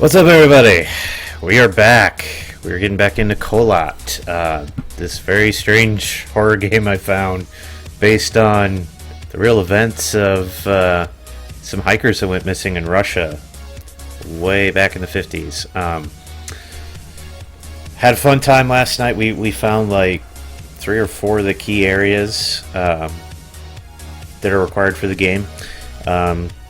What's up, everybody? We are back. We're getting back into Kholat, this very strange horror game I found based on the real events of some hikers that went missing in Russia way back in the 50s. Had a fun time last night. We found like 3 or 4 of the key areas that are required for the game.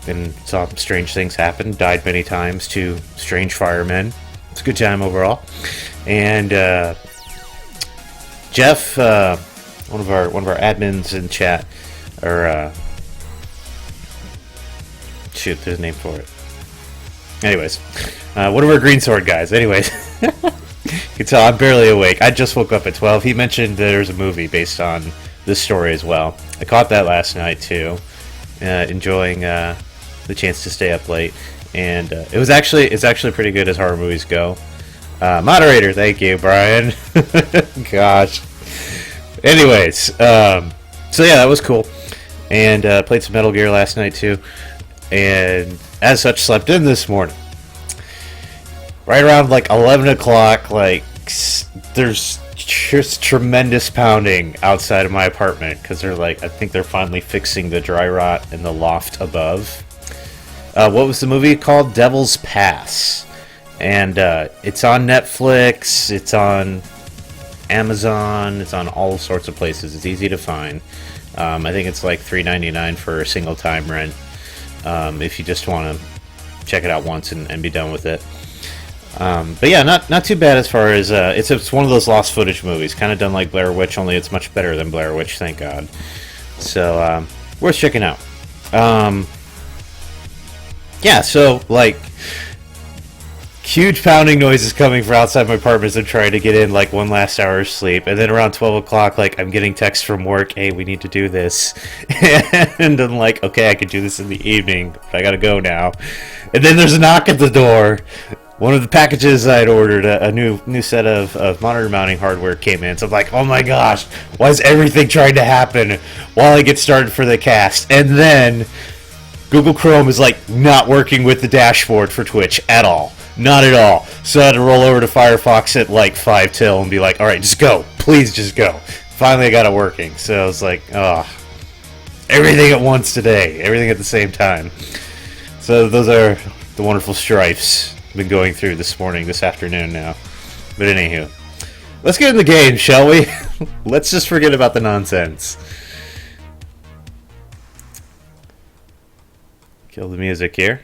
And saw strange things happen. Died many times to strange firemen. It's a good time overall. And Jeff, one of our admins in chat, or shoot, there's a name for it. Anyways, one of our green sword guys. Anyways, you can tell I'm barely awake. I just woke up at 12. He mentioned there's a movie based on this story as well. I caught that last night too. Enjoying the chance to stay up late, and it's actually pretty good as horror movies go. Moderator, thank you, Brian. Gosh. Anyways, so yeah, that was cool, and played some Metal Gear last night too, and as such slept in this morning. Right around like 11 o'clock, like there's just tremendous pounding outside of my apartment because I think they're finally fixing the dry rot in the loft above. What was the movie called? Devil's Pass. And it's on Netflix, it's on Amazon, it's on all sorts of places. It's easy to find. I think it's like $3.99 for a single time rent if you just want to check it out once and be done with it. But yeah, not too bad as far as it's one of those lost footage movies, kind of done like Blair Witch, only it's much better than Blair Witch, thank God. So worth checking out. Yeah, so like huge pounding noises coming from outside my apartment as I'm trying to get in like one last hour of sleep, and then around 12 o'clock, like I'm getting texts from work, hey, we need to do this, and I'm like, okay, I could do this in the evening, but I gotta go now. And then there's a knock at the door. One of the packages I had ordered, a new set of monitor mounting hardware came in. So I'm like, oh my gosh, why is everything trying to happen while I get started for the cast? And then Google Chrome is like not working with the dashboard for Twitch at all. Not at all. So I had to roll over to Firefox at like 5 till and be like, alright, just go. Please just go. Finally I got it working. So I was like, oh, everything at once today. Everything at the same time. So those are the wonderful strifes been going through this afternoon now. But anywho, let's get in the game, shall we? Let's just forget about the nonsense. Kill the music here.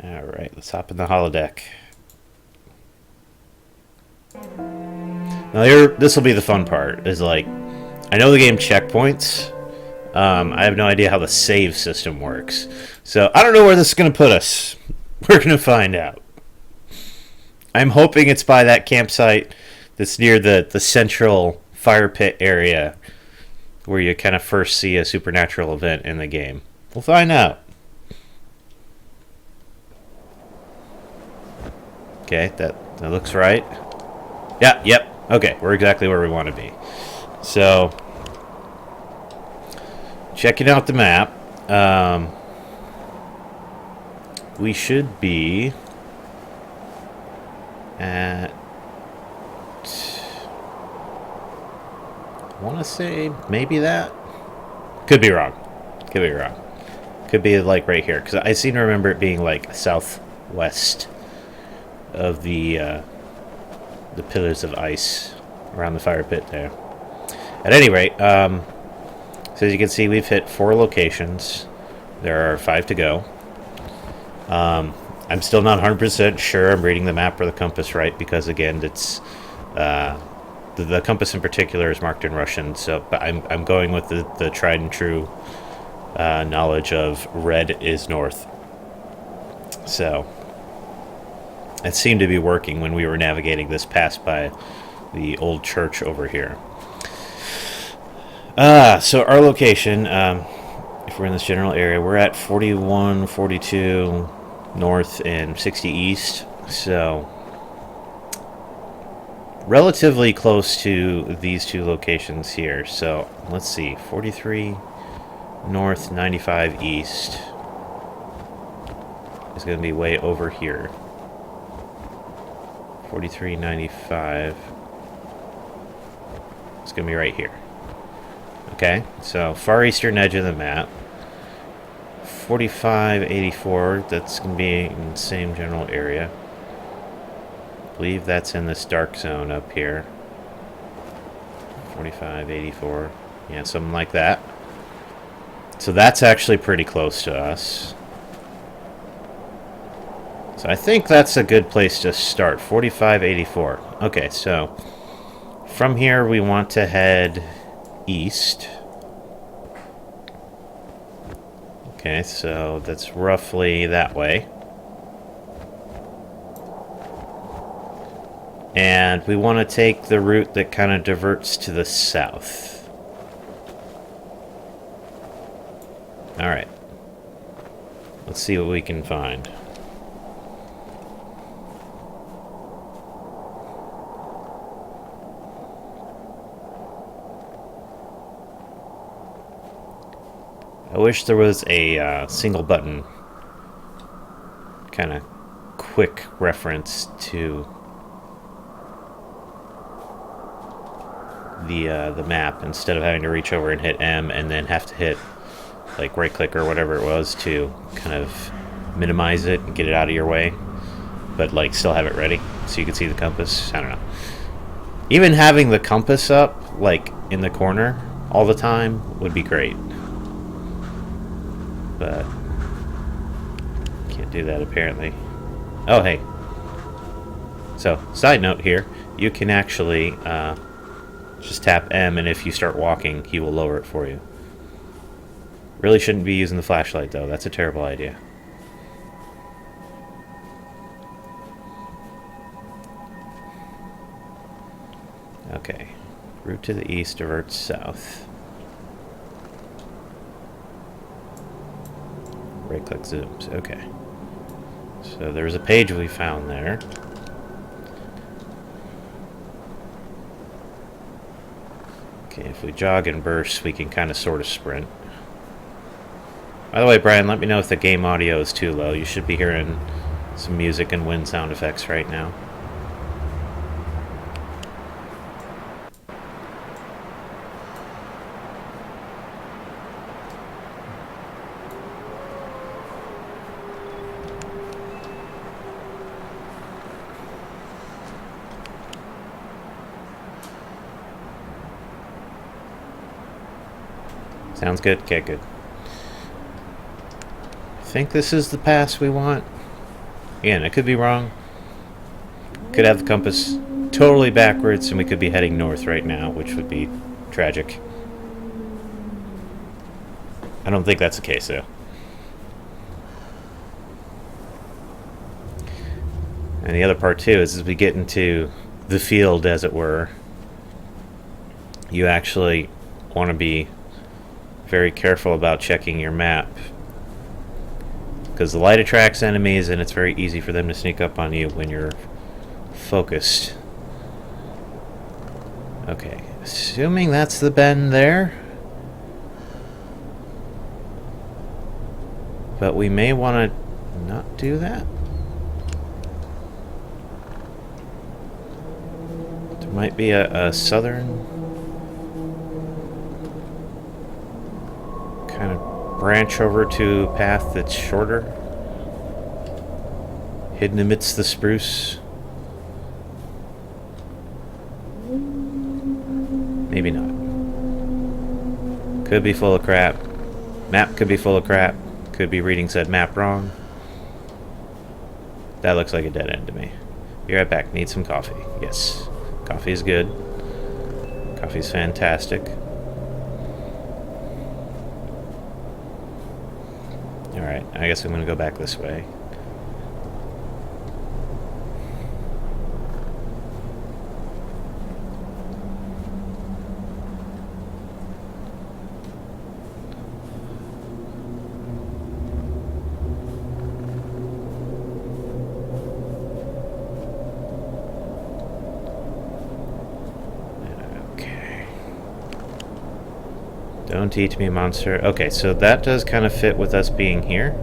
Alright, let's hop in the holodeck. Now here, this will be the fun part, is like, I know the game checkpoints. I have no idea how the save system works. So, I don't know where this is going to put us. We're going to find out. I'm hoping it's by that campsite that's near the central fire pit area where you kind of first see a supernatural event in the game. We'll find out. Okay, that looks right. Yeah, yep. Okay, we're exactly where we want to be. So, checking out the map, we should be at, I want to say maybe that. Could be wrong. Could be like right here, because I seem to remember it being like southwest of the pillars of ice around the fire pit there. At any rate, so as you can see, we've hit 4 locations. There are 5 to go. I'm still not 100% sure I'm reading the map or the compass right, because again, it's the compass in particular is marked in Russian. So, but I'm going with the tried and true knowledge of red is north. So it seemed to be working when we were navigating this pass by the old church over here. So our location, if we're in this general area, we're at 41, 42 north and 60 east. So relatively close to these 2 locations here. So let's see, 43 north, 95 east is going to be way over here. 4395. It's going to be right here. Okay, so far eastern edge of the map. 4584, that's going to be in the same general area. I believe that's in this dark zone up here. 4584. Yeah, something like that. So that's actually pretty close to us. So I think that's a good place to start. 4584. Okay, so from here we want to head east. Okay, so that's roughly that way. And we want to take the route that kind of diverts to the south. Alright. Let's see what we can find. I wish there was a single button kind of quick reference to the map instead of having to reach over and hit M and then have to hit like right click or whatever it was to kind of minimize it and get it out of your way, but like still have it ready so you can see the compass. I don't know. Even having the compass up like in the corner all the time would be great. But can't do that apparently. Oh, hey. So, side note here, you can actually just tap M, and if you start walking, he will lower it for you. Really shouldn't be using the flashlight, though. That's a terrible idea. Okay. Route to the east diverts south. Right-click zooms. Okay. So there's a page we found there. Okay, if we jog and burst, we can kind of sort of sprint. By the way, Brian, let me know if the game audio is too low. You should be hearing some music and wind sound effects right now. Sounds good? Okay, good. I think this is the pass we want. Again, I could be wrong. Could have the compass totally backwards and we could be heading north right now, which would be tragic. I don't think that's the case, though. And the other part, too, is as we get into the field, as it were, you actually want to be very careful about checking your map, because the light attracts enemies and it's very easy for them to sneak up on you when you're focused. Okay, assuming that's the bend there, but we may want to not do that. There might be a southern kind of branch over to a path that's shorter, hidden amidst the spruce. Maybe not. Could be full of crap. Map could be full of crap. Could be reading said map wrong. That looks like a dead end to me. Be right back. Need some coffee. Yes. Coffee is good. Coffee's fantastic. Alright, I guess I'm going to go back this way. Don't eat me, monster. Okay, so that does kind of fit with us being here.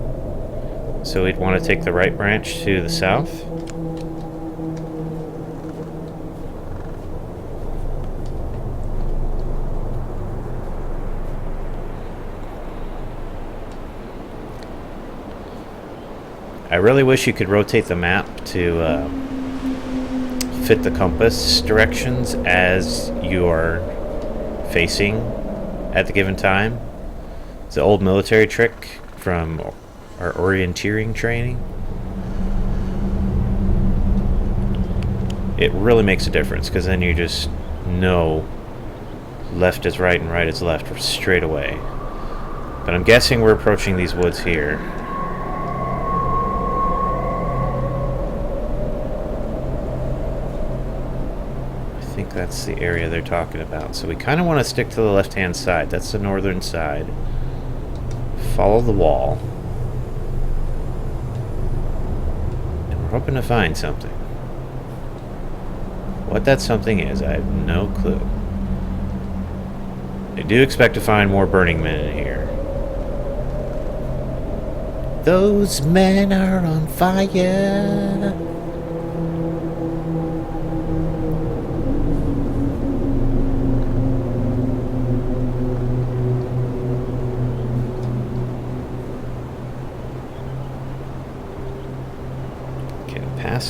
So we'd want to take the right branch to the south. I really wish you could rotate the map to fit the compass directions as you're facing at the given time. It's an old military trick from our orienteering training. It really makes a difference because then you just know left is right and right is left straight away. But I'm guessing we're approaching these woods here. I think that's the area they're talking about. So we kind of want to stick to the left-hand side. That's the northern side. Follow the wall. And we're hoping to find something. What that something is, I have no clue. I do expect to find more burning men in here. Those men are on fire.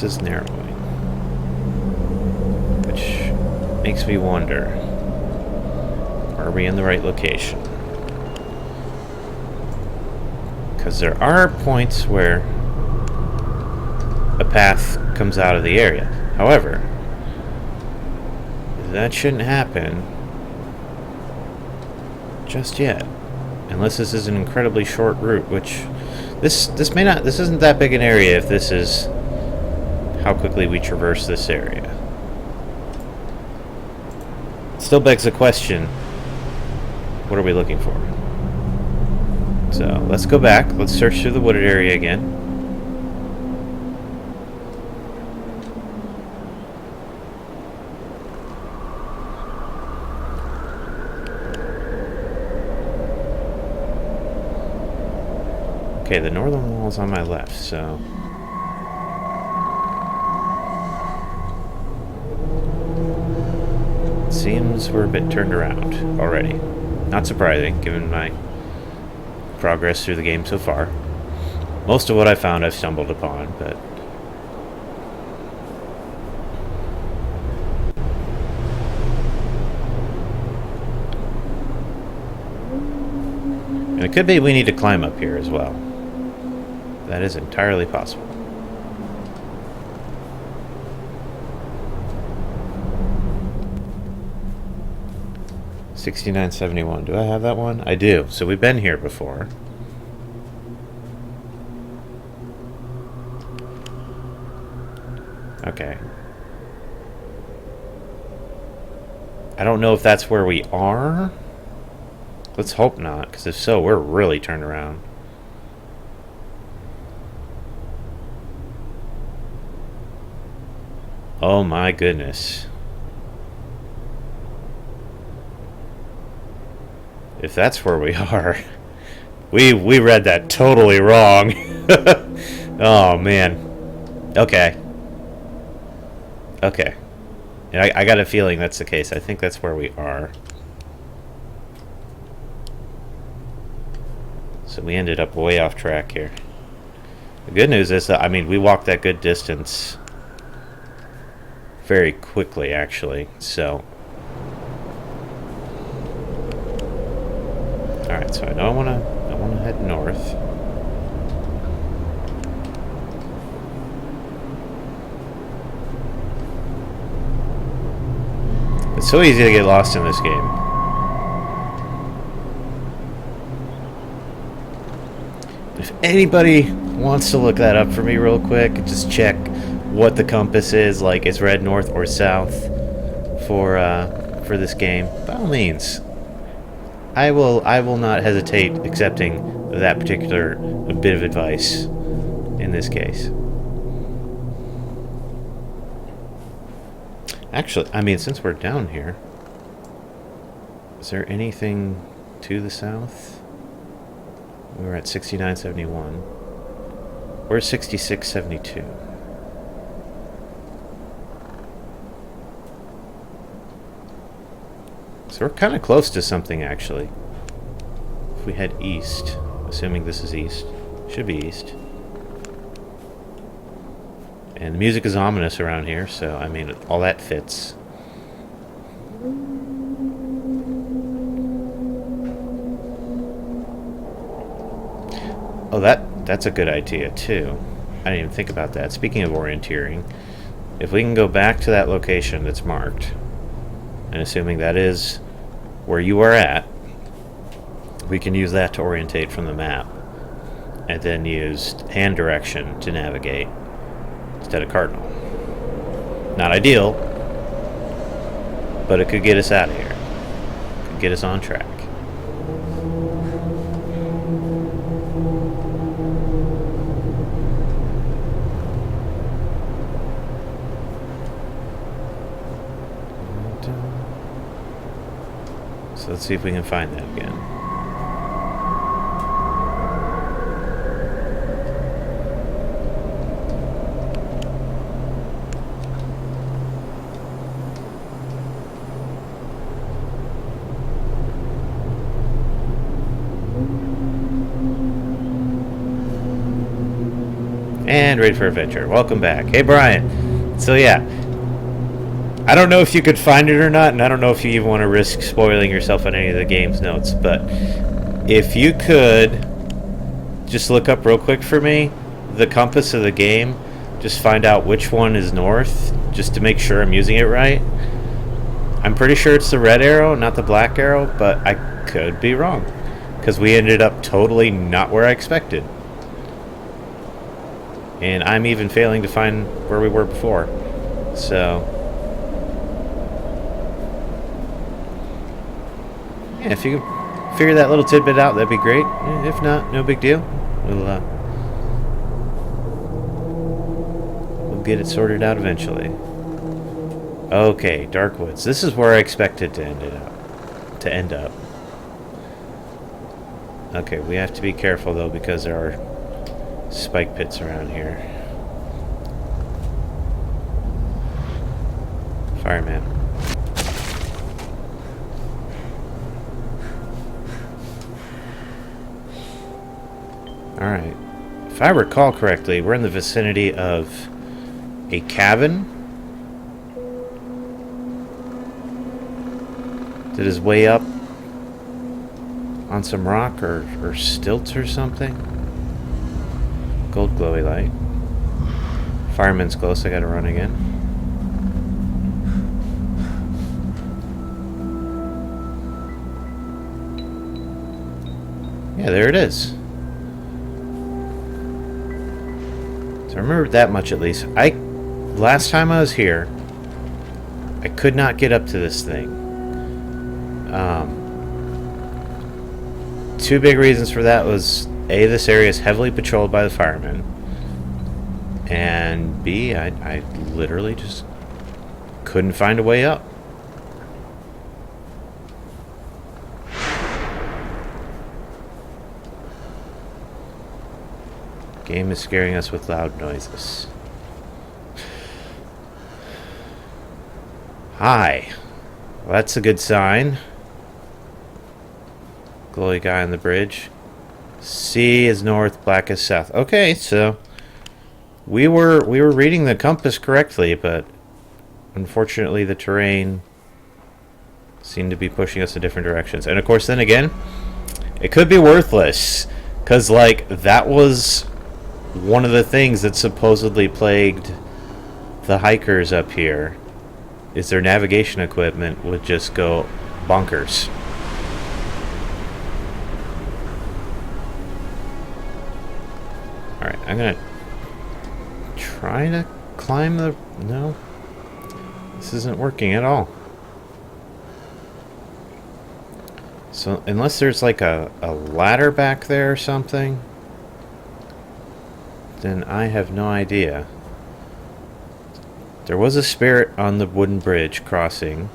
Is narrowing, which makes me wonder, are we in the right location? Because there are points where a path comes out of the area. However, that shouldn't happen just yet, unless this is an incredibly short route, which this isn't that big an area if this is how quickly we traverse this area. Still begs the question, what are we looking for? So let's go back. Let's search through the wooded area again. Okay, the northern wall is on my left, so seems we're a bit turned around already. Not surprising, given my progress through the game so far. Most of what I found I've stumbled upon, but and it could be we need to climb up here as well. That is entirely possible. $69.71. Do I have that one? I do. So we've been here before. Okay. I don't know if that's where we are. Let's hope not, because if so, we're really turned around. Oh my goodness. If that's where we are, we read that totally wrong. Oh man. Okay. Okay. Yeah, I got a feeling that's the case. I think that's where we are. So we ended up way off track here. The good news is that, I mean, we walked that good distance very quickly, actually. So alright, so I know I wanna head north. It's so easy to get lost in this game. If anybody wants to look that up for me real quick, just check what the compass is, like it's red, north, or south for this game, by all means. I will not hesitate accepting that particular bit of advice in this case. Actually, I mean, since we're down here, is there anything to the south. We were at 69.71. We're 66.72. So we're kind of close to something, actually. If we head east, assuming this is east, should be east. And the music is ominous around here, so, I mean, all that fits. Oh, that's a good idea, too. I didn't even think about that. Speaking of orienteering, if we can go back to that location that's marked, and assuming that is where you are at, we can use that to orientate from the map, and then use hand direction to navigate instead of cardinal. Not ideal, but it could get us out of here. It could get us on track. So let's see if we can find that again. And ready for adventure. Welcome back. Hey, Brian. So yeah, I don't know if you could find it or not, and I don't know if you even want to risk spoiling yourself on any of the game's notes, but if you could just look up real quick for me the compass of the game, just find out which one is north, just to make sure I'm using it right. I'm pretty sure it's the red arrow, not the black arrow, but I could be wrong, because we ended up totally not where I expected. And I'm even failing to find where we were before. So yeah, if you could figure that little tidbit out, that'd be great. If not, no big deal. We'll get it sorted out eventually. Okay, Dark Woods. This is where I expected to end up. Okay, we have to be careful though, because there are spike pits around here. Fireman. Alright. If I recall correctly, we're in the vicinity of a cabin that is way up on some rock or stilts or something. Gold glowy light. Fireman's close, I gotta run again. Yeah, there it is. So I remember that much at least. Last time I was here, I could not get up to this thing. Two big reasons for that was A, this area is heavily patrolled by the firemen, and B, I literally just couldn't find a way up. Game is scaring us with loud noises. Hi. Well, that's a good sign. Glowy guy on the bridge. C is north, black is south. Okay, so we were reading the compass correctly, but unfortunately the terrain seemed to be pushing us in different directions. And of course, then again, it could be worthless, because like that was one of the things that supposedly plagued the hikers up here, is their navigation equipment would just go bonkers. Alright, I'm gonna try to climb the... No. This isn't working at all. So, unless there's like a ladder back there or something, then I have no idea. There was a spirit on the wooden bridge crossing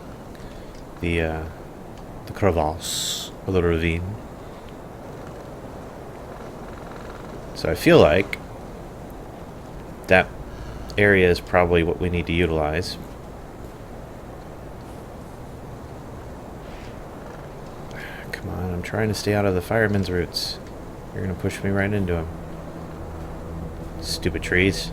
the crevasse. or the ravine. So I feel like that area is probably what we need to utilize. Come on, I'm trying to stay out of the fireman's roots. You're gonna push me right into them. Stupid trees.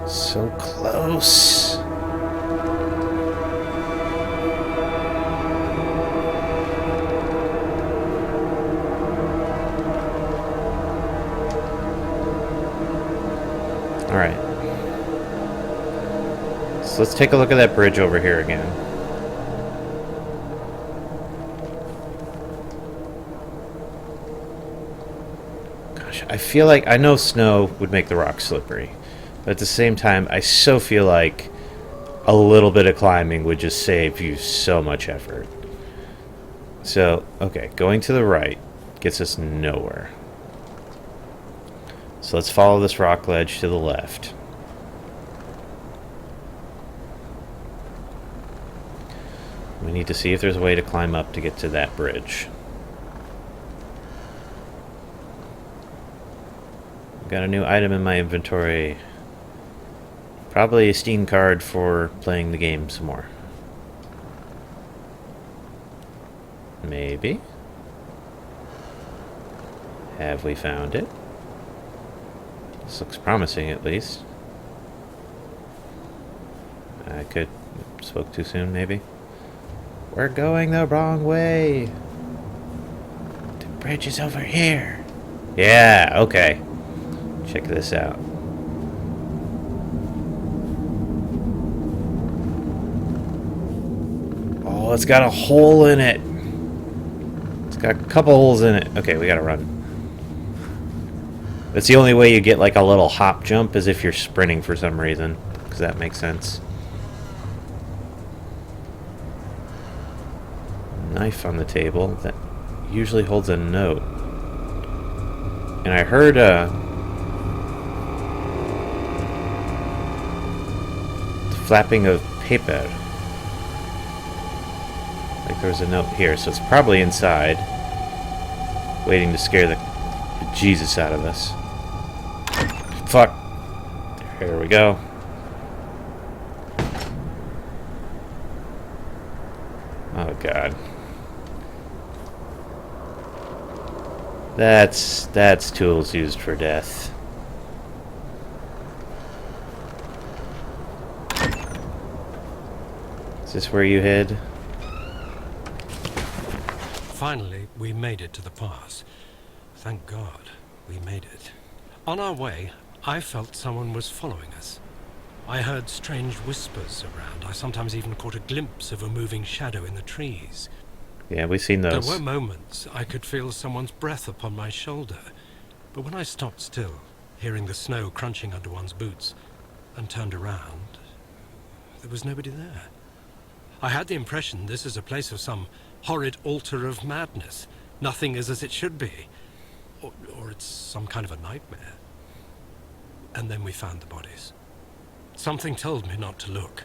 So close. Alright. So let's take a look at that bridge over here again. Gosh, I feel like I know snow would make the rocks slippery. But at the same time, I so feel like a little bit of climbing would just save you so much effort. So, okay, going to the right gets us nowhere. So let's follow this rock ledge to the left. We need to see if there's a way to climb up to get to that bridge. Got a new item in my inventory. Probably a Steam card for playing the game some more. Maybe. Have we found it? This looks promising, at least. I spoke too soon, maybe. We're going the wrong way. The bridge is over here. Yeah, okay. Check this out. Oh, it's got a hole in it. It's got a couple holes in it. Okay, we gotta run. That's the only way you get like a little hop jump, is if you're sprinting for some reason. Because that makes sense. Knife on the table. That usually holds a note. And I heard the flapping of paper. Like there was a note here, so it's probably inside, waiting to scare the Jesus out of us. Fuck. There we go. Oh god. That's tools used for death. Is this where you hid? Finally, we made it to the pass. Thank God, we made it. On our way, I felt someone was following us. I heard strange whispers around. I sometimes even caught a glimpse of a moving shadow in the trees. Yeah, we've seen those. There were moments I could feel someone's breath upon my shoulder. But when I stopped still, hearing the snow crunching under one's boots, and turned around, there was nobody there. I had the impression this is a place of some horrid altar of madness. Nothing is as it should be. Or it's some kind of a nightmare. And then we found the bodies. Something told me not to look,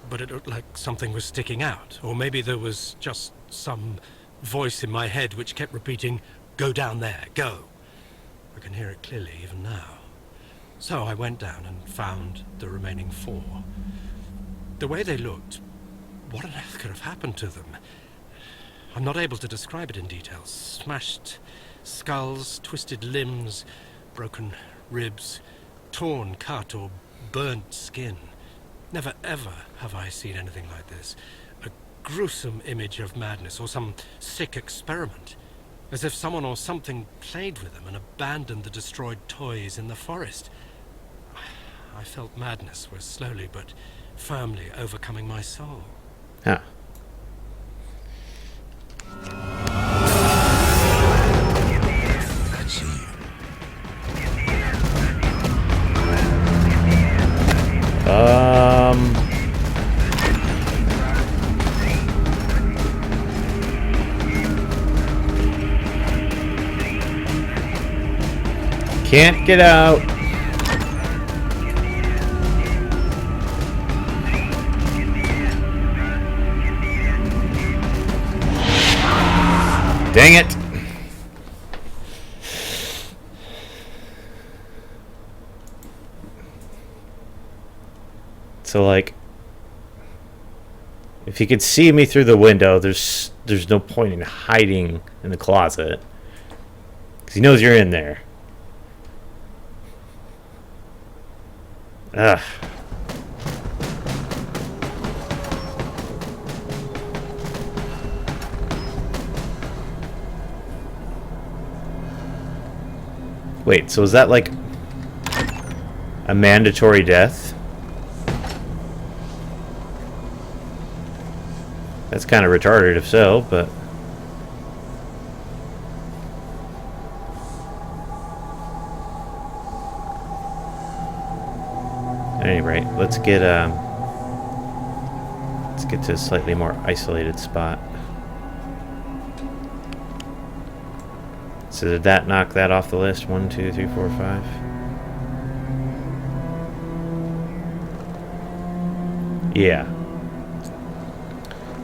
but it looked like something was sticking out. Or maybe there was just some voice in my head which kept repeating, "Go down there, go." I can hear it clearly even now. So I went down and found the remaining 4. The way they looked, what on earth could have happened to them? I'm not able to describe it in detail. Smashed skulls, twisted limbs, broken ribs, torn, cut, or burnt skin. Never ever have I seen anything like this. A gruesome image of madness or some sick experiment. As if someone or something played with them and abandoned the destroyed toys in the forest. I felt madness was slowly but firmly overcoming my soul. Huh. Can't get out. Dang it! So, like, if he could see me through the window, there's no point in hiding in the closet. Because he knows you're in there. Ugh. Wait, so is that like a mandatory death? That's kind of retarded if so, but... At any rate, let's get to a slightly more isolated spot. So did that knock that off the list? 1, 2, 3, 4, 5. Yeah.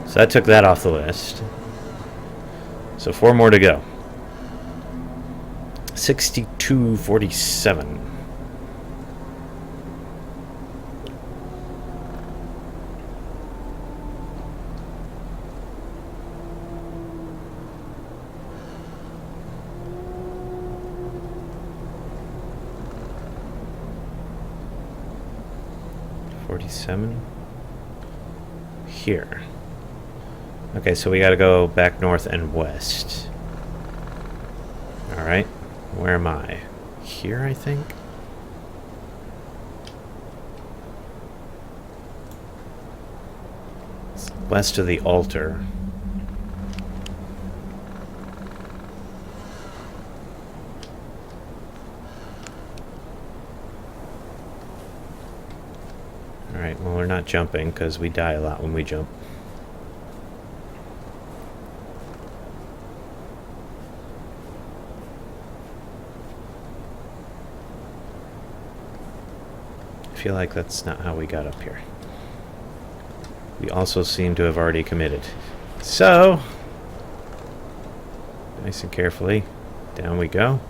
So that took that off the list. So 4 more to go. 6247. Here. Okay, so we gotta go back north and west. Alright. Where am I? Here, I think? It's west of the altar. Alright, well, we're not jumping because we die a lot when we jump. I feel like that's not how we got up here. We also seem to have already committed. So, nice and carefully, down we go.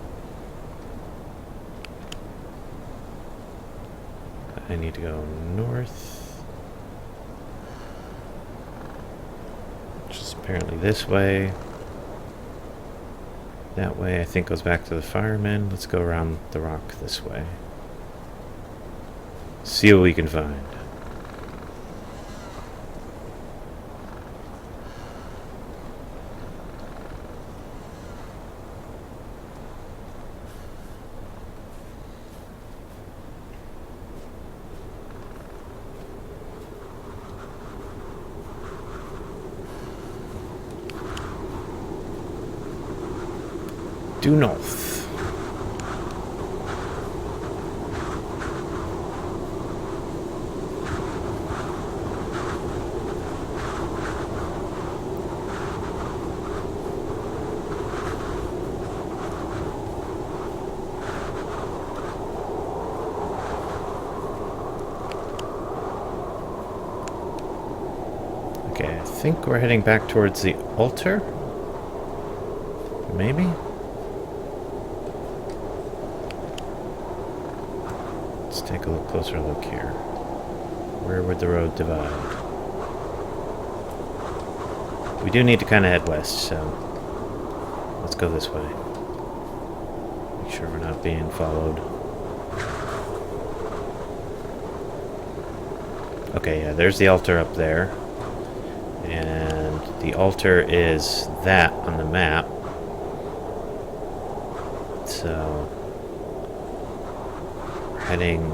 I need to go north. Which is apparently this way. That way, I think, goes back to the firemen. Let's go around the rock this way. See what we can find. Due north. Okay, I think we're heading back towards the altar. Maybe? Let's take a closer look here. Where would the road divide? We do need to kind of head west, so let's go this way. Make sure we're not being followed. Okay, yeah, there's the altar up there. And the altar is that on the map. So, heading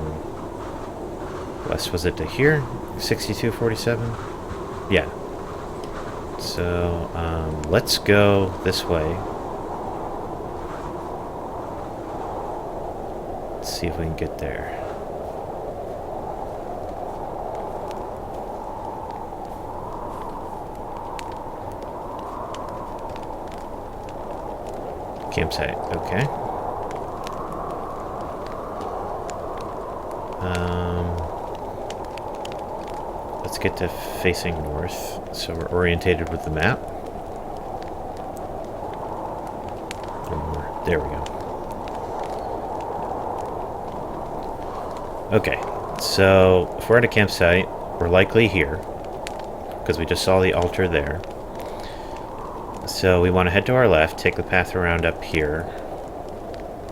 west, was it to here? 6247? Yeah. So, let's go this way. Let's see if we can get there. Campsite, okay. Let's get to facing north, so we're orientated with the map. There we go. Okay, so if we're at a campsite, we're likely here, because we just saw the altar there. So we want to head to our left, take the path around up here,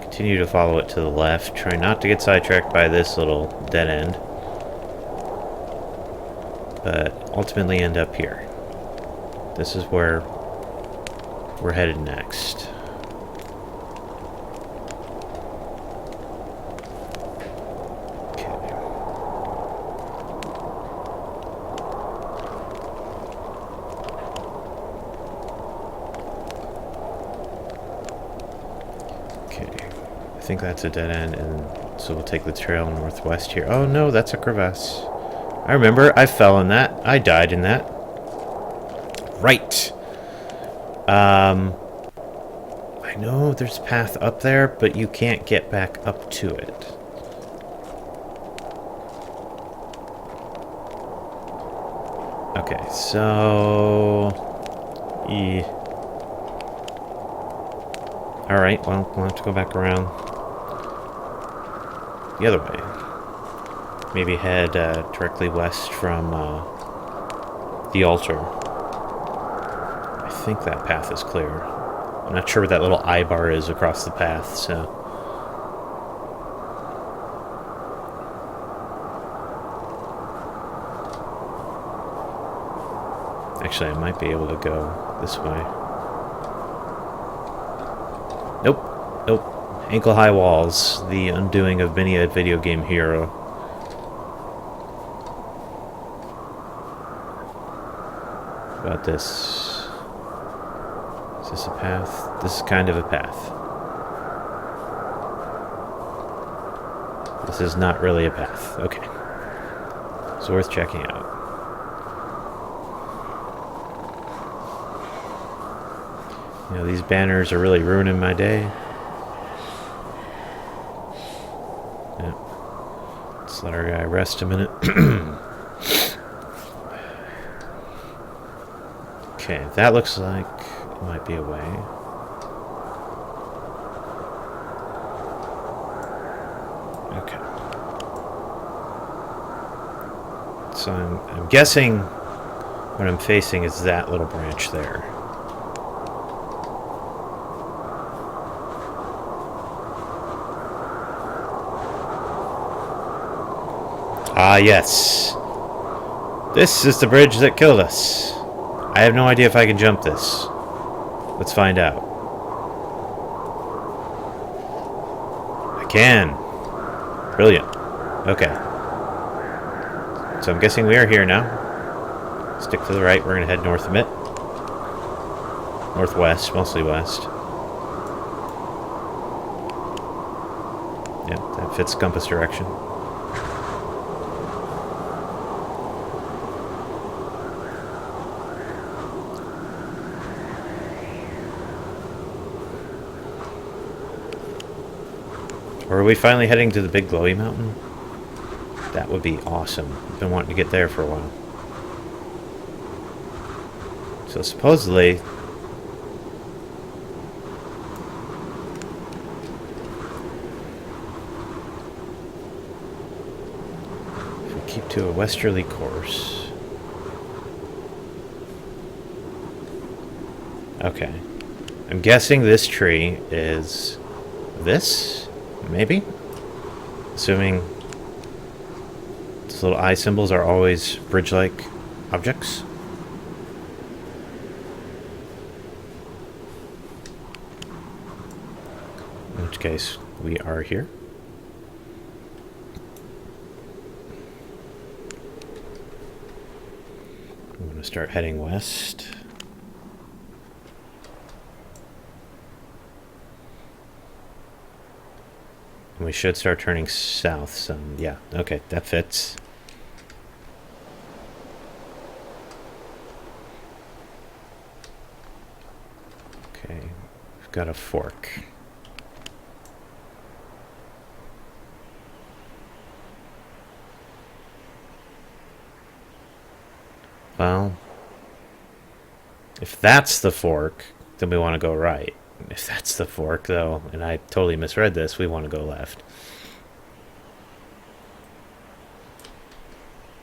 continue to follow it to the left, try not to get sidetracked by this little dead end, but ultimately end up here. This is where we're headed next. I think that's a dead end, and so we'll take the trail northwest here. Oh no, that's a crevasse. I remember, I fell in that. I died in that. Right. I know there's a path up there, but you can't get back up to it. Okay, so... Alright, well, we'll have to go back around the other way. Maybe head directly west from the altar. I think that path is clear. I'm not sure what that little eye bar is across the path, so... Actually, I might be able to go this way. Nope. Nope. Ankle-high walls. The undoing of many a video game hero. What about this? Is this a path? This is kind of a path. This is not really a path. Okay. It's worth checking out. You know, these banners are really ruining my day. Yeah. Let's let our guy rest a minute. Okay, that looks like it might be a way. Okay. So I'm guessing what I'm facing is that little branch there. Ah, yes. This is the bridge that killed us. I have no idea if I can jump this. Let's find out. I can. Brilliant. Okay. So I'm guessing we are here now. Stick to the right. We're going to head north a bit. Northwest, mostly west. Yep, that fits compass direction. Or are we finally heading to the big glowy mountain? That would be awesome. I've been wanting to get there for a while. So supposedly... if we keep to a westerly course... Okay. I'm guessing this tree is... this? Maybe? Assuming these little eye symbols are always bridge-like objects. In which case, we are here. I'm going to start heading west. We should start turning south some. Yeah, okay, that fits. Okay, we've got a fork. Well, if that's the fork, then we want to go right. If that's the fork, though, and I totally misread this, we want to go left.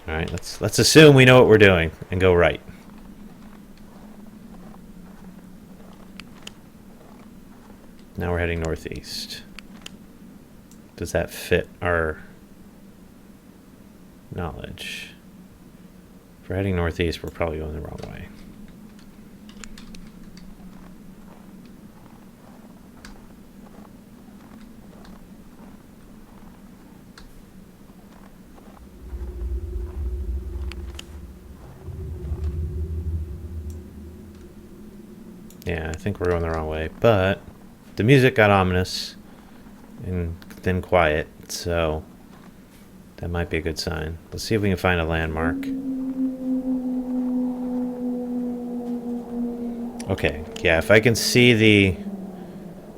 Alright, let's assume we know what we're doing and go right. Now we're heading northeast. Does that fit our knowledge? If we're heading northeast, we're probably going the wrong way. Yeah, I think we're going the wrong way, but the music got ominous and then quiet, so that might be a good sign. Let's see if we can find a landmark. Okay, yeah, if I can see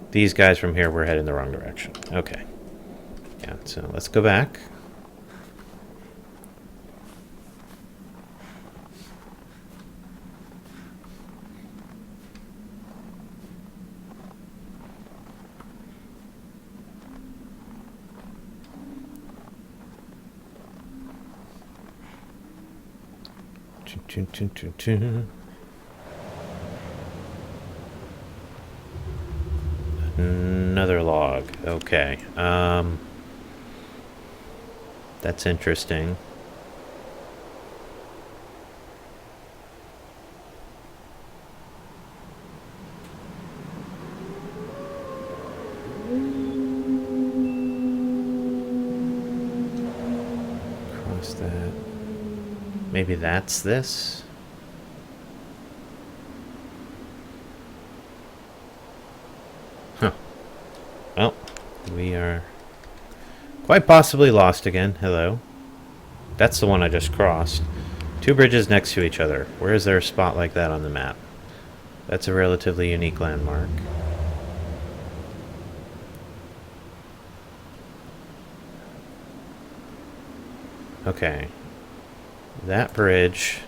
these guys from here, we're heading the wrong direction. Okay. Yeah, so let's go back. Another log. Okay. That's interesting. Cross that. Maybe that's this? Huh. Well, we are quite possibly lost again. Hello. That's the one I just crossed. Two bridges next to each other. Where is there a spot like that on the map? That's a relatively unique landmark. Okay. That bridge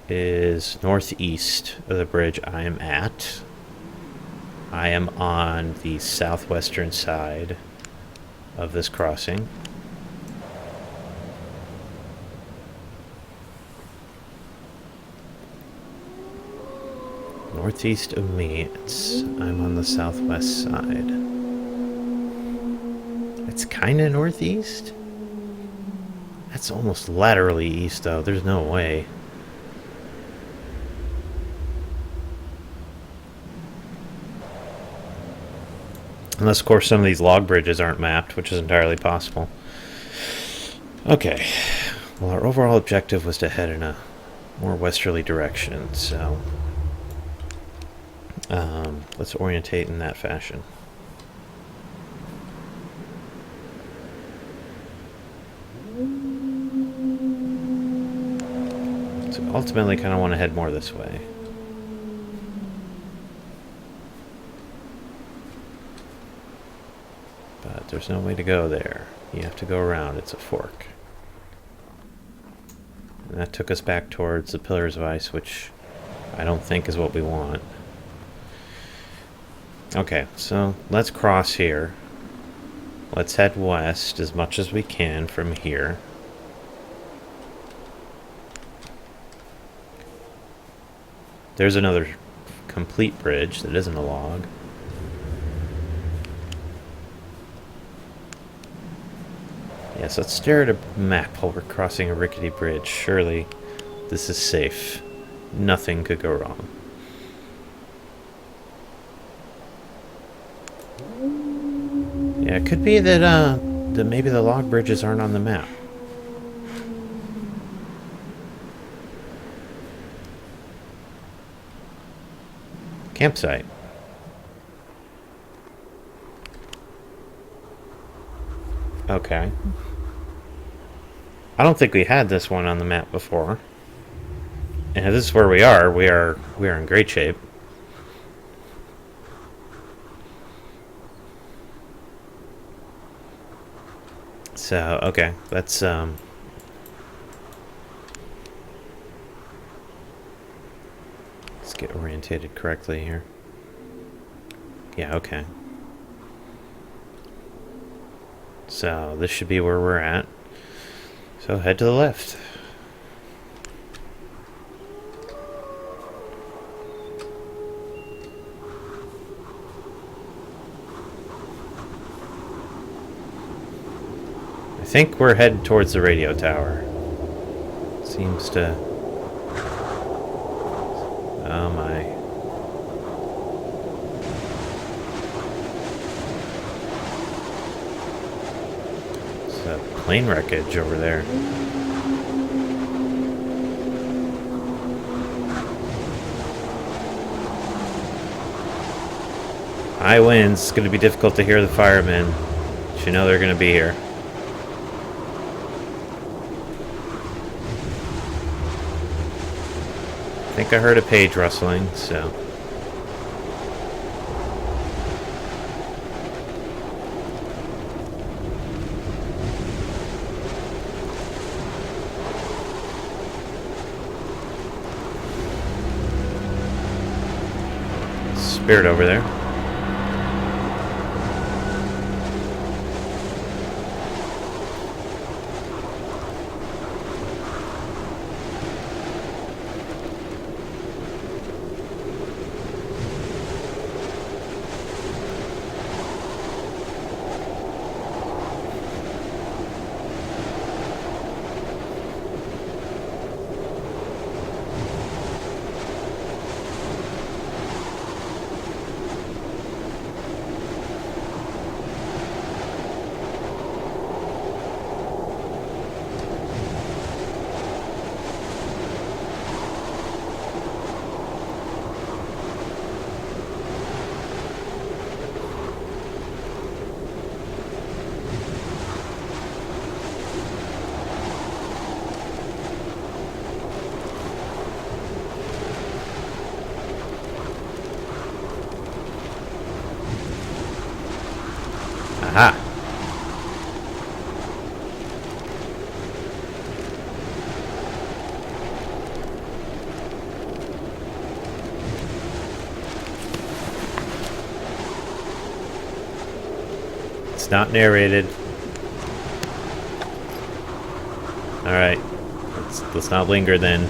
is northeast of the bridge I am at. I am on the southwestern side of this crossing. Northeast of me, I'm on the southwest side. It's kind of northeast? That's almost laterally east, though. There's no way. Unless, of course, some of these log bridges aren't mapped, which is entirely possible. Okay. Well, our overall objective was to head in a more westerly direction, so let's orientate in that fashion. So ultimately, kind of want to head more this way. But there's no way to go there. You have to go around. It's a fork. And that took us back towards the Pillars of Ice, which I don't think is what we want. Okay, so let's cross here. Let's head west as much as we can from here. There's another complete bridge that isn't a log. Yes, let's stare at a map while we're crossing a rickety bridge. Surely this is safe. Nothing could go wrong. Yeah, it could be that maybe the log bridges aren't on the map. Campsite. Okay. I don't think we had this one on the map before. And if this is where we are in great shape. So, okay, let's orientated correctly here. Yeah, okay. So this should be where we're at. So head to the left. I think we're headed towards the radio tower. Seems to... Oh my. It's a plane wreckage over there. High winds. It's going to be difficult to hear the firemen. But you know they're going to be here. I think I heard a page rustling, so... Spirit over there. Aha! It's not narrated. Alright. Let's not linger then.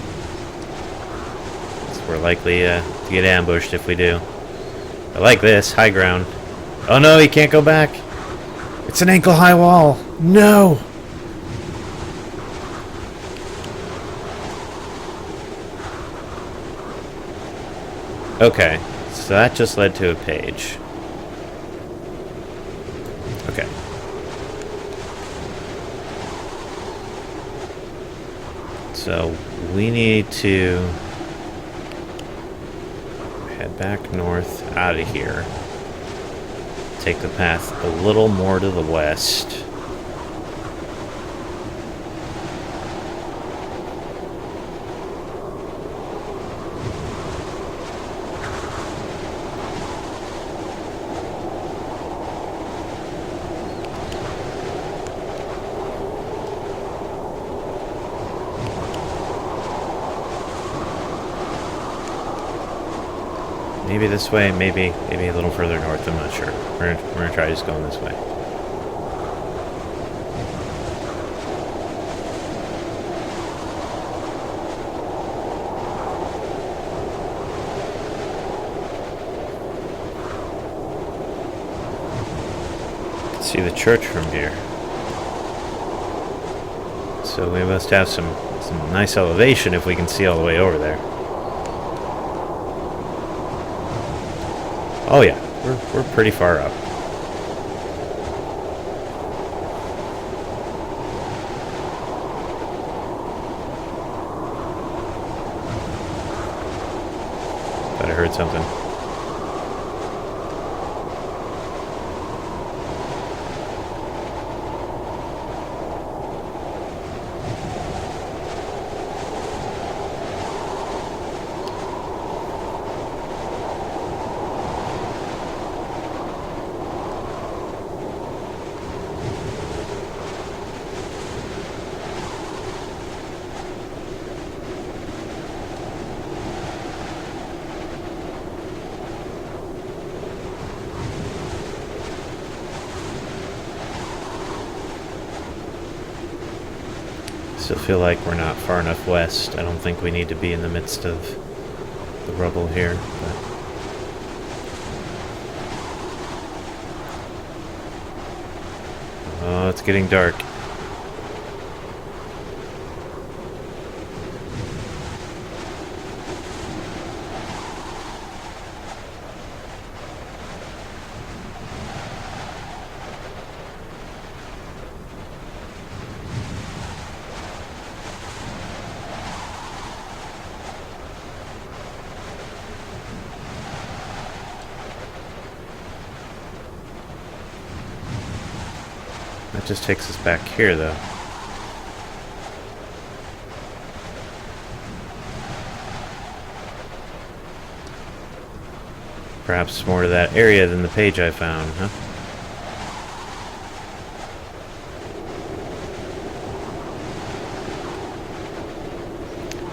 'Cause we're likely to get ambushed if we do. I like this. High ground. Oh no, he can't go back! It's an ankle-high wall! No! Okay, so that just led to a page. Okay. So, we need to head back north out of here. Take the path a little more to the west. Maybe this way, maybe a little further north, I'm not sure. We're gonna try just going this way. You can see the church from here. So we must have some nice elevation if we can see all the way over there. Oh yeah, we're pretty far up. Thought I heard something. Still feel like we're not far enough west. I don't think we need to be in the midst of the rubble here. But oh, it's getting dark. That just takes us back here, though. Perhaps more to that area than the page I found, huh?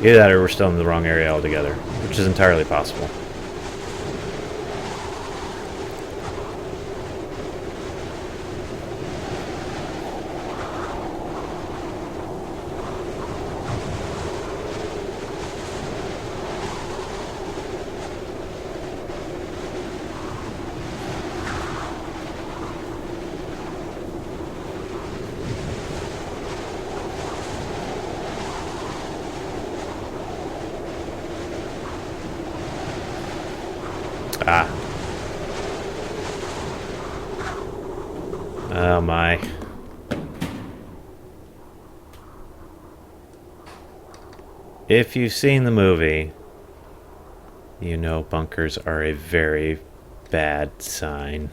Either that or we're still in the wrong area altogether, which is entirely possible. Ah. Oh my. If you've seen the movie, you know bunkers are a very bad sign.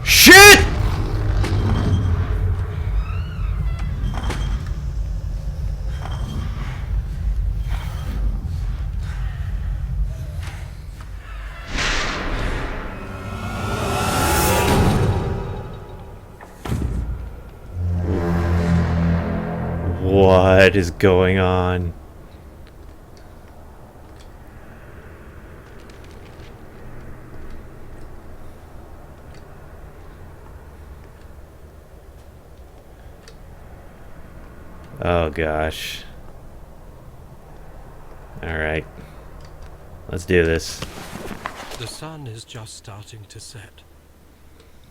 Shit! What is going on? Oh gosh. Alright. Let's do this. The sun is just starting to set.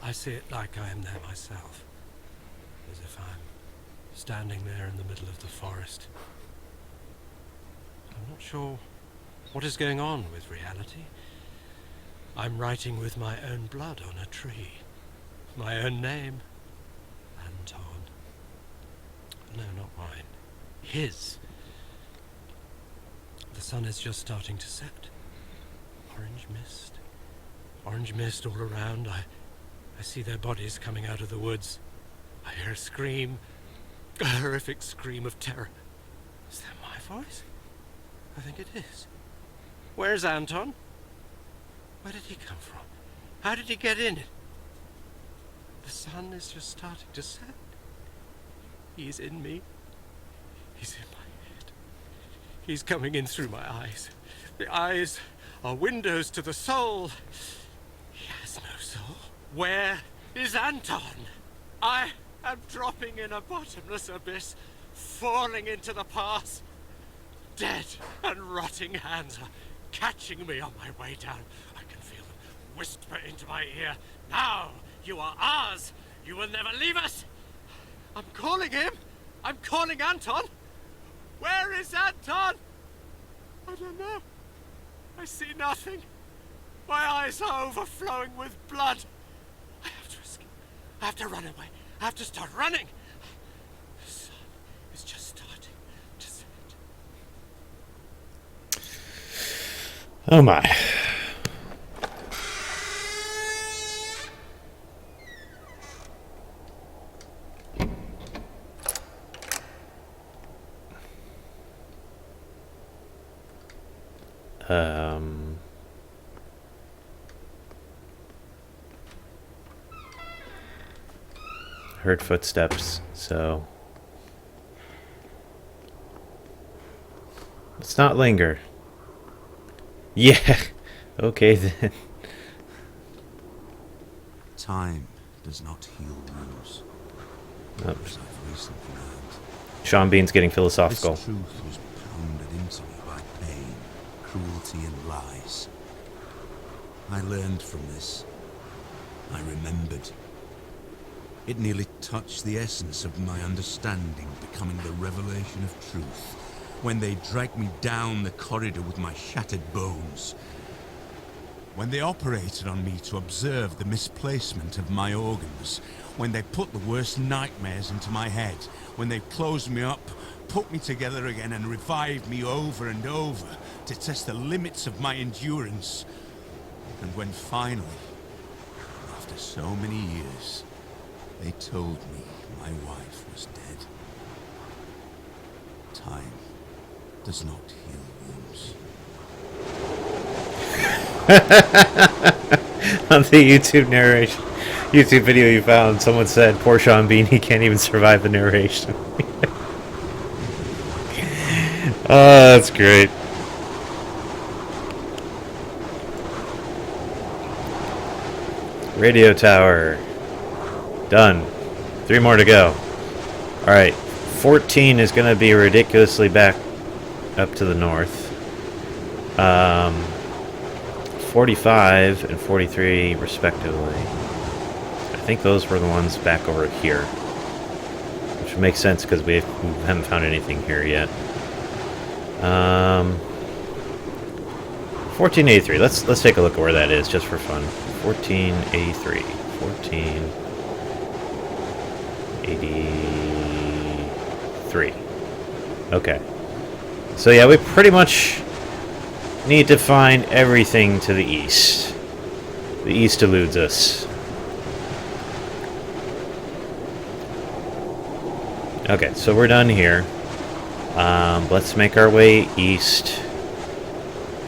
I see it like I am there myself. As if I'm standing there in the middle of the forest. I'm not sure what is going on with reality. I'm writing with my own blood on a tree. My own name. Anton. No, not mine. His. The sun is just starting to set. Orange mist. Orange mist all around. I see their bodies coming out of the woods. I hear a scream. A horrific scream of terror. Is that my voice? I think it is. Where's Anton? Where did he come from? How did he get in? The sun is just starting to set. He's in me. He's in my head. He's coming in through my eyes. The eyes are windows to the soul. He has no soul. Where is Anton? I am dropping in a bottomless abyss, falling into the past. Dead and rotting hands are catching me on my way down. I can feel them whisper into my ear. Now you are ours. You will never leave us. I'm calling him. I'm calling Anton. Where is Anton? I don't know. I see nothing. My eyes are overflowing with blood. I have to escape. I have to run away. I have to start running. The sun is just starting to set. Oh my. Heard footsteps, so let's not linger. Yeah, Okay then. Time does not heal wounds, Oh, as I've recently learned. Sean Bean's getting This philosophical. truth was pounded into me by pain, cruelty, and lies. I learned from this. I remembered. It nearly touched the essence of my understanding, becoming the revelation of truth, when they dragged me down the corridor with my shattered bones. When they operated on me to observe the misplacement of my organs, when they put the worst nightmares into my head, when they closed me up, put me together again and revived me over and over to test the limits of my endurance. And when finally, after so many years, they told me my wife was dead. Time does not heal wounds. On the YouTube video you found, someone said, "Poor Sean Bean, he can't even survive the narration." Oh, that's great. Radio tower. Done. 3 more to go. Alright. 14 is going to be ridiculously back up to the north. 45 and 43 respectively. I think those were the ones back over here. Which makes sense because we haven't found anything here yet. 1483. Let's take a look at where that is just for fun. 1483. 1483. Okay. So yeah, we pretty much need to find everything to the east. The east eludes us. Okay, so we're done here. Let's make our way east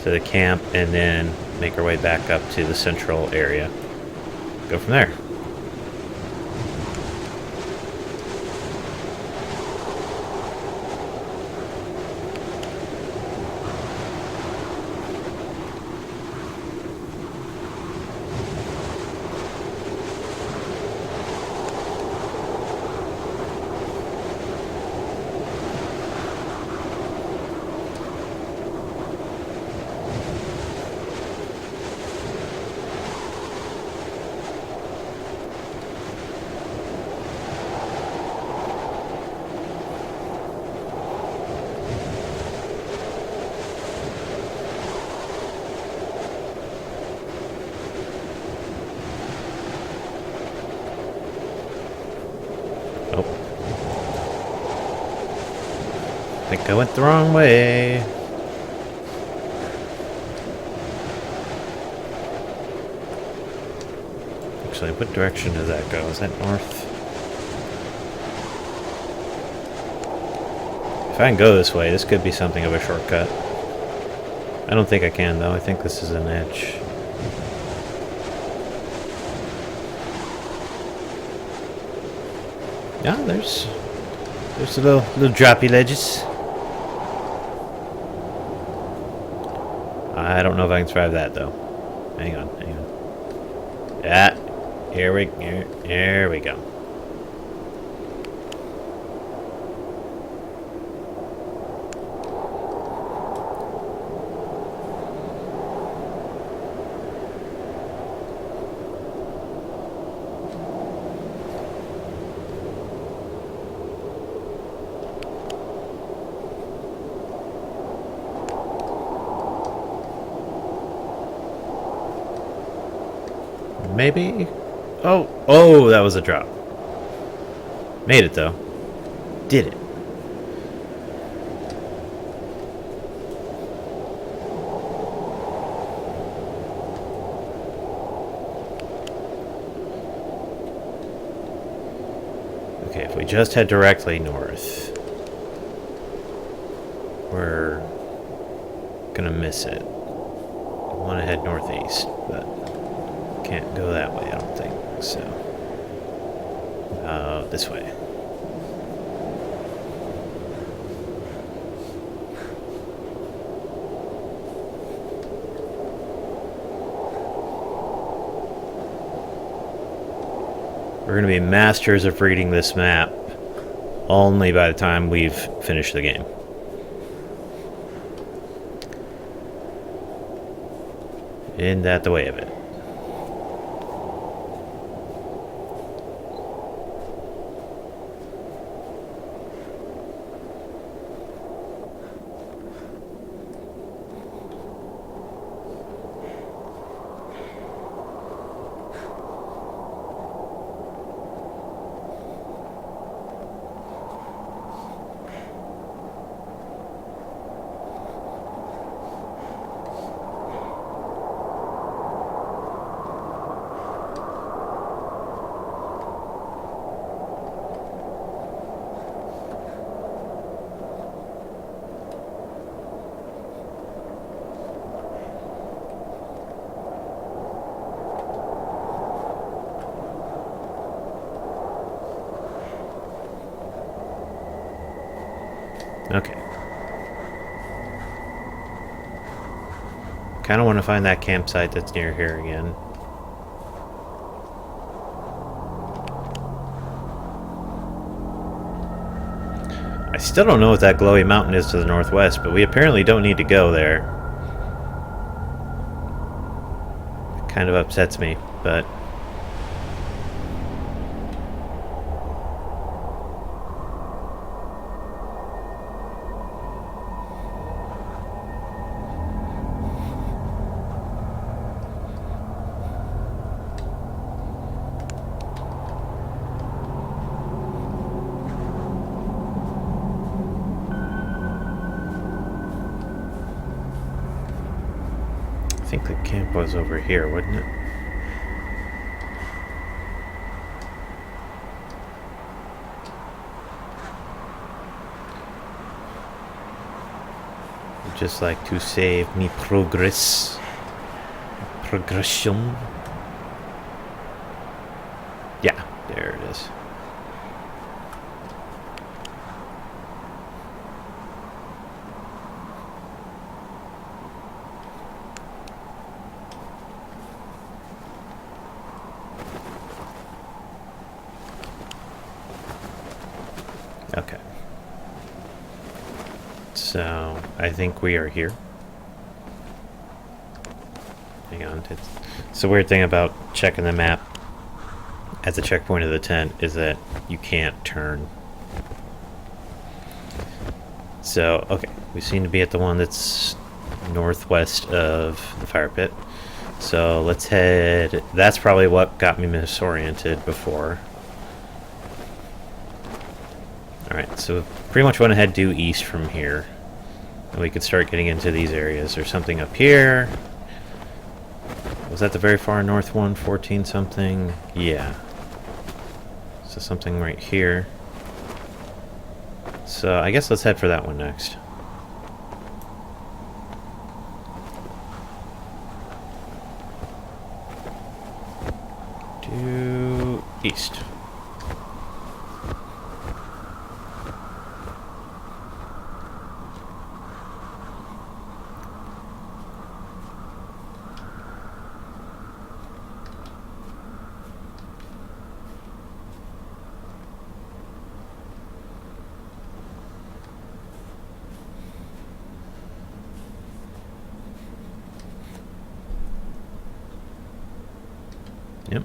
to the camp and then make our way back up to the central area. Go from there. I think I went the wrong way. Actually, what direction does that go? Is that north? If I can go this way, this could be something of a shortcut. I don't think I can, though. I think this is an edge. Yeah, there's little droppy ledges. I don't know if I can survive that though. Hang on. Yeah, here we go. Maybe? Oh, that was a drop. Made it, though. Did it. Okay, if we just head directly north, we're gonna miss it. I want to head northeast, but can't go that way, I don't think. So, this way. We're going to be masters of reading this map only by the time we've finished the game. Isn't that the way of it? Okay. Kind of want to find that campsite that's near here again. I still don't know what that glowy mountain is to the northwest, but we apparently don't need to go there. It kind of upsets me, but... I think the camp was over here, wouldn't it? I'd just like to save me progression. Yeah, there it is. Okay. So, I think we are here. Hang on. It's the weird thing about checking the map at the checkpoint of the tent is that you can't turn. So, okay. We seem to be at the one that's northwest of the fire pit. So, let's head... That's probably what got me misoriented before. Alright, so pretty much went ahead due east from here. And we could start getting into these areas. There's something up here. Was that the very far north one? 14 something? Yeah. So something right here. So I guess let's head for that one next. Due east. Yep.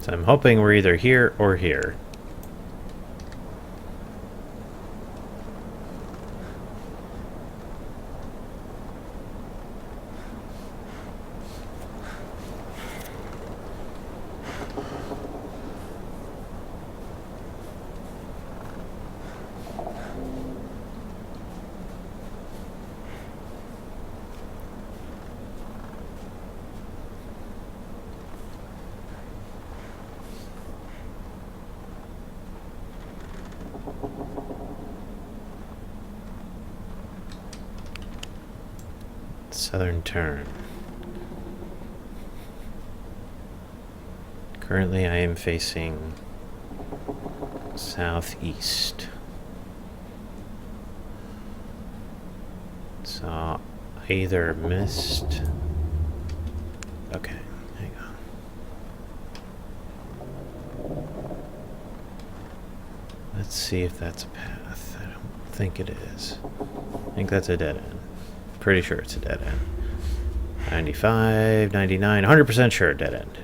So I'm hoping we're either here or here. Southern turn. Currently I am facing southeast. So I either missed... Okay, hang on. Let's see if that's a path. I don't think it is. I think that's a dead end. Pretty sure it's a dead end. 95, 99, 100% sure dead end.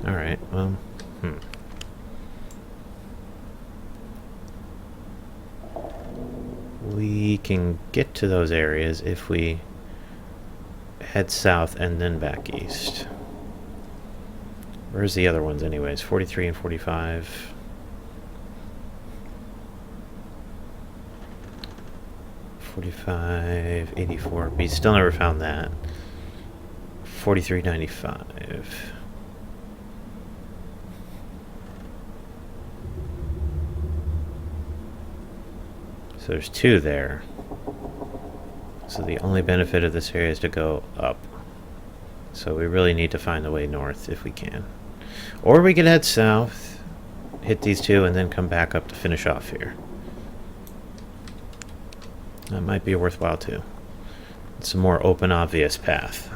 Alright, well, We can get to those areas if we head south and then back east. Where's the other ones anyways? 43 and 45. $45, 84. We still never found that. 43.95. So there's two there. So the only benefit of this area is to go up. So we really need to find the way north if we can. Or we can head south, hit these two, and then come back up to finish off here. That might be worthwhile too. It's a more open, obvious path.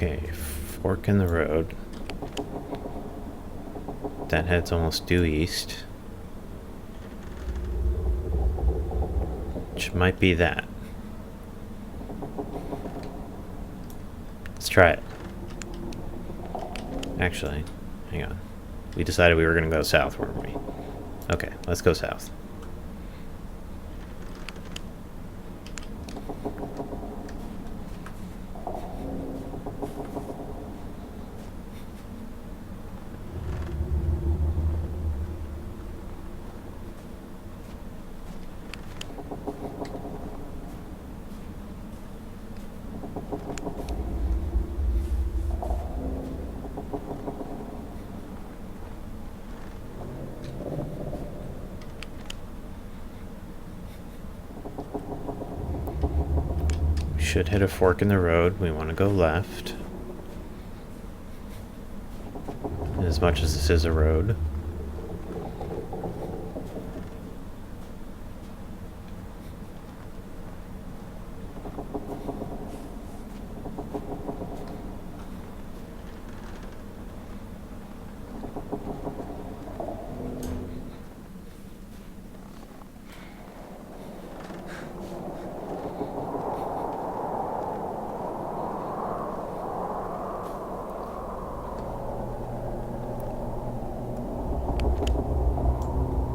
Okay, fork in the road. That heads almost due east. Which might be that. Let's try it. Actually, hang on. We decided we were going to go south, weren't we? Okay, let's go south. Should hit a fork in the road. We want to go left. As much as this is a road.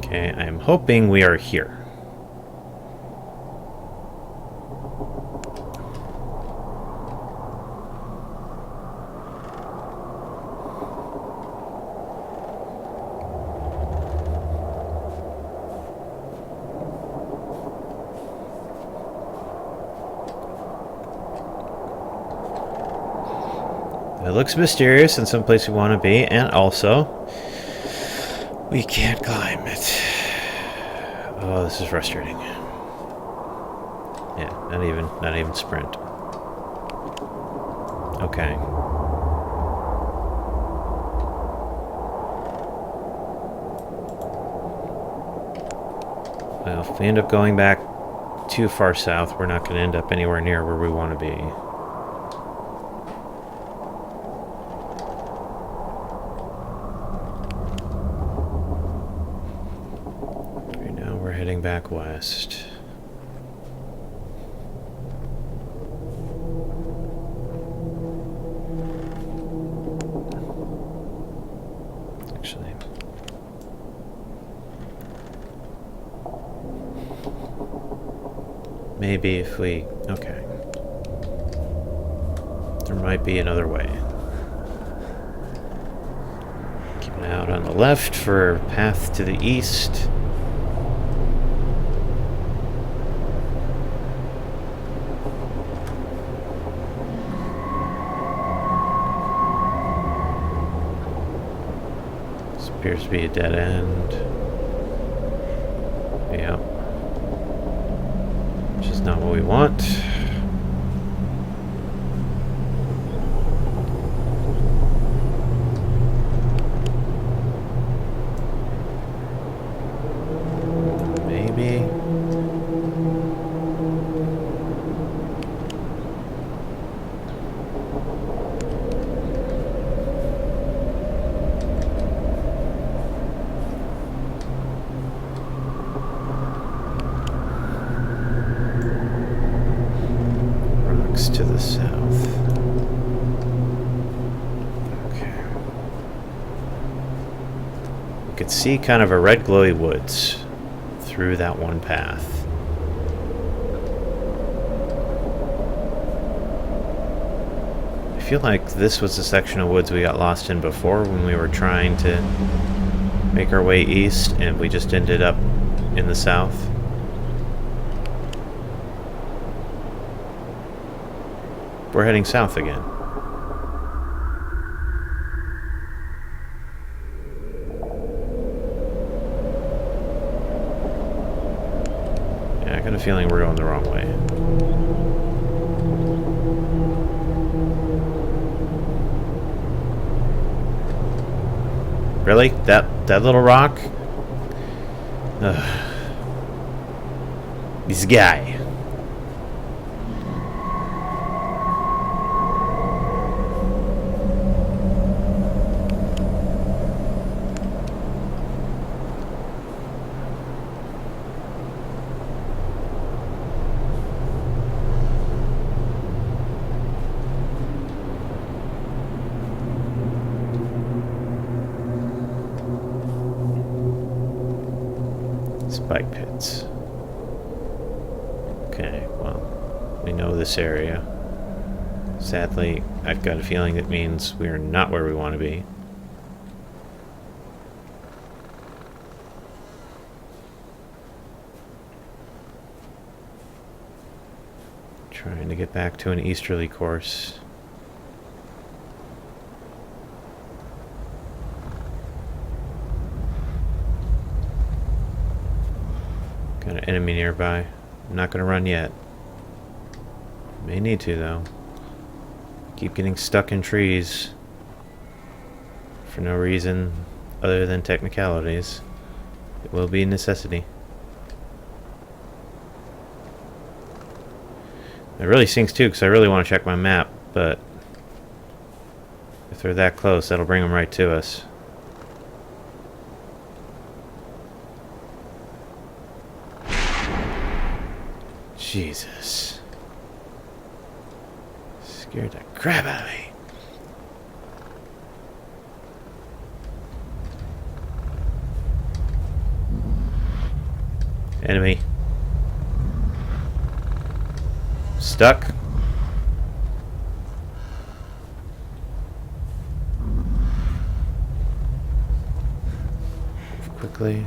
Okay, I'm hoping we are here. It looks mysterious and someplace we want to be, and also we can't climb it. Oh, this is frustrating. Yeah, not even sprint. Okay. Well, if we end up going back too far south, we're not going to end up anywhere near where we want to be. Heading back west. actually. Maybe if we... Okay. There might be another way. Keep an eye out on the left for path to the east. This appears to be a dead end. Yeah. Which is not what we want. Maybe. Rocks to the south. Okay. We could see kind of a red glowy woods through that one path. I feel like this was the section of woods we got lost in before when we were trying to make our way east and we just ended up in the south. We're heading south again. Yeah, I got a feeling we're going the wrong way. Really? That little rock? Ugh. This guy. Spike pits. Okay, well, we know this area. Sadly, I've got a feeling that means we're not where we want to be. Trying to get back to an easterly course. Got an enemy nearby. I'm not gonna run yet. May need to though. Keep getting stuck in trees for no reason other than technicalities. It will be a necessity. It really sinks too because I really want to check my map, but if they're that close, that'll bring them right to us. Jesus. Scared the crap out of me. Enemy. Stuck. Move quickly.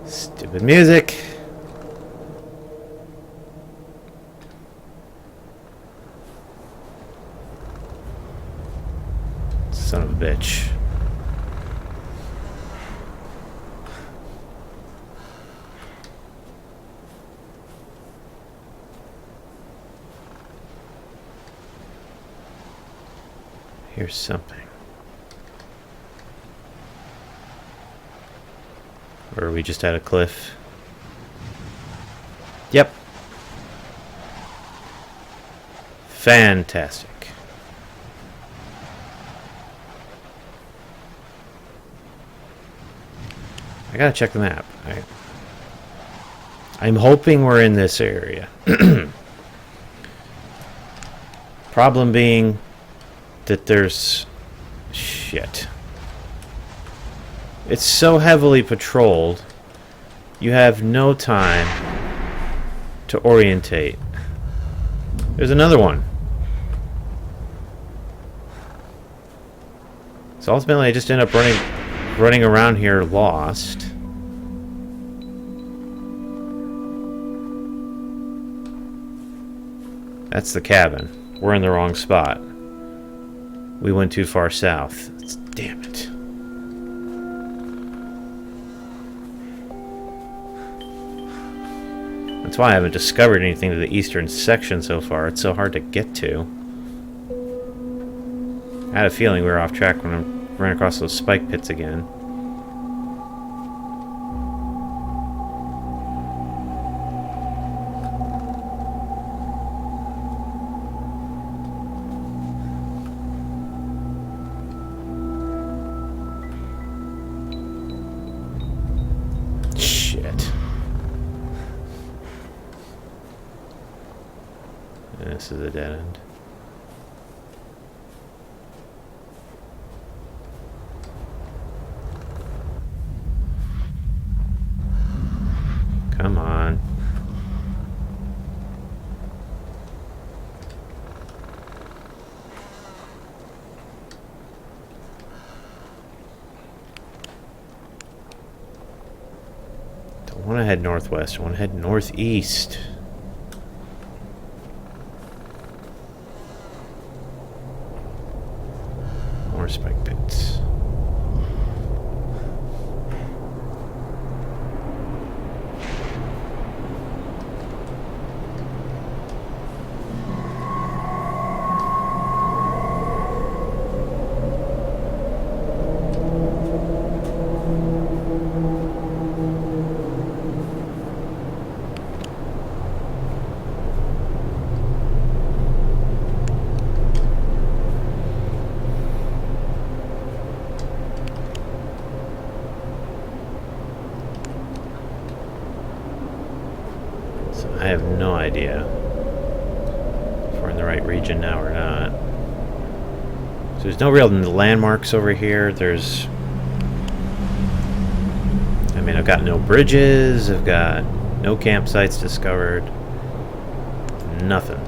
Stupid music. Son of a bitch. Here's something. Or are we just at a cliff? Yep. Fantastic. I gotta check the map. I'm hoping we're in this area. Problem being that there's... shit. It's so heavily patrolled, you have no time to orientate. There's another one. So ultimately I just end up running around here lost. That's the cabin. We're in the wrong spot. We went too far south. Damn it. That's why I haven't discovered anything to the eastern section so far. It's so hard to get to. I had a feeling we were off track when I ran across those spike pits again. This is a dead end. Come on. Don't want to head northwest. I want to head northeast. Spike pits. I have no idea if we're in the right region now or not. So there's no real landmarks over here. There's... I mean, I've got no bridges. I've got no campsites discovered. Nothing.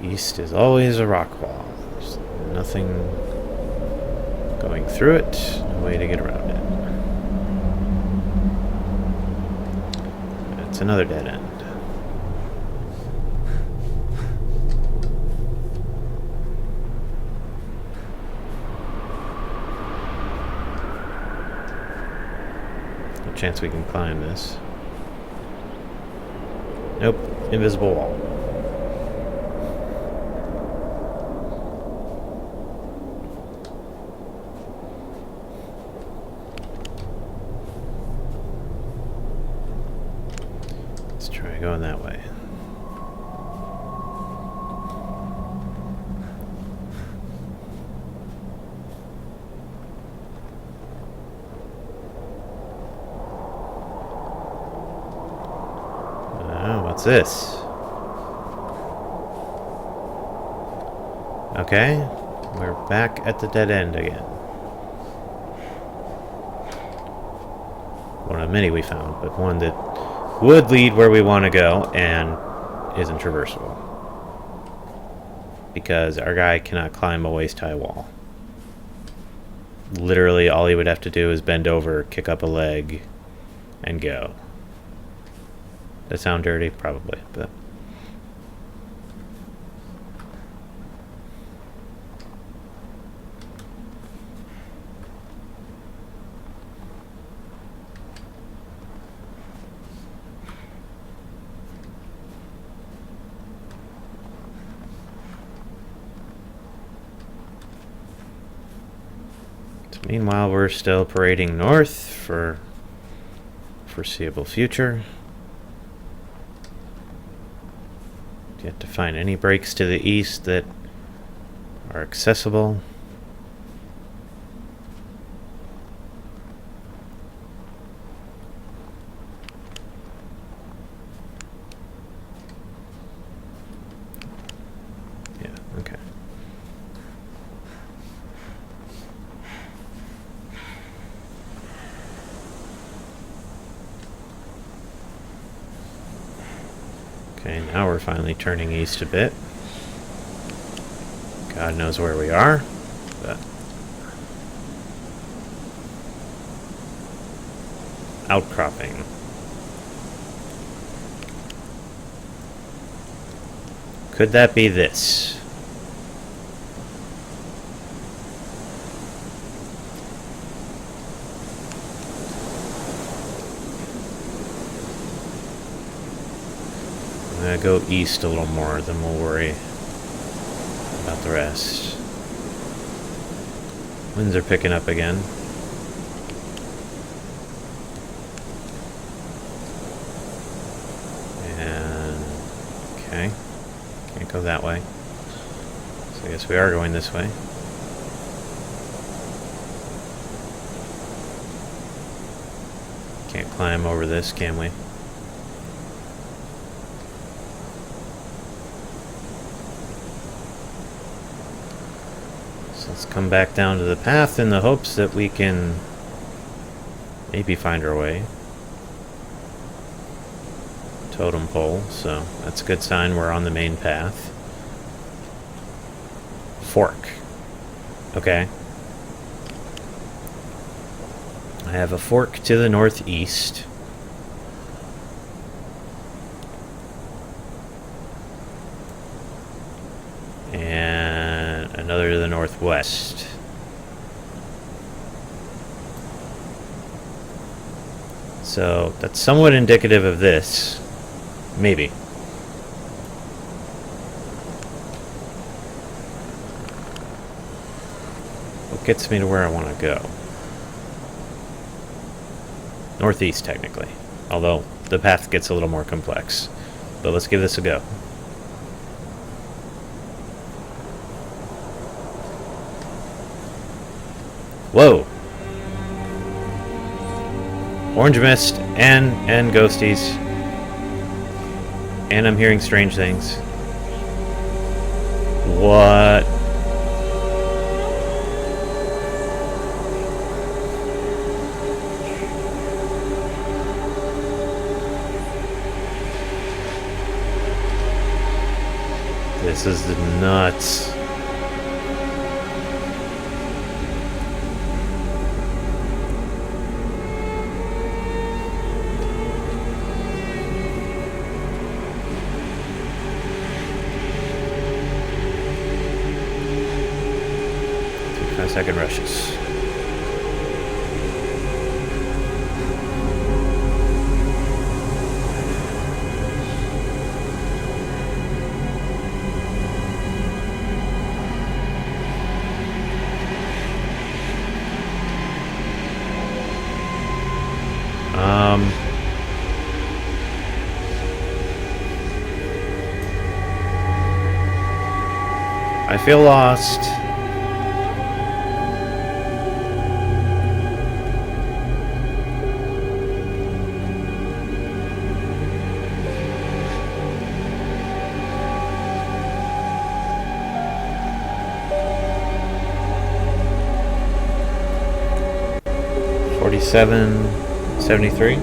East is always a rock wall. There's nothing going through it, no way to get around it. It's another dead end. No chance we can climb this. Nope, invisible wall. Going that way. Oh, what's this? Okay, we're back at the dead end again. One of many we found, but one that would lead where we want to go and isn't traversable. because our guy cannot climb a waist-high wall. Literally, all he would have to do is bend over, kick up a leg, and go. Does that sound dirty? Probably, but... Meanwhile, we're still parading north for foreseeable future. Yet to find any breaks to the east that are accessible. Yeah, okay. Okay, now we're finally turning east a bit. God knows where we are, but... Outcropping. Could that be this? I'm gonna go east a little more, then we'll worry about the rest. Winds are picking up again. And... okay. Can't go that way. So I guess we are going this way. Can't climb over this, can we? Let's come back down to the path in the hopes that we can maybe find our way. Totem pole, so that's a good sign we're on the main path. Fork. Okay. I have a fork to the northeast. And another to the northwest. So that's somewhat indicative of this. Maybe. What gets me to where I want to go? Northeast, technically. Although the path gets a little more complex. But let's give this a go. Whoa! Orange mist and ghosties. And I'm hearing strange things. What? This is nuts. Second rushes. I feel lost. $47.73.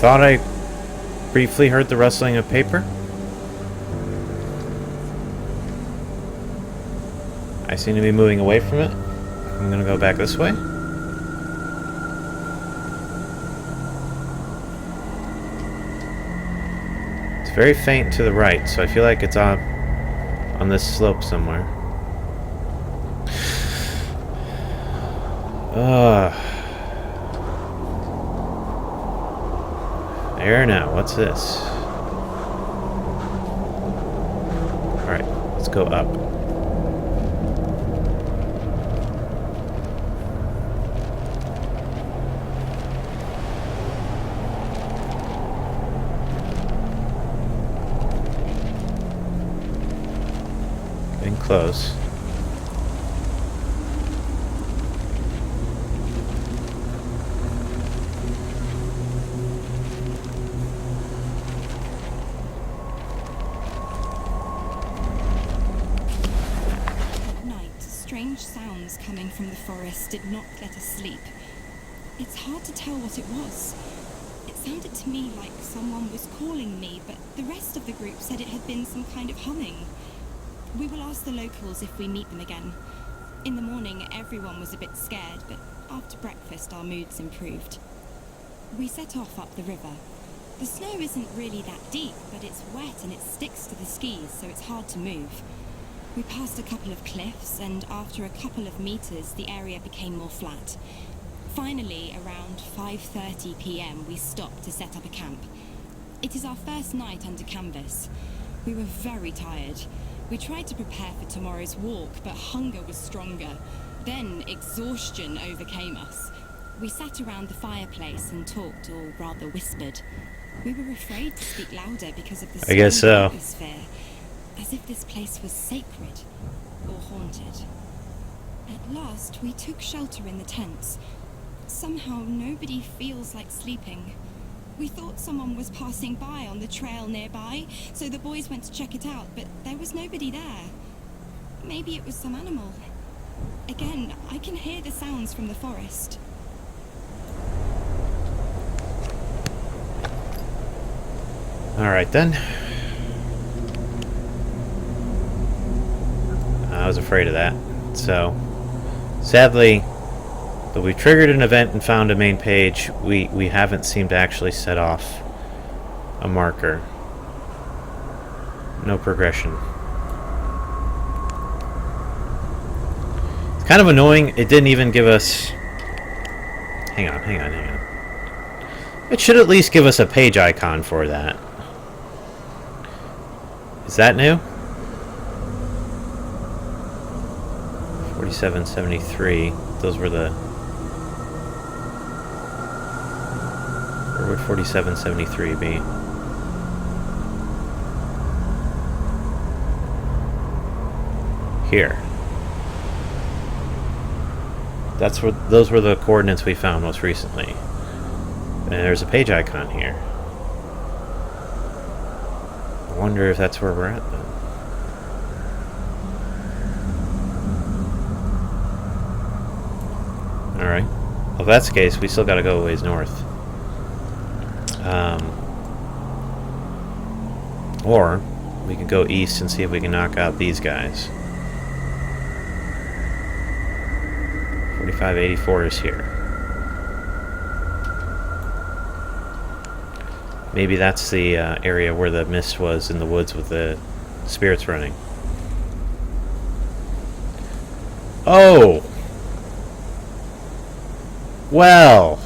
thought I briefly heard the rustling of paper. I seem to be moving away from it. I'm gonna go back this way. It's very faint to the right, so I feel like it's on this slope somewhere. There now, what's this? Alright, let's go up. Getting close. Coming from the forest did not let us sleep. It's hard to tell what it was. It sounded to me like someone was calling me, but the rest of the group said it had been some kind of humming. We will ask the locals if we meet them again. In the morning, everyone was a bit scared, but after breakfast, our moods improved. We set off up the river. The snow isn't really that deep, but it's wet and it sticks to the skis, so it's hard to move. We passed a couple of cliffs, and after a couple of meters, the area became more flat. Finally, around 5:30 p.m., we stopped to set up a camp. It is our first night under canvas. We were very tired. We tried to prepare for tomorrow's walk, but hunger was stronger. Then exhaustion overcame us. We sat around the fireplace and talked, or rather whispered. We were afraid to speak louder because of the atmosphere. As if this place was sacred or haunted. At last, we took shelter in the tents. Somehow, nobody feels like sleeping. We thought someone was passing by on the trail nearby, so the boys went to check it out, but there was nobody there. Maybe it was some animal. Again, I can hear the sounds from the forest. Alright then. I was afraid of that. So, sadly, though we triggered an event and found a main page, we haven't seemed to actually set off a marker. No progression. It's kind of annoying. It didn't even give us... Hang on. It should at least give us a page icon for that. Is that new? 4773. Those were the... Where would 4773 be? Here. That's where... Those were the coordinates we found most recently. And there's a page icon here. I wonder if that's where we're at then. Alright. Well, if that's the case, we still gotta go a ways north. Or we can go east and see if we can knock out these guys. 4584 is here. Maybe that's the area where the mist was in the woods with the spirits running. Oh! Well,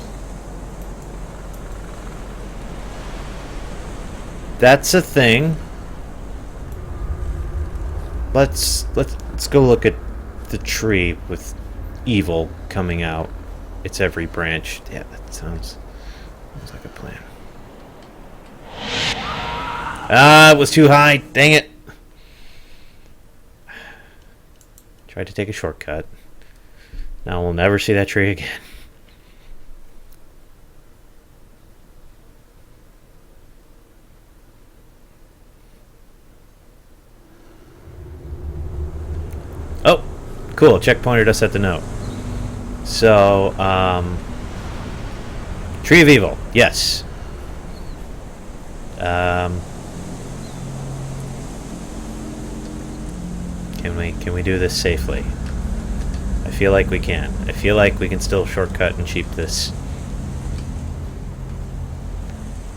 that's a thing. Let's go look at the tree with evil coming out its every branch. Yeah, that sounds like a plan. Ah, it was too high. Dang it. Tried to take a shortcut. Now we'll never see that tree again. Oh, cool. Checkpointed us at the note. So, Tree of Evil. Yes. Can we do this safely? I feel like we can. I feel like we can still shortcut and cheap this.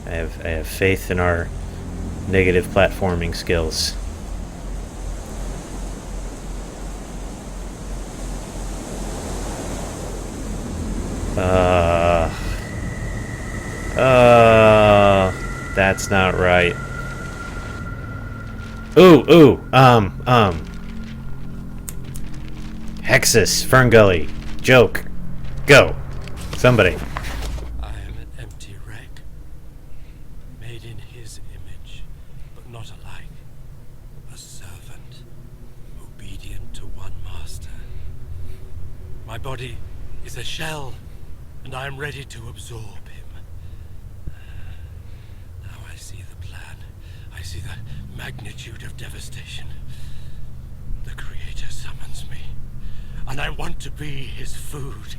I have faith in our negative platforming skills. That's not right. Ooh, Hexus, Ferngully, joke. Go. Somebody. I am an empty wreck, made in his image, but not alike. A servant, obedient to one master. My body is a shell, and I am ready to absorb him. Now I see the plan. I see the magnitude of devastation. The Creator summons me, and I want to be his food.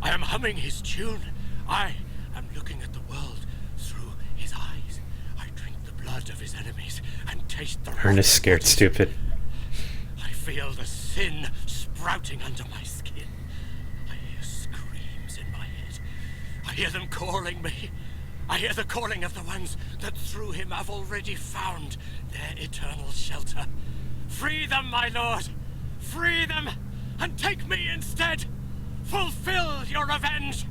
I am humming his tune. I am looking at the world through his eyes. I drink the blood of his enemies and taste the Ernest scared stupid. I feel the sin sprouting under my skin. I hear screams in my head. I hear them calling me. I hear the calling of the ones that through him have already found their eternal shelter. Free them, my lord! Free them, and take me instead! Fulfill your revenge!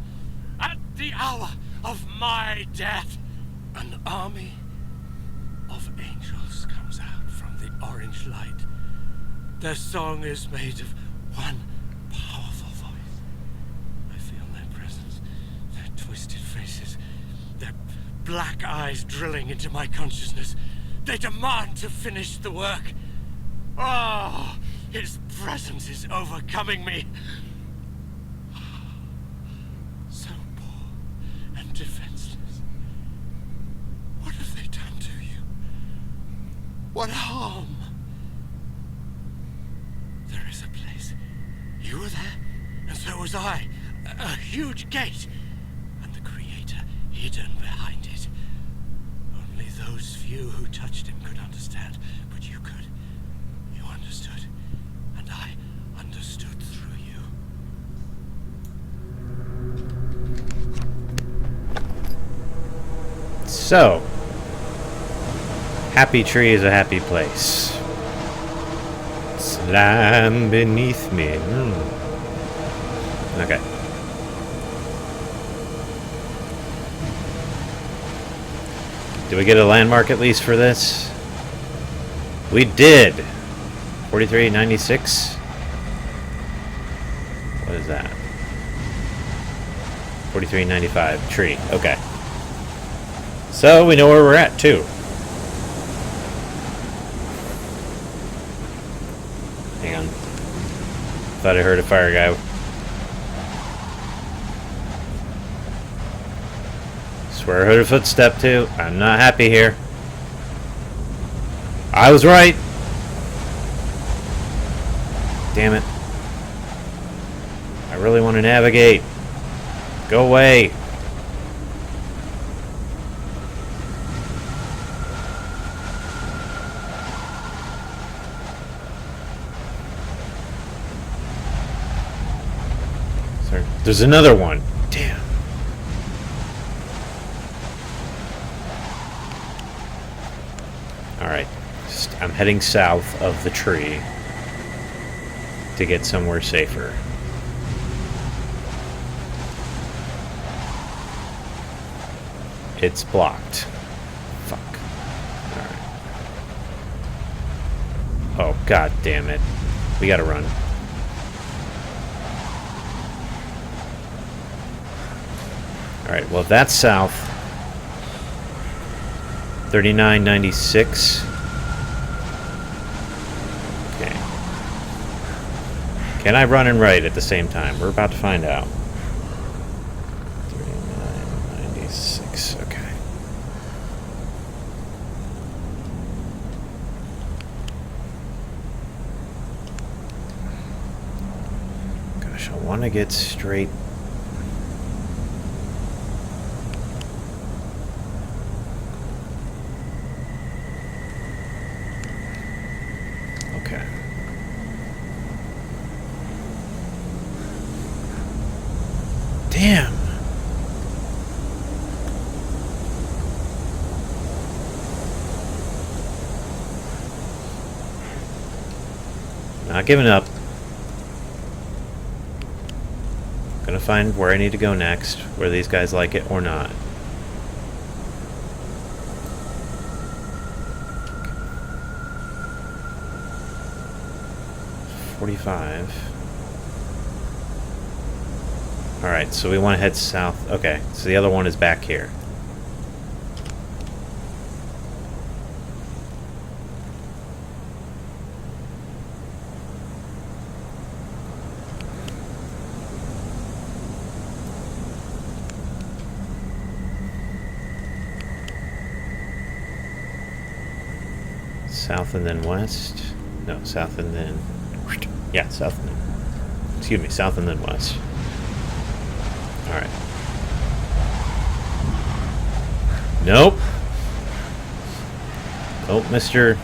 At the hour of my death, an army of angels comes out from the orange light. Their song is made of one powerful voice. I feel their presence, their twisted faces, their black eyes drilling into my consciousness. They demand to finish the work. Oh, his presence is overcoming me. So poor and defenseless. What have they done to you? What harm? There is a place. You were there, and so was I. A huge gate, and the Creator hidden behind it. Only those few who touched him could understand, but you could. You understood, and I understood through you. So, happy tree is a happy place. Slime beneath me. Okay. Did we get a landmark at least for this? We did. 4396. What is that? 4395 tree. Okay. So we know where we're at too. Hang on. Thought I heard a fire guy. Swear I heard a footstep too. I'm not happy here. I was right. Damn it. I really want to navigate. Go away. Sorry. There's another one. Damn. Alright. I'm heading south of the tree to get somewhere safer. It's blocked. Fuck. Alright. Oh, god damn it. We gotta run. Alright, well, if that's south. 3996. Okay. Can I run and write at the same time? We're about to find out. 3996. Okay. Gosh, I want to get straight. Damn. Not giving up. Gonna find where I need to go next, where these guys like it or not. $45. Alright, so we want to head south. Okay, so the other one is back here. South and then west. No, south and then... Yeah, south and then... Excuse me, south and then west. Alright. Nope. Nope, Mr.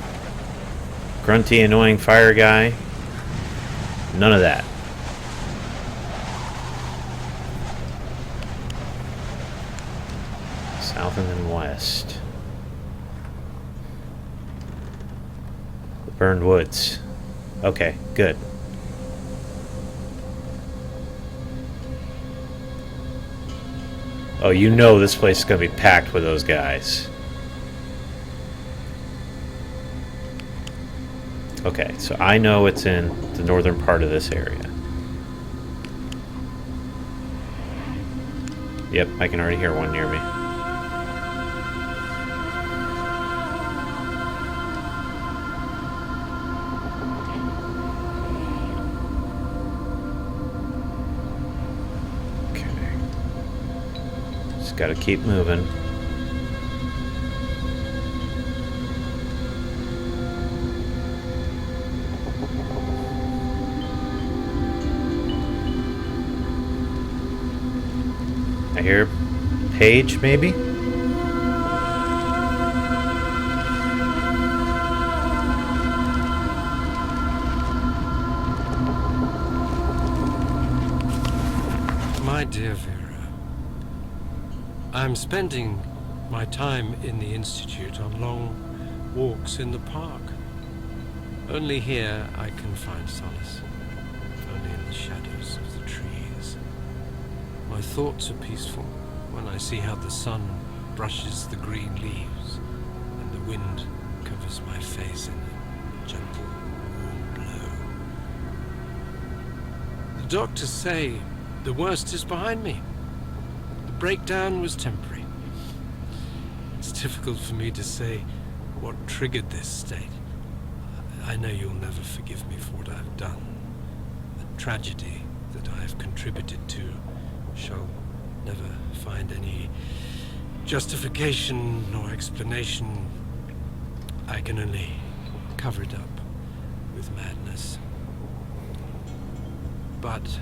Grunty, annoying fire guy. None of that. South and then west. The burned woods. Okay, good. Oh, you know this place is going to be packed with those guys. Okay, so I know it's in the northern part of this area. Yep, I can already hear one near me. Gotta keep moving. I hear Paige, maybe? My dear Vera, I'm spending my time in the Institute on long walks in the park. Only here I can find solace, if only in the shadows of the trees. My thoughts are peaceful when I see how the sun brushes the green leaves and the wind covers my face in a gentle, warm blow. The doctors say the worst is behind me. Breakdown was temporary. It's difficult for me to say what triggered this state. I know you'll never forgive me for what I've done. The tragedy that I have contributed to shall never find any justification or explanation. I can only cover it up with madness. But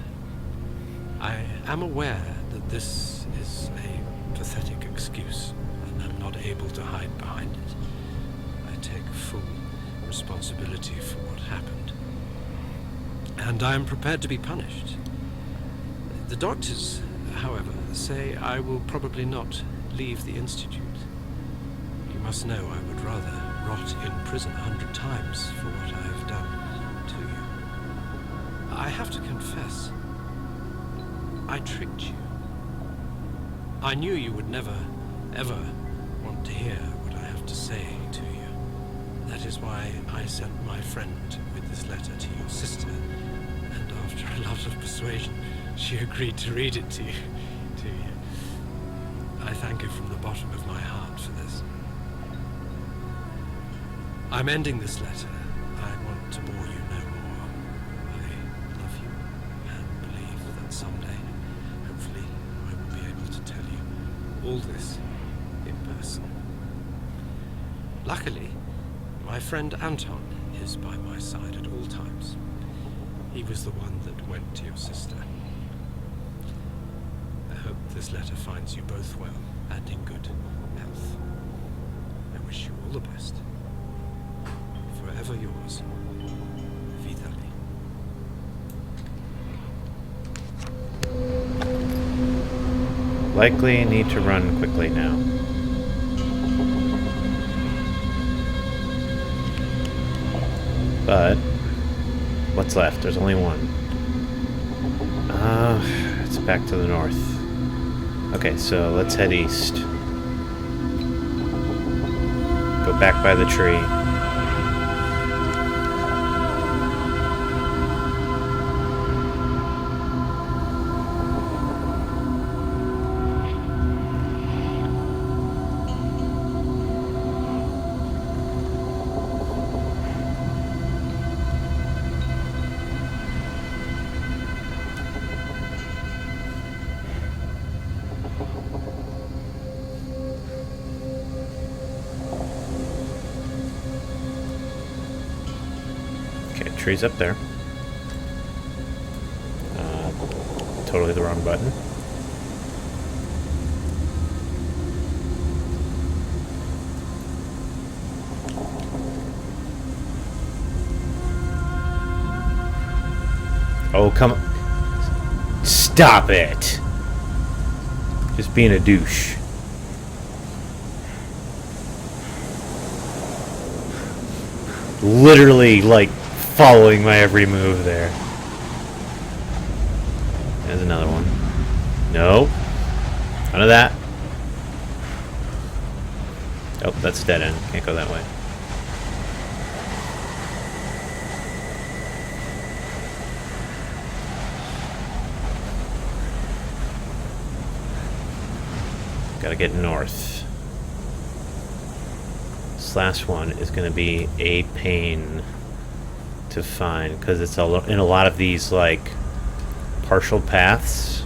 I am aware that this is a pathetic excuse, and I'm not able to hide behind it. I take full responsibility for what happened, and I am prepared to be punished. The doctors, however, say I will probably not leave the Institute. You must know I would rather rot in prison 100 times for what I have done to you. I have to confess, I tricked you. I knew you would never, ever want to hear what I have to say to you. That is why I sent my friend with this letter to your sister, and after a lot of persuasion, she agreed to read it to you. I thank you from the bottom of my heart for this. I'm ending this letter. I want to bore you no more. I love you and believe that someday, hopefully, I will be able to tell you all this in person. Luckily, my friend Anton is by my side at all times. He was the one that went to your sister. I hope this letter finds you both well and in good health. I wish you all the best. Forever yours, Vitaly. Likely need to run quickly now. But what's left? There's only one. It's back to the north. Okay, so let's head east. Go back by the tree. Trees up there. Totally the wrong button. Oh, come on. Stop it! Just being a douche. Literally, like, following my every move there. There's another one. No. None of that. Oh, that's dead end. Can't go that way. Gotta get north. This last one is gonna be a pain to find because it's in a lot of these like partial paths.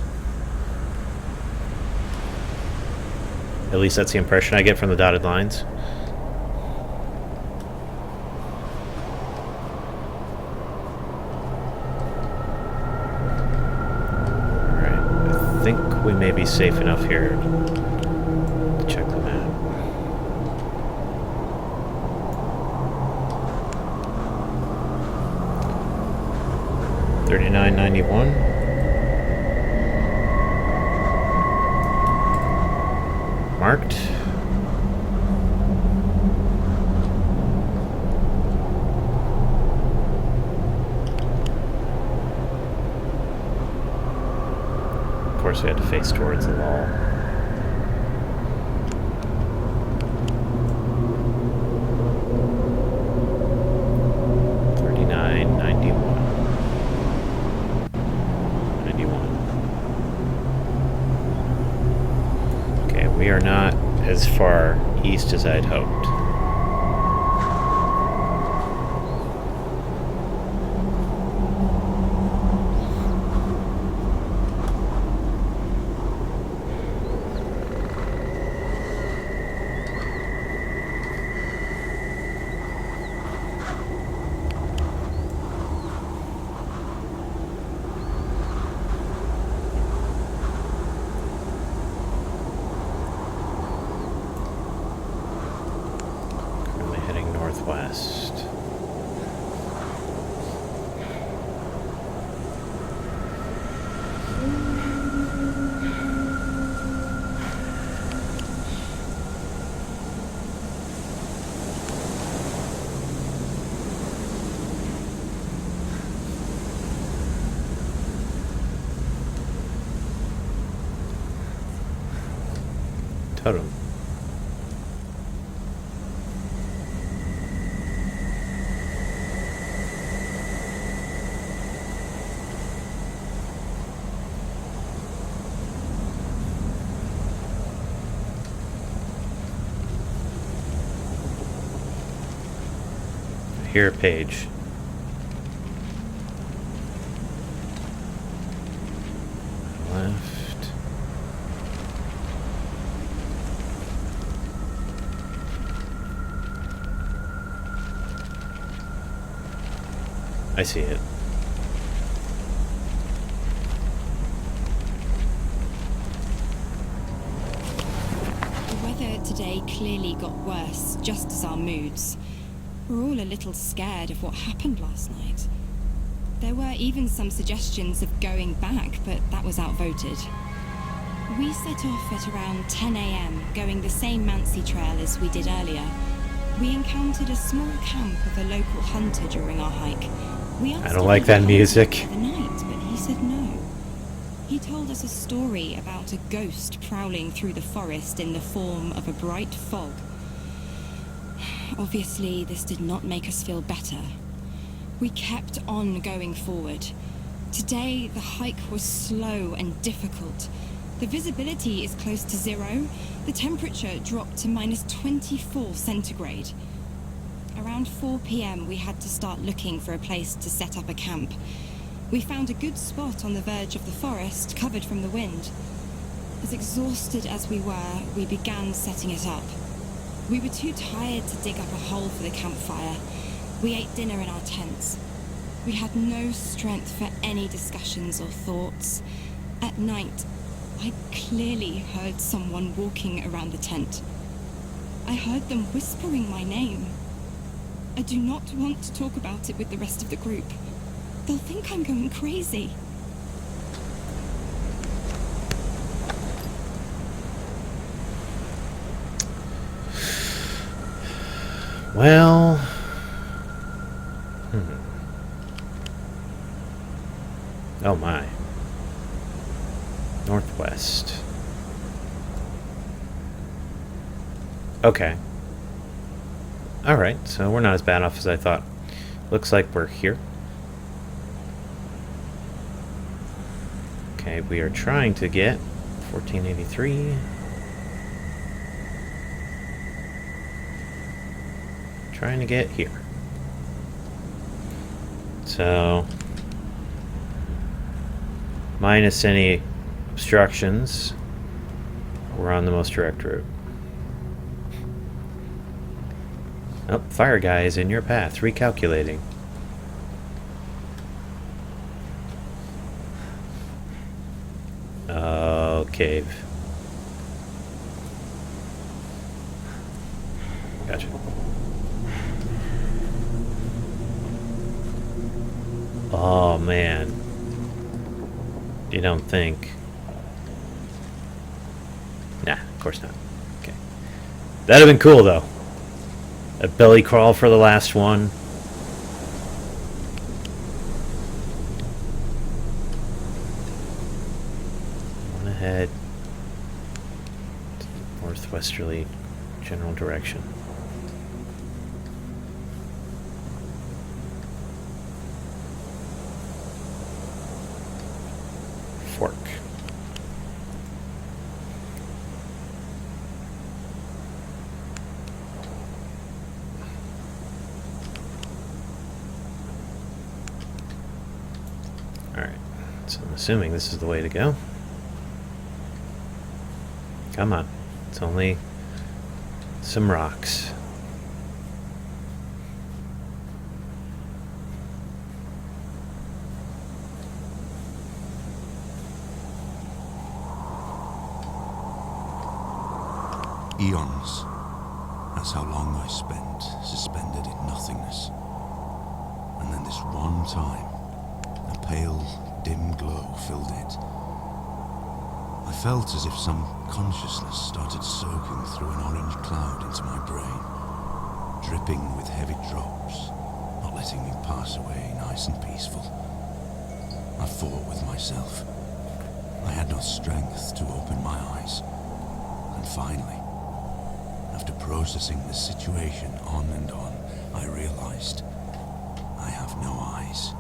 At least that's the impression I get from the dotted lines. Alright, I think we may be safe enough here to check the map. $39.91. Marked. Of course, we had to face towards the wall. We are not as far east as I'd hoped. Northwest. Totem. Here, page. Left. I see it. The weather today clearly got worse, just as our moods. We're all a little scared of what happened last night. There were even some suggestions of going back, but that was outvoted. We set off at around 10 a.m., going the same Mansi trail as we did earlier. We encountered a small camp of a local hunter during our hike. We asked I don't like that music. for the night, but he said no. He told us a story about a ghost prowling through the forest in the form of a bright fog. Obviously, this did not make us feel better. We kept on going forward. Today, the hike was slow and difficult. The visibility is close to zero. The temperature dropped to -24 centigrade. Around 4 p.m., we had to start looking for a place to set up a camp. We found a good spot on the verge of the forest, covered from the wind. As exhausted as we were, we began setting it up. We were too tired to dig up a hole for the campfire. We ate dinner in our tents. We had no strength for any discussions or thoughts. At night, I clearly heard someone walking around the tent. I heard them whispering my name. I do not want to talk about it with the rest of the group. They'll think I'm going crazy. Well... Oh my. Northwest. Okay. Alright, so we're not as bad off as I thought. Looks like we're here. Okay, we are trying to get 1483. Trying to get here. So, minus any obstructions, we're on the most direct route. Oh, fire guy is in your path, recalculating. Oh, cave. Gotcha. Oh, man. You don't think... Nah, of course not. Okay. That'd have been cool, though. A belly crawl for the last one. On ahead. Northwesterly general direction. Fork. Alright, so I'm assuming this is the way to go. Come on, it's only some rocks. Eons. That's how long I spent suspended in nothingness. And then this one time, a pale, dim glow filled it. I felt as if some consciousness started soaking through an orange cloud into my brain, dripping with heavy drops, not letting me pass away nice and peaceful. I fought with myself. I had no strength to open my eyes. And finally, after processing the situation on and on, I realized I have no eyes.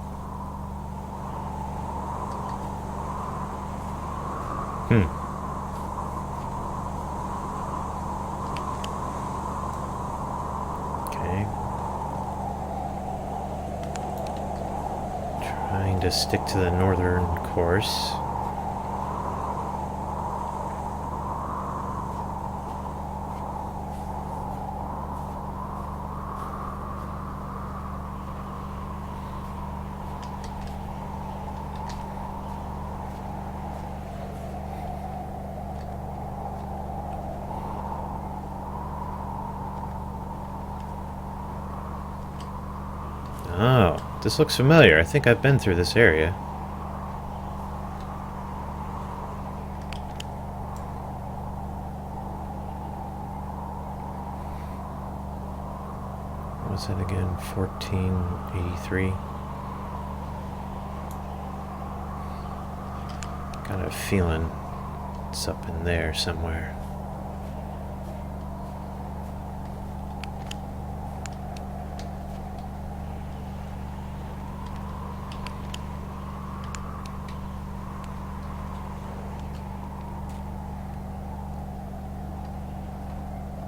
Okay. Trying to stick to the northern course. Oh, this looks familiar. I think I've been through this area. What's that again? 1483. Got a feeling it's up in there somewhere.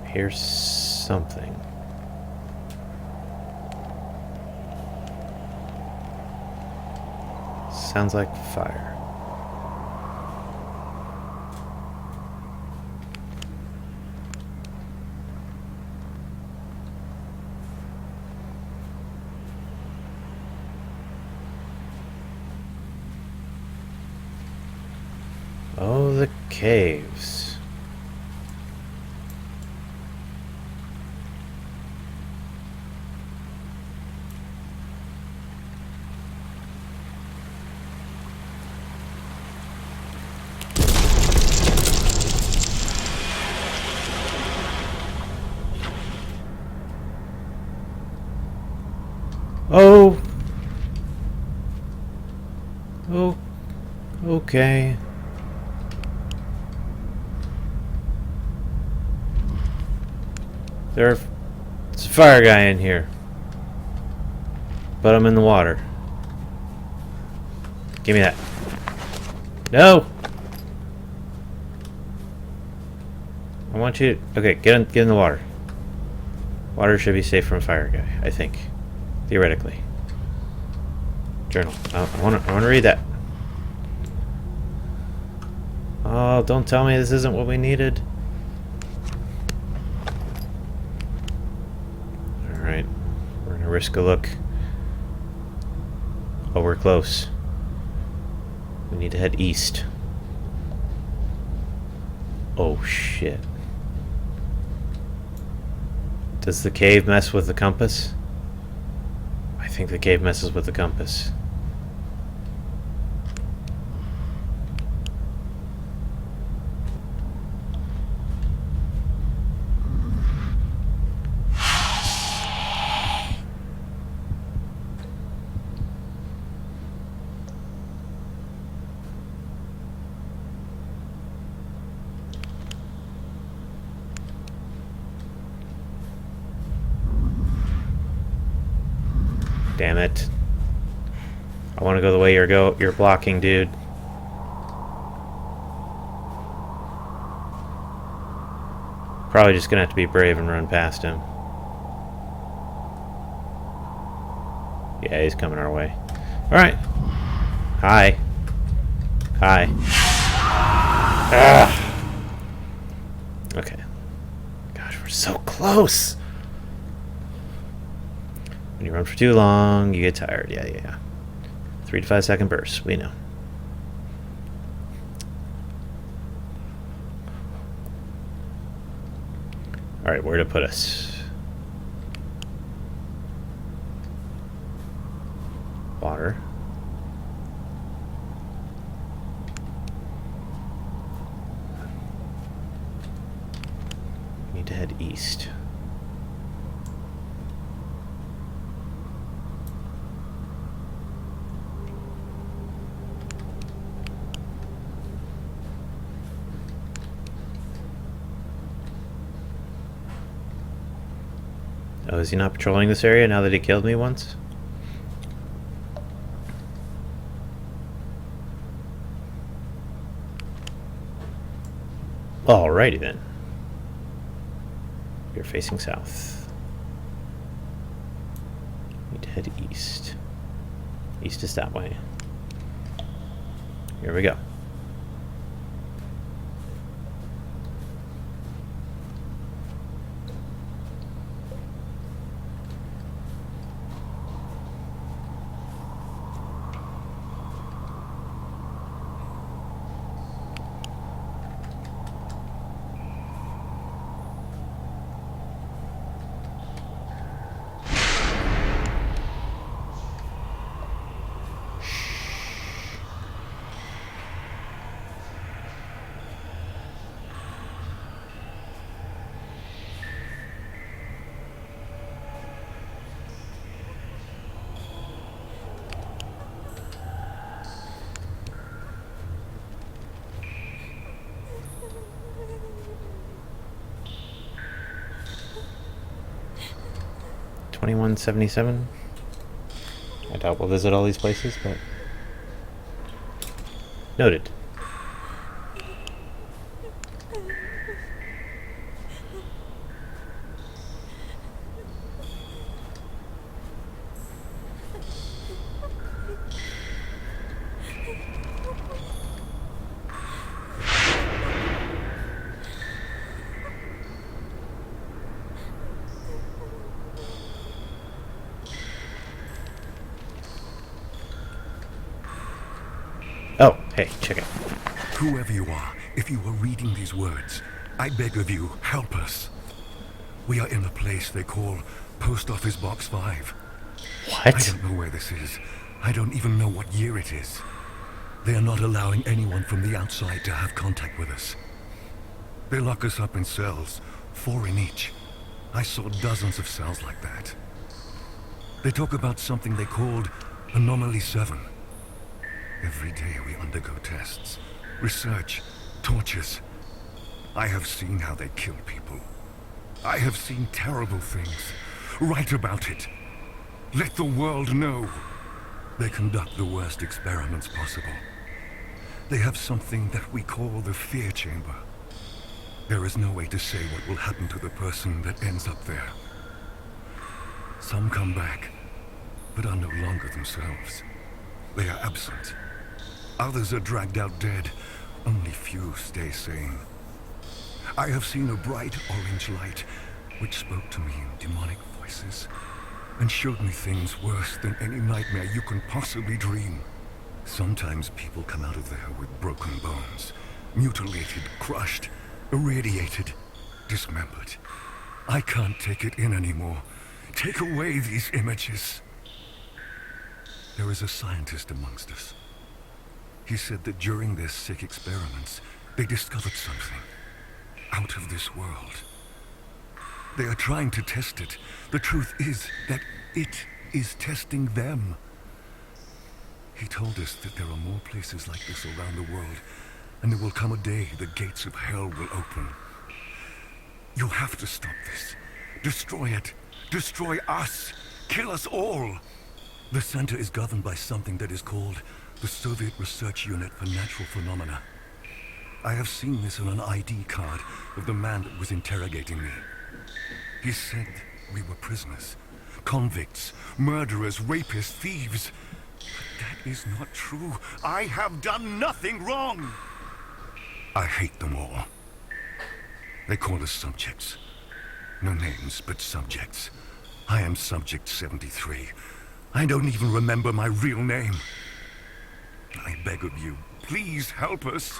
Here's something. Sounds like fire. Oh, the caves. Oh. Oh. Okay. There's a fire guy in here. But I'm in the water. Give me that. No! I want you to... Okay, get in the water. Water should be safe from a fire guy, I think. Theoretically. Journal. I want to read that. Oh, don't tell me this isn't what we needed. Alright. We're gonna risk a look. Oh, we're close. We need to head east. Oh, shit. Does the cave mess with the compass? I think the cave messes with the compass. Damn it. I want to go the way you're blocking, dude. Probably just gonna have to be brave and run past him. Yeah, he's coming our way. Alright. Hi. Hi. Ah. Okay. Gosh, we're so close. When you run for too long, you get tired. Yeah. 3 to 5 second bursts. We know. Alright, where to put us? Water. We need to head east. Oh, is he not patrolling this area now that he killed me once? Alrighty then. We're facing south. Need to head east. East is that way. Here we go. 2177. I doubt we'll visit all these places, but... Noted. Oh, hey, check it. Whoever you are, if you are reading these words, I beg of you, help us. We are in a place they call Post Office Box 5. I What? don't know where this is. I don't even know what year it is. They are not allowing anyone from the outside to have contact with us. They lock us up in cells, 4 in each. I saw dozens of cells like that. They talk about something they called Anomaly 7. Every day we undergo tests, research, tortures. I have seen how they kill people. I have seen terrible things. Write about it. Let the world know. They conduct the worst experiments possible. They have something that we call the fear chamber. There is no way to say what will happen to the person that ends up there. Some come back, but are no longer themselves. They are absent. Others are dragged out dead. Only few stay sane. I have seen a bright orange light, which spoke to me in demonic voices, and showed me things worse than any nightmare you can possibly dream. Sometimes people come out of there with broken bones, mutilated, crushed, irradiated, dismembered. I can't take it in anymore. Take away these images. There is a scientist amongst us. He said that during their sick experiments, they discovered something out of this world. They are trying to test it. The truth is that it is testing them. He told us that there are more places like this around the world, and there will come a day the gates of hell will open. You have to stop this. Destroy it. Destroy us. Kill us all. The center is governed by something that is called the Soviet Research Unit for Natural Phenomena. I have seen this on an ID card of the man that was interrogating me. He said we were prisoners, convicts, murderers, rapists, thieves. But that is not true. I have done nothing wrong. I hate them all. They call us subjects. No names, but subjects. I am Subject 73. I don't even remember my real name. I beg of you, please help us.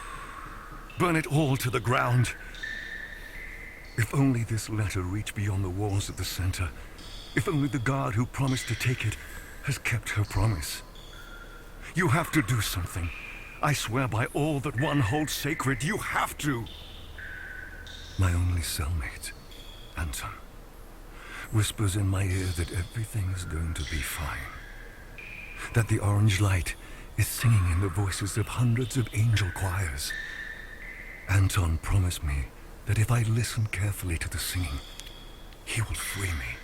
Burn it all to the ground. If only this letter reached beyond the walls of the center. If only the guard who promised to take it has kept her promise. You have to do something. I swear by all that one holds sacred, you have to. My only cellmate, Anton, whispers in my ear that everything is going to be fine. That the orange light is singing in the voices of hundreds of angel choirs. Anton promised me that if I listen carefully to the singing, he will free me.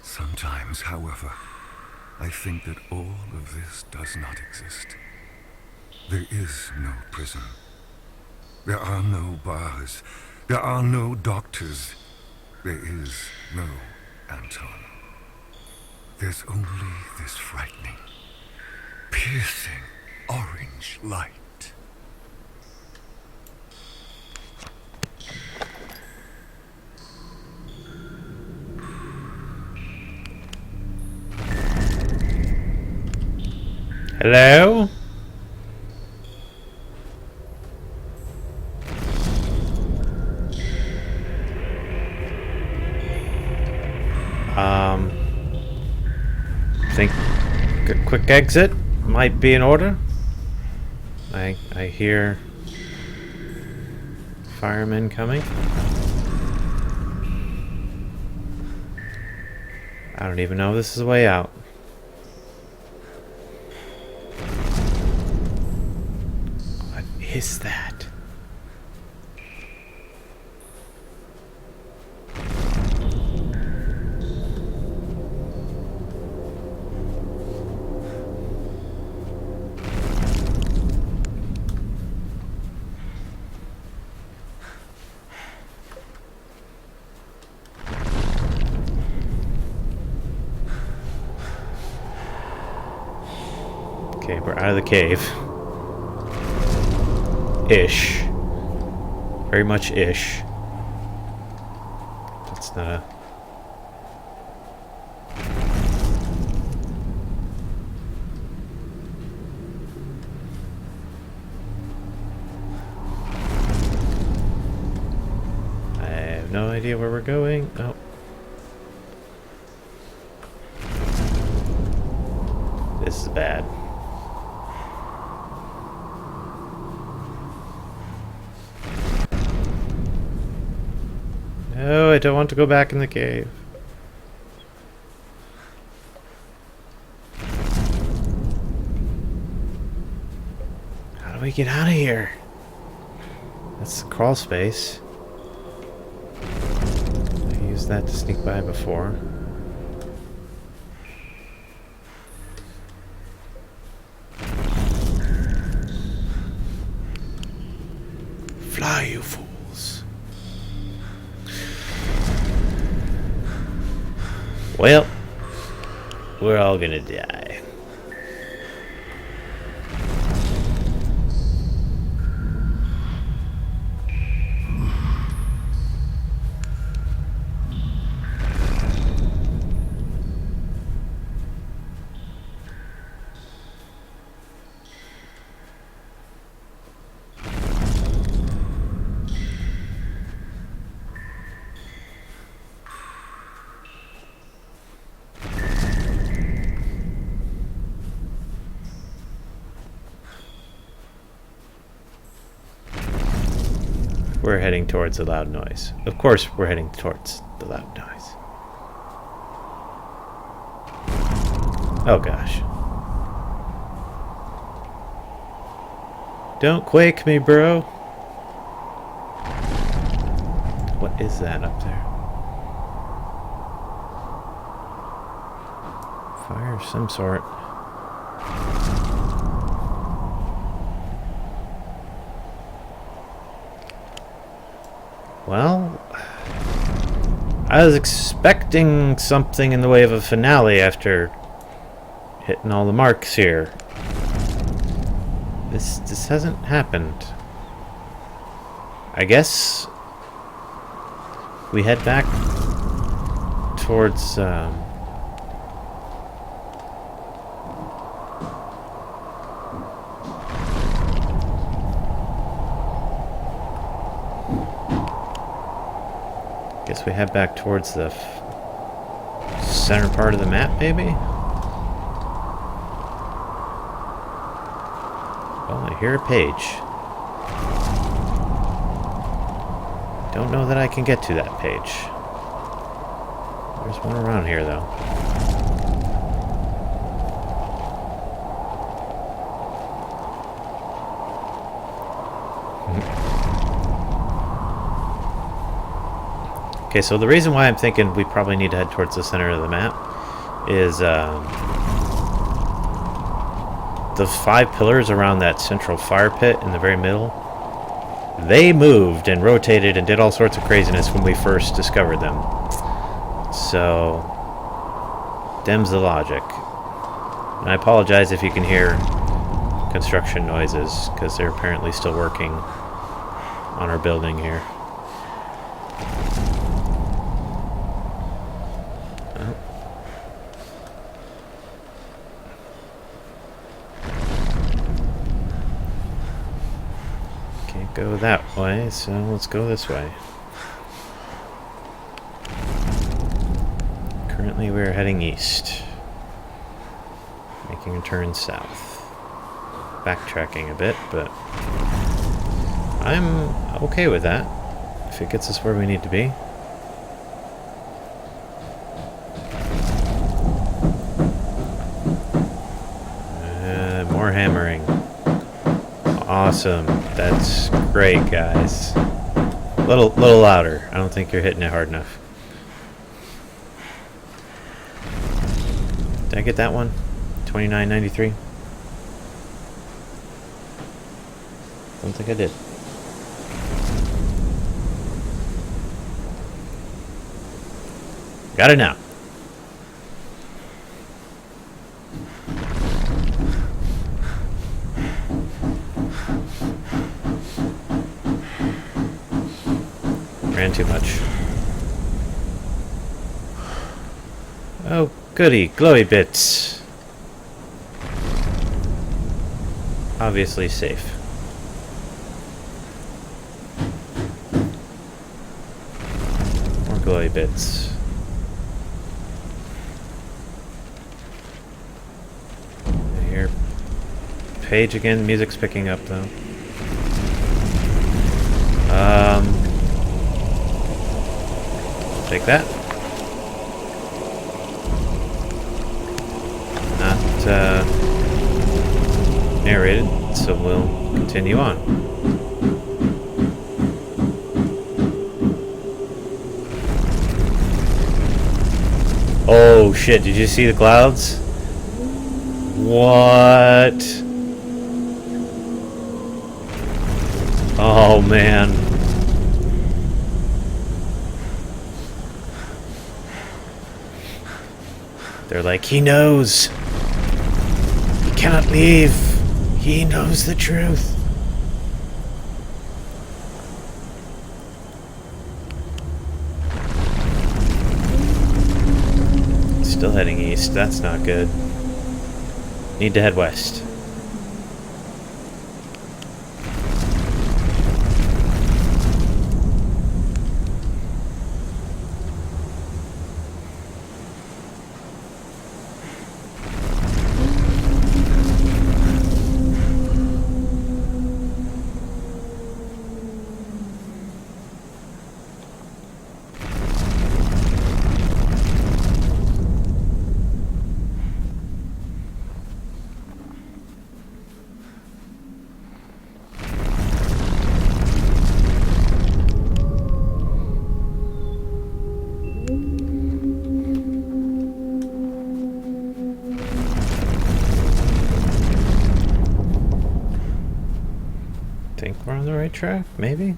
Sometimes, however, I think that all of this does not exist. There is no prison. There are no bars. There are no doctors. There is no Anton. There's only this frightening, piercing orange light. Hello? Think a quick exit might be in order. I hear firemen coming. I don't even know if this is the way out. What is that? Okay, we're out of the cave. Ish. Very much ish. That's not a... I have no idea where we're going. Oh. This is bad. No, I don't want to go back in the cave. How do we get out of here? That's the crawl space. I used that to sneak by before. Fly, you fools. Well, we're all gonna die. We're heading towards the loud noise. Of course, we're heading towards the loud noise. Oh gosh. Don't quake me, bro. What is that up there? Fire of some sort. Well, I was expecting something in the way of a finale after hitting all the marks here. This hasn't happened. I guess we head back towards guess we head back towards the center part of the map, maybe? Oh, I hear a page. Don't know that I can get to that page. There's one around here, though. Okay, so the reason why I'm thinking we probably need to head towards the center of the map is the 5 pillars around that central fire pit in the very middle. They moved and rotated and did all sorts of craziness when we first discovered them. So, them's the logic. And I apologize if you can hear construction noises, because they're apparently still working on our building here. Go that way, so let's go this way. Currently we're heading east, making a turn south. Backtracking a bit, but I'm okay with that if it gets us where we need to be. More hammering. Awesome. That's great, guys. Little louder. I don't think you're hitting it hard enough. Did I get that one? 29.93. Don't think I did. Got it now. Ran too much. Oh, goody. Glowy bits. Obviously safe. More glowy bits. I hear page again. Music's picking up though. Take that. Not narrated, so we'll continue on. Oh shit, did you see the clouds? What? Oh man. They're like, he knows. He cannot leave. He knows the truth. Still heading east. That's not good. Need to head west. Think we're on the right track, maybe?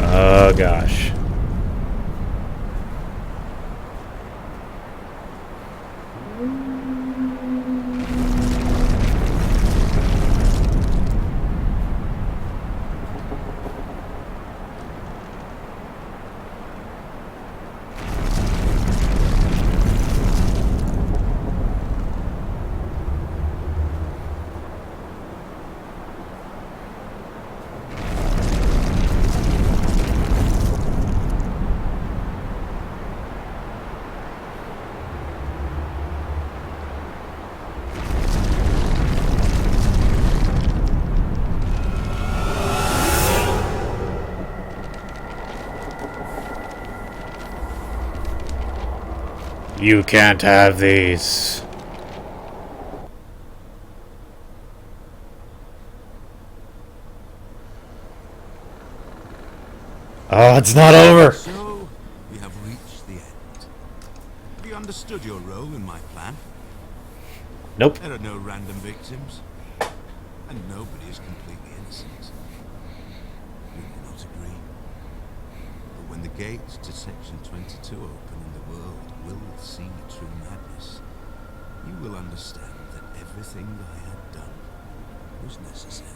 Oh gosh. You can't have these. Oh, it's not over. So, we have reached the end. Have you understood your role in my plan? Nope. There are no random victims, and nobody is completely innocent. We may not agree, but when the gates to Section 22 open and the world will see true madness, you will understand that everything I had done was necessary.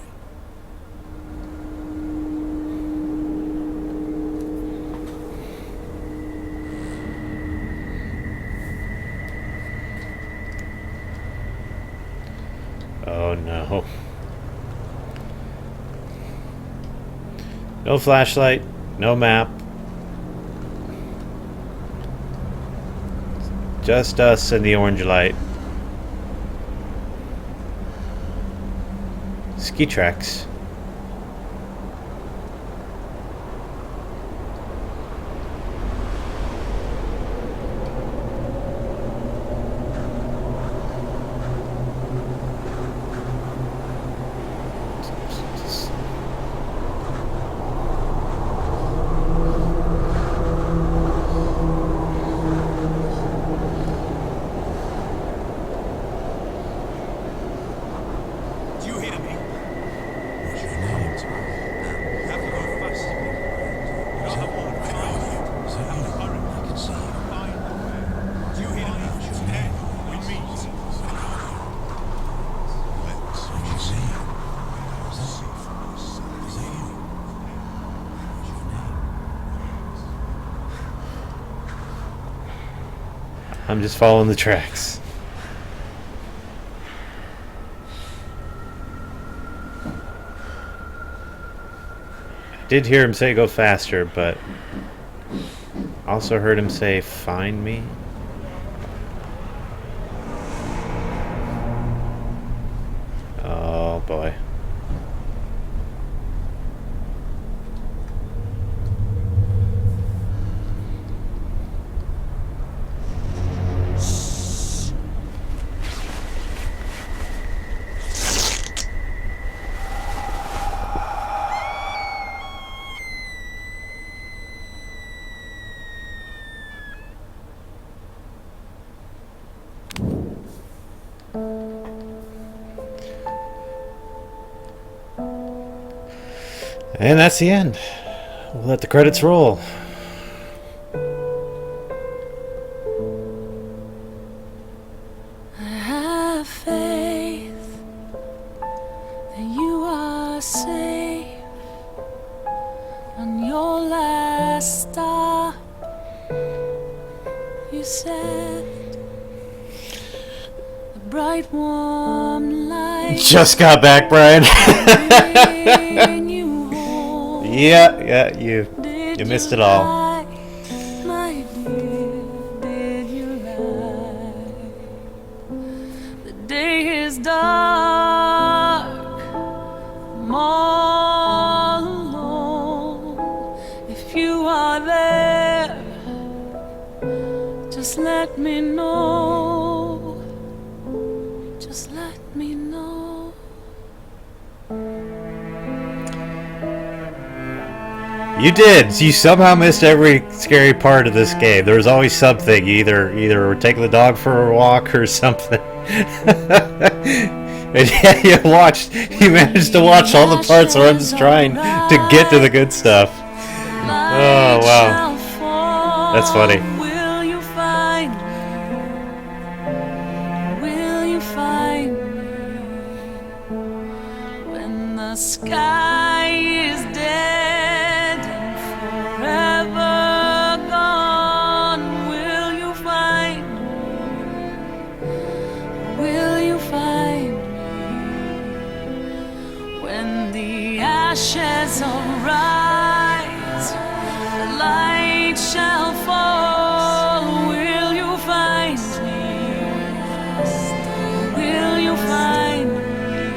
Oh no. No flashlight, no map. Just us and the orange light. Ski tracks. I'm just following the tracks. I did hear him say go faster, but also heard him say find me. Oh boy. And that's the end. We'll let the credits roll. I have faith that you are safe on your last stop. You said the bright warm light. Just got back, Brian. bring you home. Yeah, you Did missed you it all. lie, my dear? Did you lie? The day is dark. I'm all alone. If you are there, just let me know. Just let me know. You did. You somehow missed every scary part of this game. There was always something. You either were taking the dog for a walk or something. And yeah, you managed to watch all the parts where I'm just trying to get to the good stuff. Oh, wow. That's funny. Will you find me? Will you find me? When the sky is dead and forever gone, will you find me? Will you find me? When the ashes arise, the light shall fall. Will you find me? Will you find me?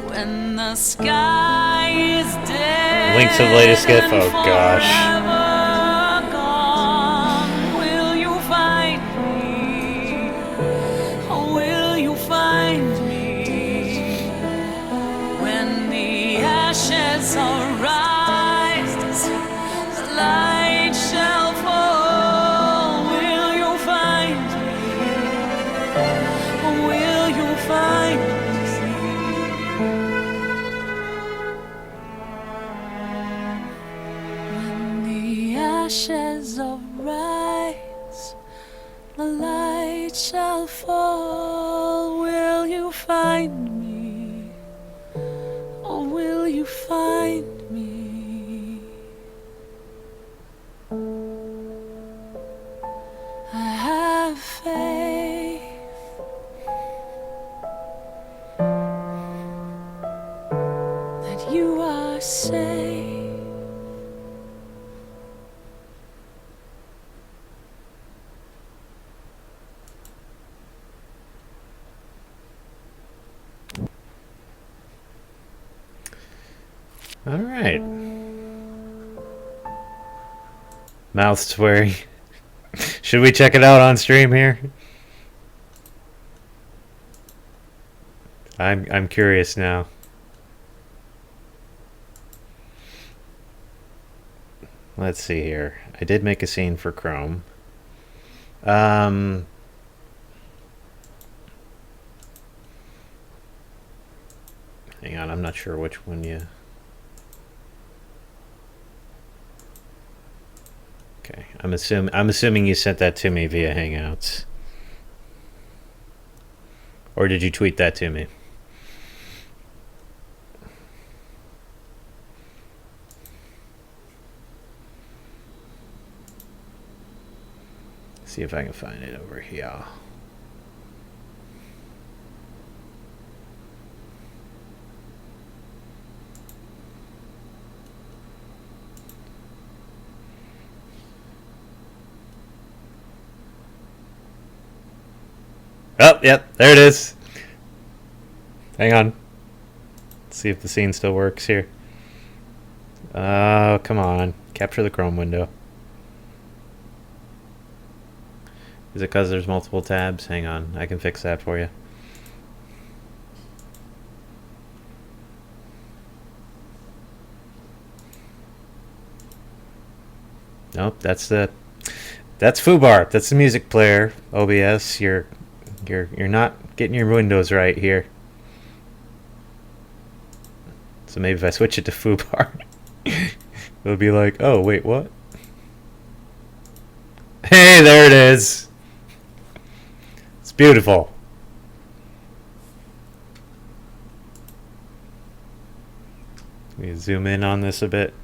When the sky is dead. Link to the latest GIF. and Oh gosh. forever gone, will you find me? Will you find me? When the ashes arise, the light shall fall. Will you find me? Will you find me? When the ashes arise, the light shall fall. Will you find me? Or will you find me? I have faith that you are safe. All right. Mouth swearing. Should we check it out on stream here? I'm curious now. Let's see here. I did make a scene for Chrome. Hang on, I'm not sure which one you... Okay, I'm assuming you sent that to me via Hangouts. Or did you tweet that to me? See if I can find it over here. Oh, yep, there it is. Hang on. Let's see if the scene still works here. Oh, come on. Capture the Chrome window. Is it because there's multiple tabs? Hang on, I can fix that for you. Nope, that's FooBar. That's the music player. OBS, you're not getting your windows right here. So maybe if I switch it to FooBar, it'll be like, oh wait, what? Hey, there it is. It's beautiful. Let me zoom in on this a bit.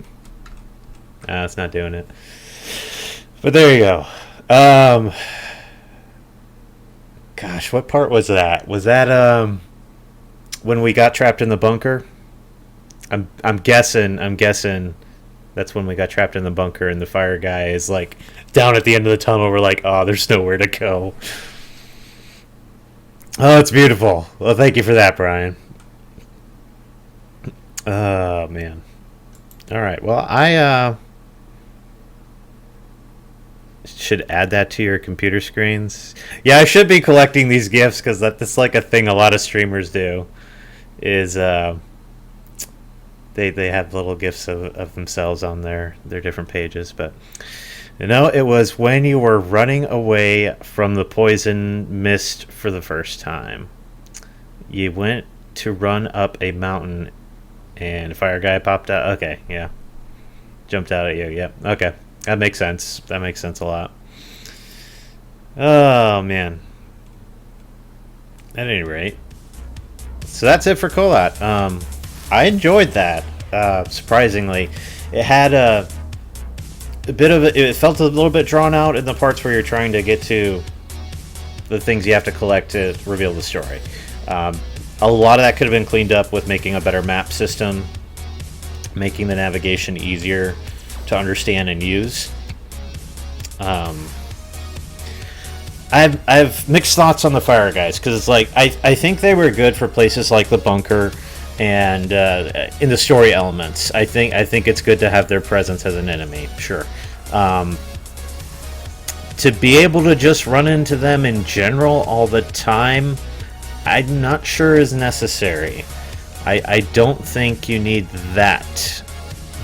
Ah, it's not doing it. But there you go. Gosh, what part was that? Was that when we got trapped in the bunker? I'm guessing that's when we got trapped in the bunker and the fire guy is like down at the end of the tunnel. We're like, oh, there's nowhere to go. Oh, it's beautiful. Well, thank you for that, Brian. Oh, man. All right. Well, I should add that to your computer screens. Yeah, I should be collecting these GIFs because that's like a thing a lot of streamers do. Is they have little GIFs of themselves on their different pages. But you know, it was when you were running away from the poison mist for the first time. You went to run up a mountain and a fire guy popped out. Okay, yeah. Jumped out at you, yep. Okay. That makes sense. That makes sense a lot. Oh, man. At any rate. So that's it for Kholat. I enjoyed that, surprisingly. It had a bit of it felt a little bit drawn out in the parts where you're trying to get to the things you have to collect to reveal the story. A lot of that could have been cleaned up with making a better map system, making the navigation easier to understand and use. I've mixed thoughts on the fire guys because it's like I think they were good for places like the bunker and in the story elements. I think it's good to have their presence as an enemy. Sure. To be able to just run into them in general all the time, I'm not sure is necessary. I don't think you need that.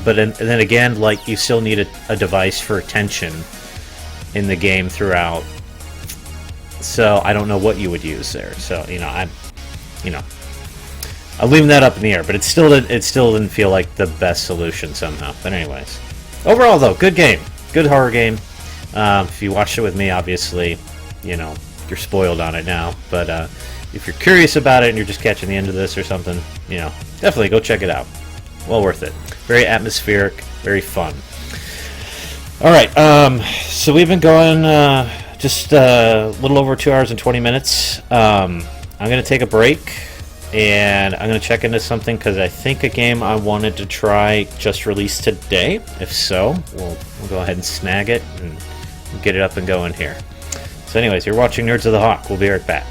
But then again, like, you still need a device for attention in the game throughout. So I don't know what you would use there. So I'm leaving that up in the air. But it still didn't feel like the best solution somehow. But anyways, overall though, good game, good horror game. If you watched it with me, obviously, you're spoiled on it now. But if you're curious about it and you're just catching the end of this or something, definitely go check it out. Well worth it. Very atmospheric, very fun. All right, so we've been going just a little over 2 hours and 20 minutes. I'm going to take a break, and I'm going to check into something because I think a game I wanted to try just released today. If so, we'll go ahead and snag it and get it up and going here. So anyways, you're watching Nerds of the Hawk. We'll be right back.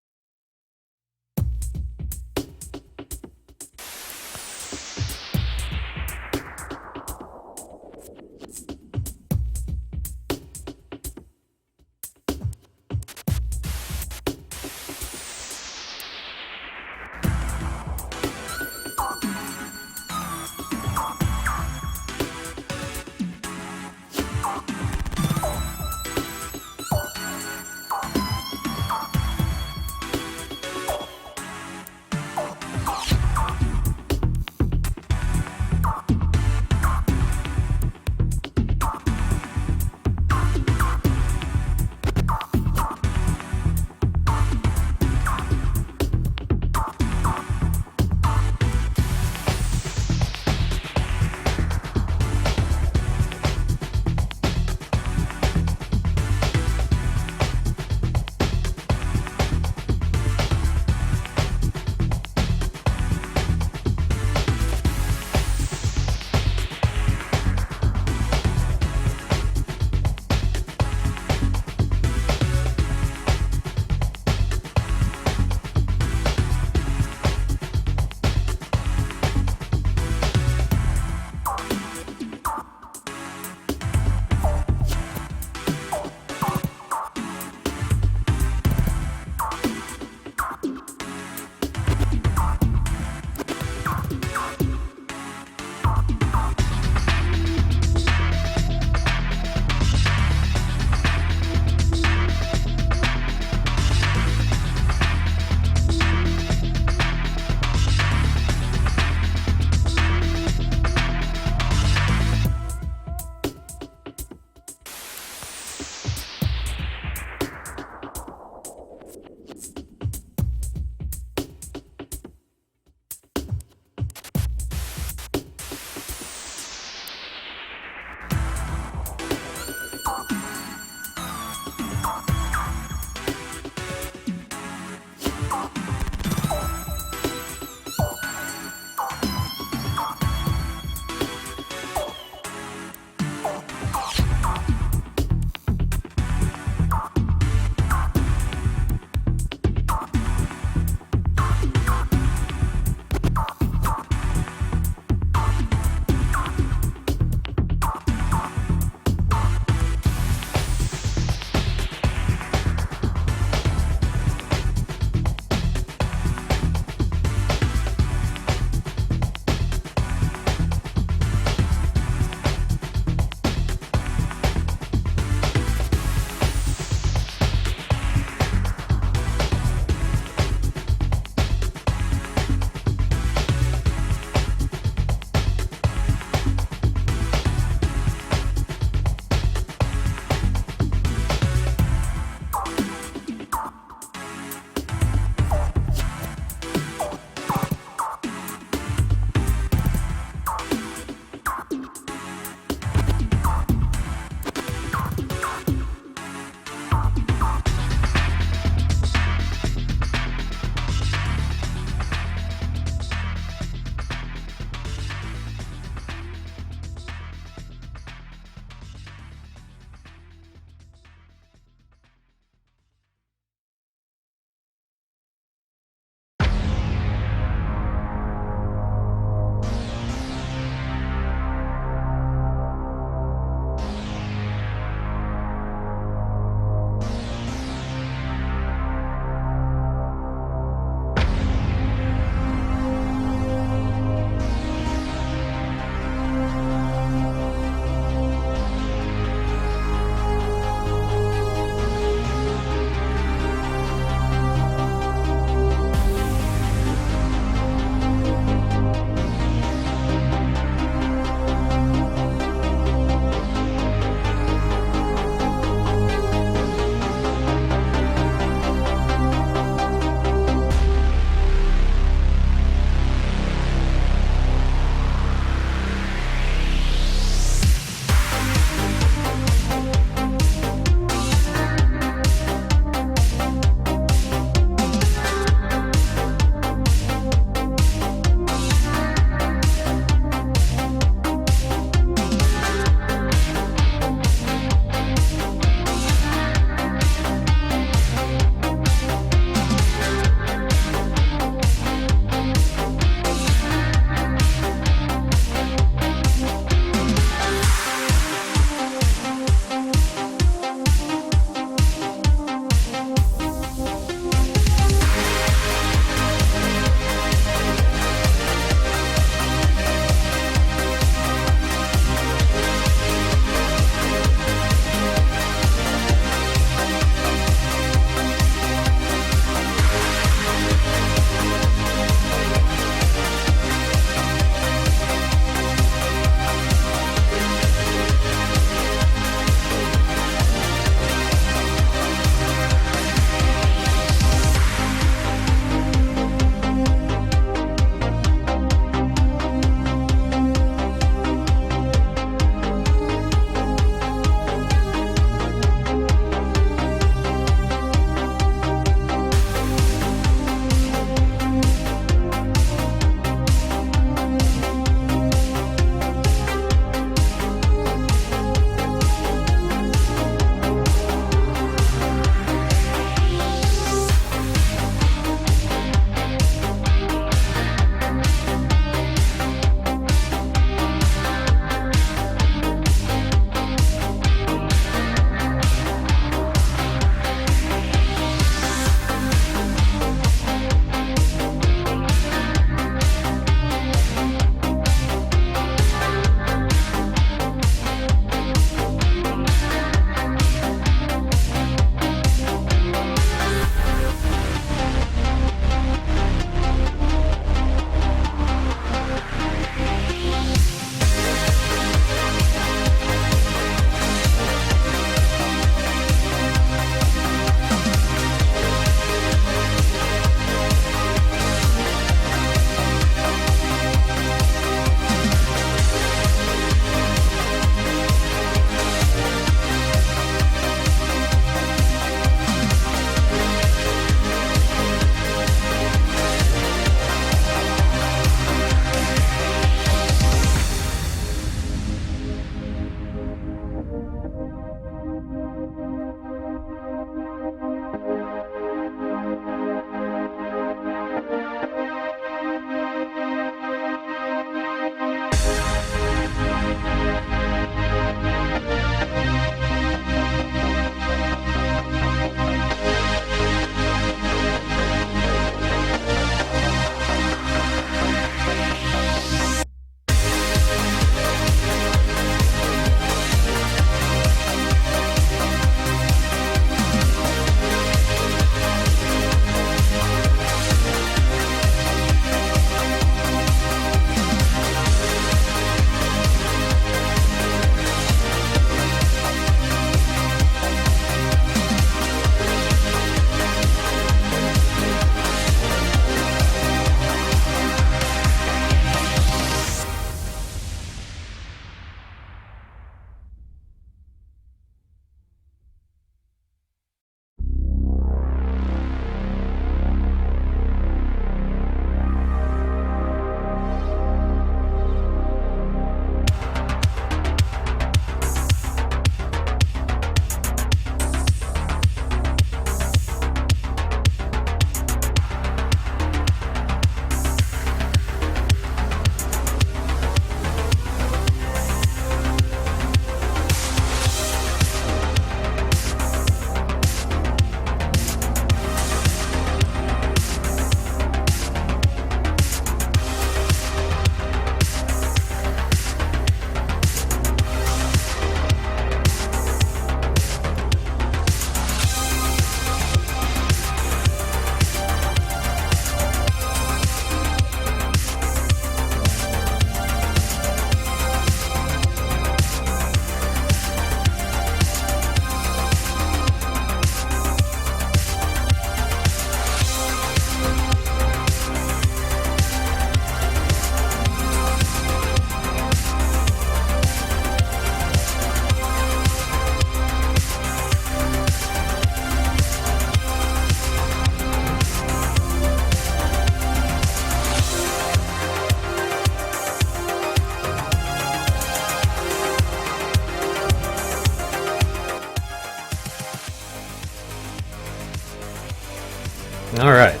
Alright.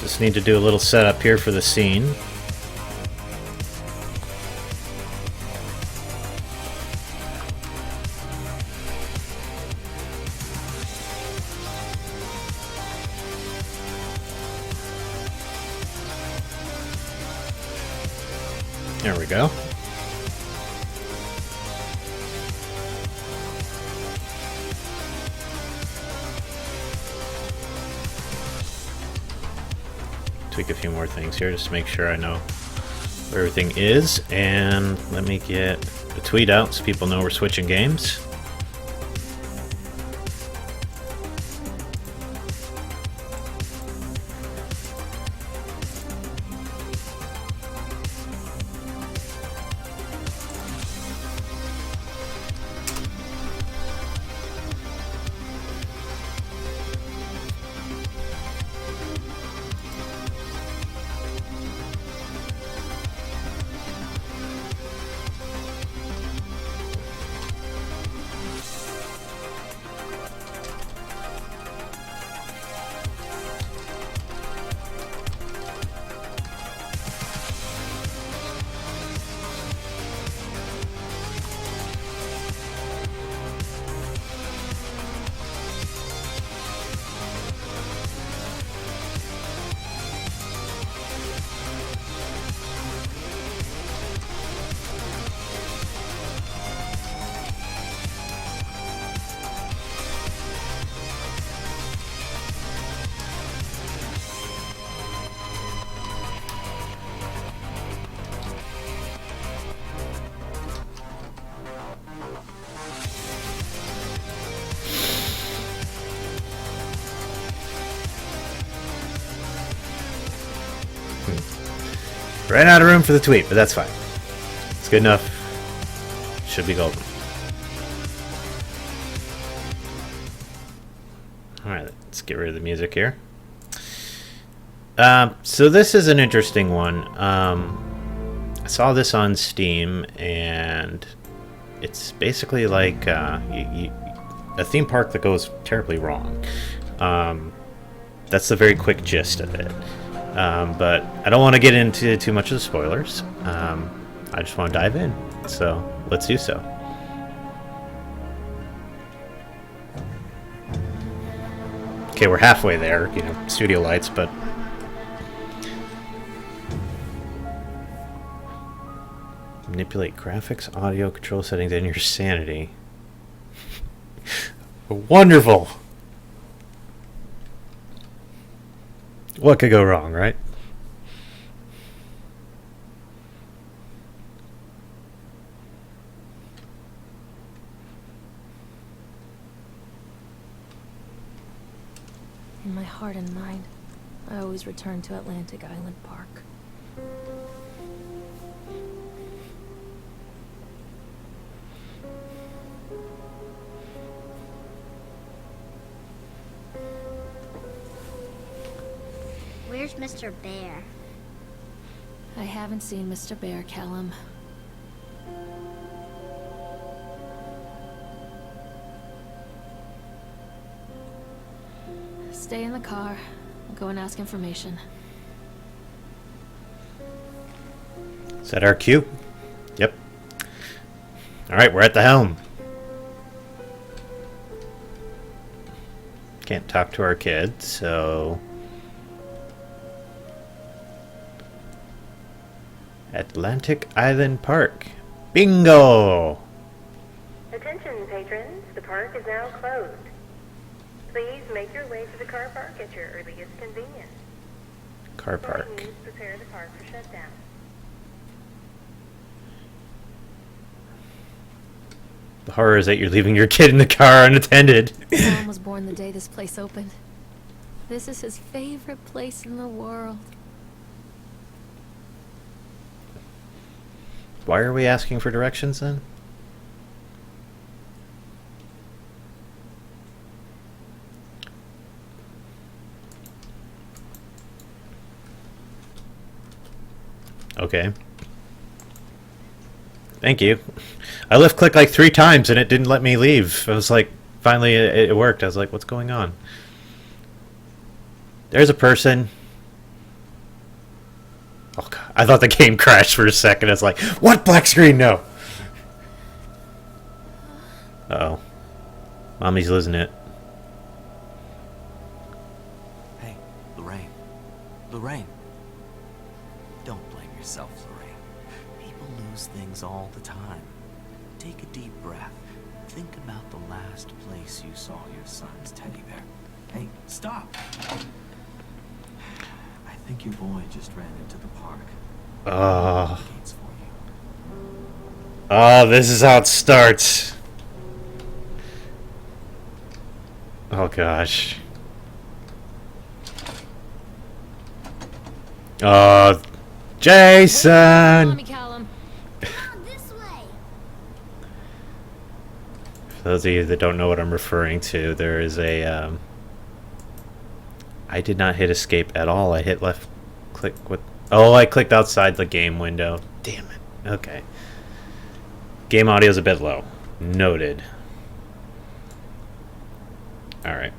Just need to do a little setup here for the scene. There we go. Tweak a few more things here just to make sure I know where everything is. And let me get a tweet out so people know we're switching games. Ran out of room for the tweet, but that's fine. It's good enough. Should be golden. Alright, let's get rid of the music here. So this is an interesting one. I saw this on Steam, and it's basically like a theme park that goes terribly wrong. That's the very quick gist of it. But I don't want to get into too much of the spoilers. I just want to dive in. So let's do so. Okay, we're halfway there, you know, studio lights, but manipulate graphics, audio, control settings, and your sanity. Wonderful! What could go wrong, right? In my heart and mind, I always return to Atlantic Island Park. Where's Mr. Bear? I haven't seen Mr. Bear, Callum. Stay in the car. I'll go and ask information. Is that our cue? Yep. Alright, we're at the helm. Can't talk to our kids, so... Atlantic Island Park. Bingo! Attention, patrons. The park is now closed. Please make your way to the car park at your earliest convenience. Car park. Please prepare the park for shutdown. The horror is that you're leaving your kid in the car unattended. Tom was born the day this place opened. This is his favorite place in the world. Why are we asking for directions then? Okay. Thank you. I left click like 3 times and it didn't let me leave. I was like, finally it worked. I was like, what's going on? There's a person. Oh god, I thought the game crashed for a second. I was like, what? Black screen? No. Uh-oh. Mommy's losing it. Hey, Lorraine. Lorraine. Don't blame yourself, Lorraine. People lose things all the time. Take a deep breath. Think about the last place you saw your son's teddy bear. Hey, stop! I think your boy just ran into the park. Gates for you. Oh, this is how it starts. Oh gosh. Jason! Mommy, Callum. This way. For those of you that don't know what I'm referring to, there is a I did not hit escape at all. I hit left click with... Oh, I clicked outside the game window. Damn it. Okay. Game audio is a bit low. Noted. Alright.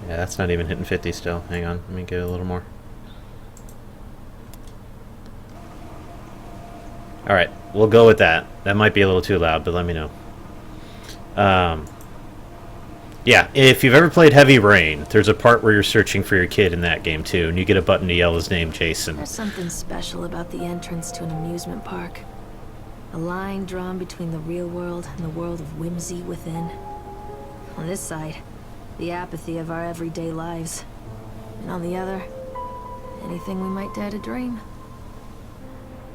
Yeah, that's not even hitting 50 still. Hang on. Let me get a little more. Alright. We'll go with that. That might be a little too loud, but let me know. Yeah, if you've ever played Heavy Rain, there's a part where you're searching for your kid in that game too, and you get a button to yell his name, Jason. There's something special about the entrance to an amusement park. A line drawn between the real world and the world of whimsy within. On this side, the apathy of our everyday lives. And on the other, anything we might dare to dream.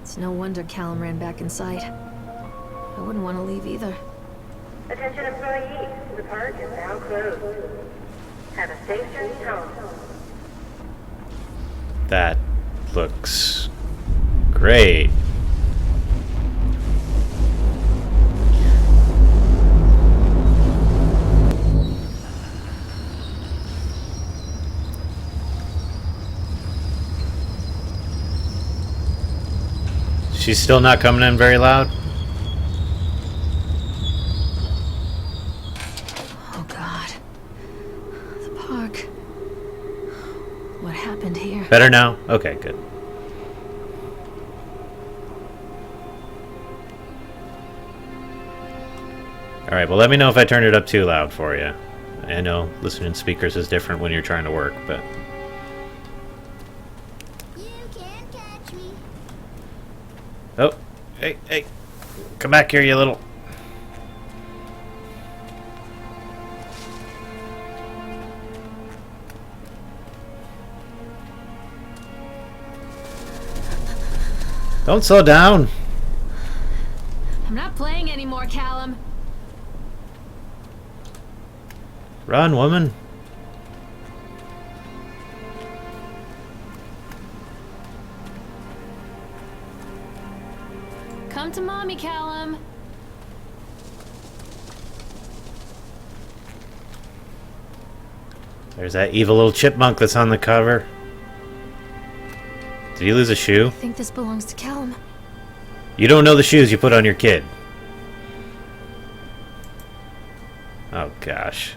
It's no wonder Callum ran back inside. I wouldn't want to leave either. Attention employees, the park is now closed. Have a safe journey home. That looks great. She's still not coming in very loud? Oh God. The park. What happened here? Better now? Okay, good. Alright, well let me know if I turned it up too loud for you. I know listening to speakers is different when you're trying to work, but... You can't catch me. Oh, hey, hey. Come back here, you little... Don't slow down. I'm not playing anymore, Callum. Run, woman. Come to mommy, Callum. There's that evil little chipmunk that's on the cover. Did you lose a shoe? I think this belongs to Callum. You don't know the shoes you put on your kid. Oh gosh.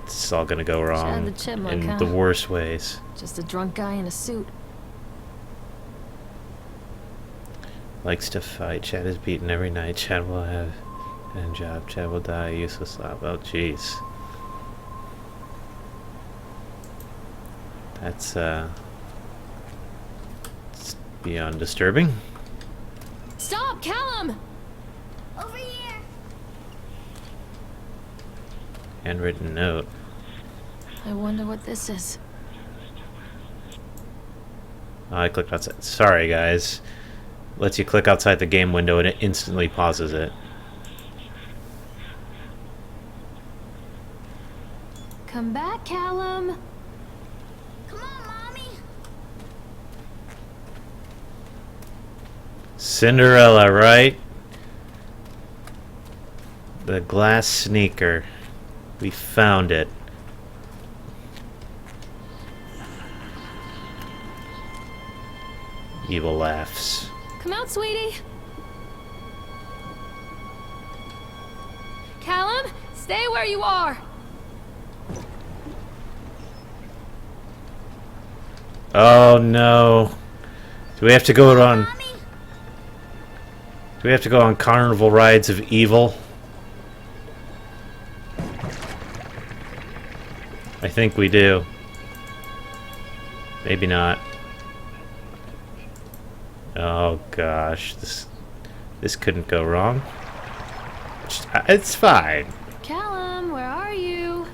This is all gonna go wrong the chipmunk, in huh? the worst ways. Just a drunk guy in a suit. Likes to fight. Chad is beaten every night. Chad will have a job. Chad will die. Useless love. Oh jeez. That's it's beyond disturbing. Stop, Callum! Over here. Handwritten note. I wonder what this is. Oh, I clicked outside. Sorry, guys. Lets you click outside the game window and it instantly pauses it. Come back, Callum. Come on, Mommy. Cinderella, right? The glass sneaker. We found it. Evil laughs. Come out, sweetie. Callum, stay where you are. Oh no. Do we have to go on... Do we have to go on carnival rides of evil? I think we do. Maybe not. Oh gosh, this couldn't go wrong. It's fine. Callum, where are you?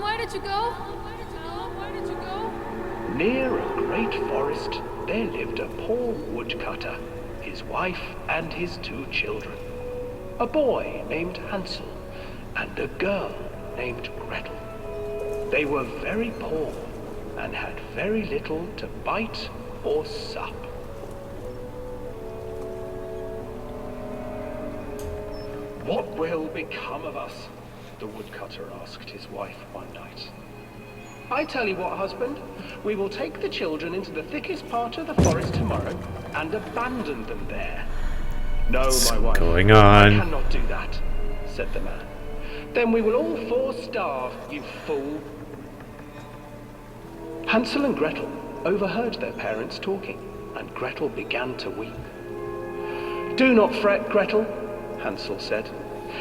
Where did you go? Where did you go? Near a great forest, there lived a poor woodcutter, his wife and his 2 children. A boy named Hansel and a girl named Gretel. They were very poor and had very little to bite or sup. What will become of us? The woodcutter asked his wife one night. I tell you what, husband, we will take the children into the thickest part of the forest tomorrow and abandon them there. No, my wife, going on? I cannot do that, said the man. Then we will all 4 starve, you fool. Hansel and Gretel overheard their parents talking, and Gretel began to weep. Do not fret, Gretel, Hansel said.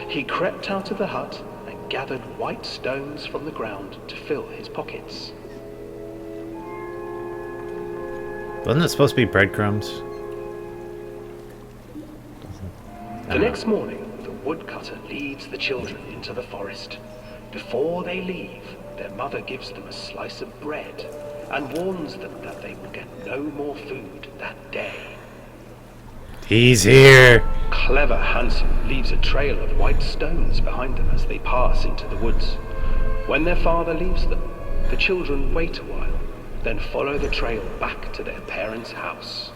He crept out of the hut and gathered white stones from the ground to fill his pockets. Wasn't it supposed to be breadcrumbs? The next morning, the woodcutter leads the children into the forest. Before they leave, their mother gives them a slice of bread and warns them that they will get no more food that day. He's here! Clever Hansel leaves a trail of white stones behind them as they pass into the woods. When their father leaves them, the children wait a while, then follow the trail back to their parents' house.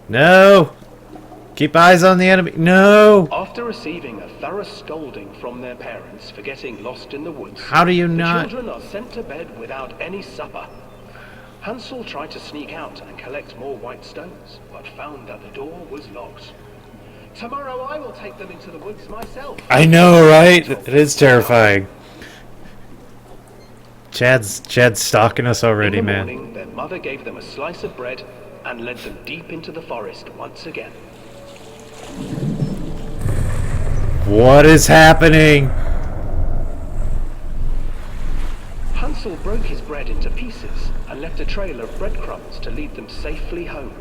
No! Keep eyes on the enemy. No! After receiving a thorough scolding from their parents for getting lost in the woods, How do you not? the children are sent to bed without any supper. Hansel tried to sneak out and collect more white stones, but found that the door was locked. Tomorrow I will take them into the woods myself. I know, right? It is terrifying. Chad's stalking us already, In the man. morning, their mother gave them a slice of bread and led them deep into the forest once again. What is happening? Hansel broke his bread into pieces and left a trail of breadcrumbs to lead them safely home.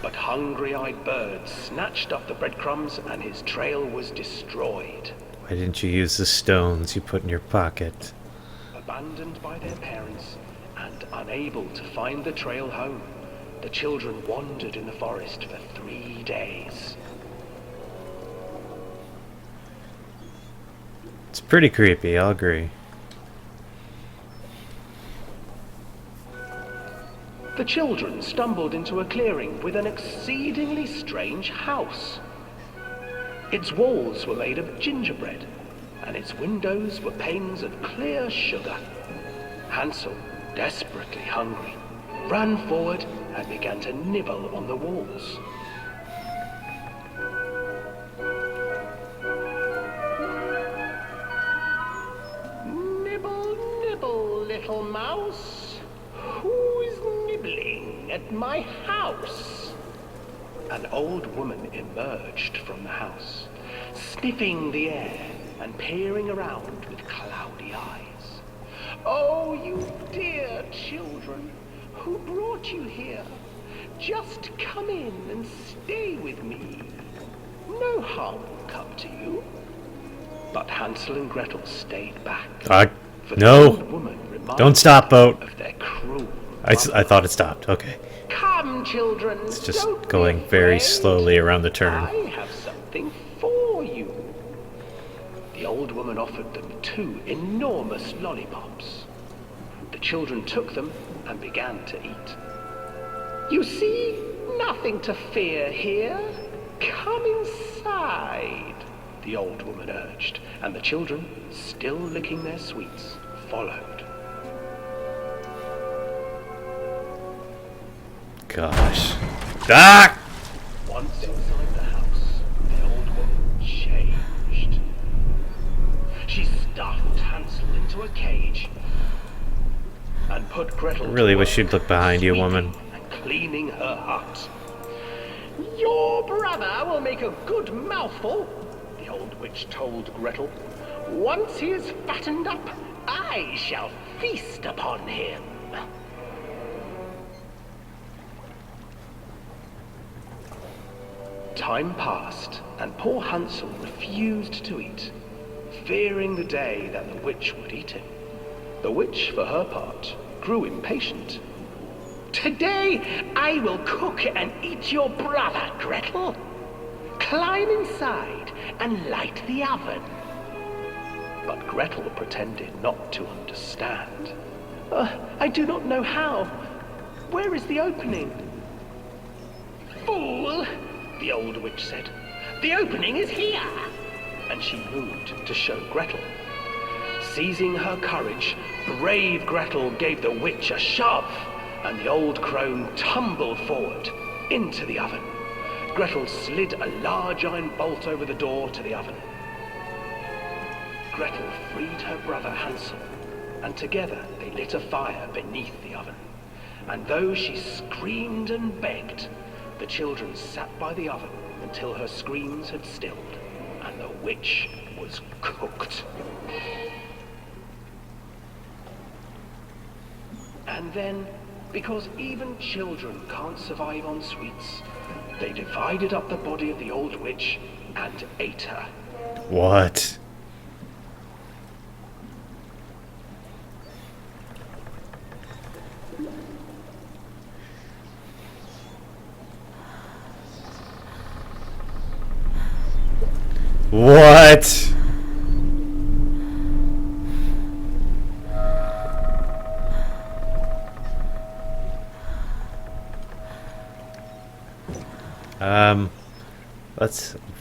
But hungry-eyed birds snatched up the breadcrumbs and his trail was destroyed. Why didn't you use the stones you put in your pocket? Abandoned by their parents and unable to find the trail home, the children wandered in the forest for 3 days. It's pretty creepy, I'll agree. The children stumbled into a clearing with an exceedingly strange house. Its walls were made of gingerbread, and its windows were panes of clear sugar. Hansel, desperately hungry, ran forward and began to nibble on the walls. Nibble, nibble, little mouse. Who's nibbling at my house? An old woman emerged from the house, sniffing the air and peering around with cloudy eyes. Oh, you dear children, who brought you here? Just come in and stay with me. No harm will come to you. But Hansel and Gretel stayed back. For the old No! woman reminded Don't stop, boat. of their cruel I thought it stopped. Okay. Come children. It's just Don't going be very afraid. slowly around the turn. I have something for you. The old woman offered them 2 enormous lollipops. The children took them and began to eat. You see, nothing to fear here. Come inside, the old woman urged, and the children, still licking their sweets, followed. Gosh. Ah! Once inside the house, the old woman changed. She stuffed Hansel into a cage and put Gretel I really to wish work you'd look behind you, woman. sweeping and cleaning her hut. Your brother will make a good mouthful, the old witch told Gretel. Once he is fattened up, I shall feast upon him. Time passed, and poor Hansel refused to eat, fearing the day that the witch would eat him. The witch, for her part, grew impatient. Today I will cook and eat your brother, Gretel. Climb inside and light the oven. But Gretel pretended not to understand. I do not know how. Where is the opening? Fool! The old witch said. The opening is here! And she moved to show Gretel. Seizing her courage, brave Gretel gave the witch a shove, and the old crone tumbled forward into the oven. Gretel slid a large iron bolt over the door to the oven. Gretel freed her brother Hansel, and together they lit a fire beneath the oven. And though she screamed and begged, the children sat by the oven until her screams had stilled, and the witch was cooked. And then, because even children can't survive on sweets, they divided up the body of the old witch and ate her. What? What?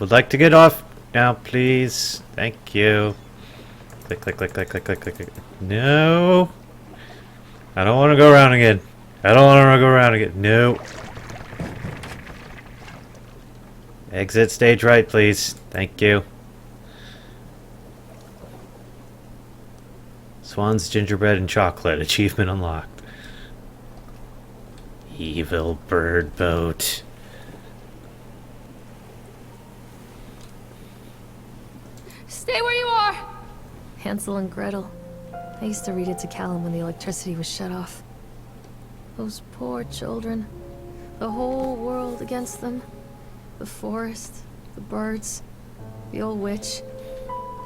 Would like to get off now, please. Thank you. Click, click, click, click, click, click, click, click. No. I don't want to go around again. I don't want to go around again. No. Exit stage right, please. Thank you. Swan's gingerbread and chocolate. Achievement unlocked. Evil bird boat. Stay where you are! Hansel and Gretel. I used to read it to Callum when the electricity was shut off. Those poor children. The whole world against them. The forest, the birds, the old witch,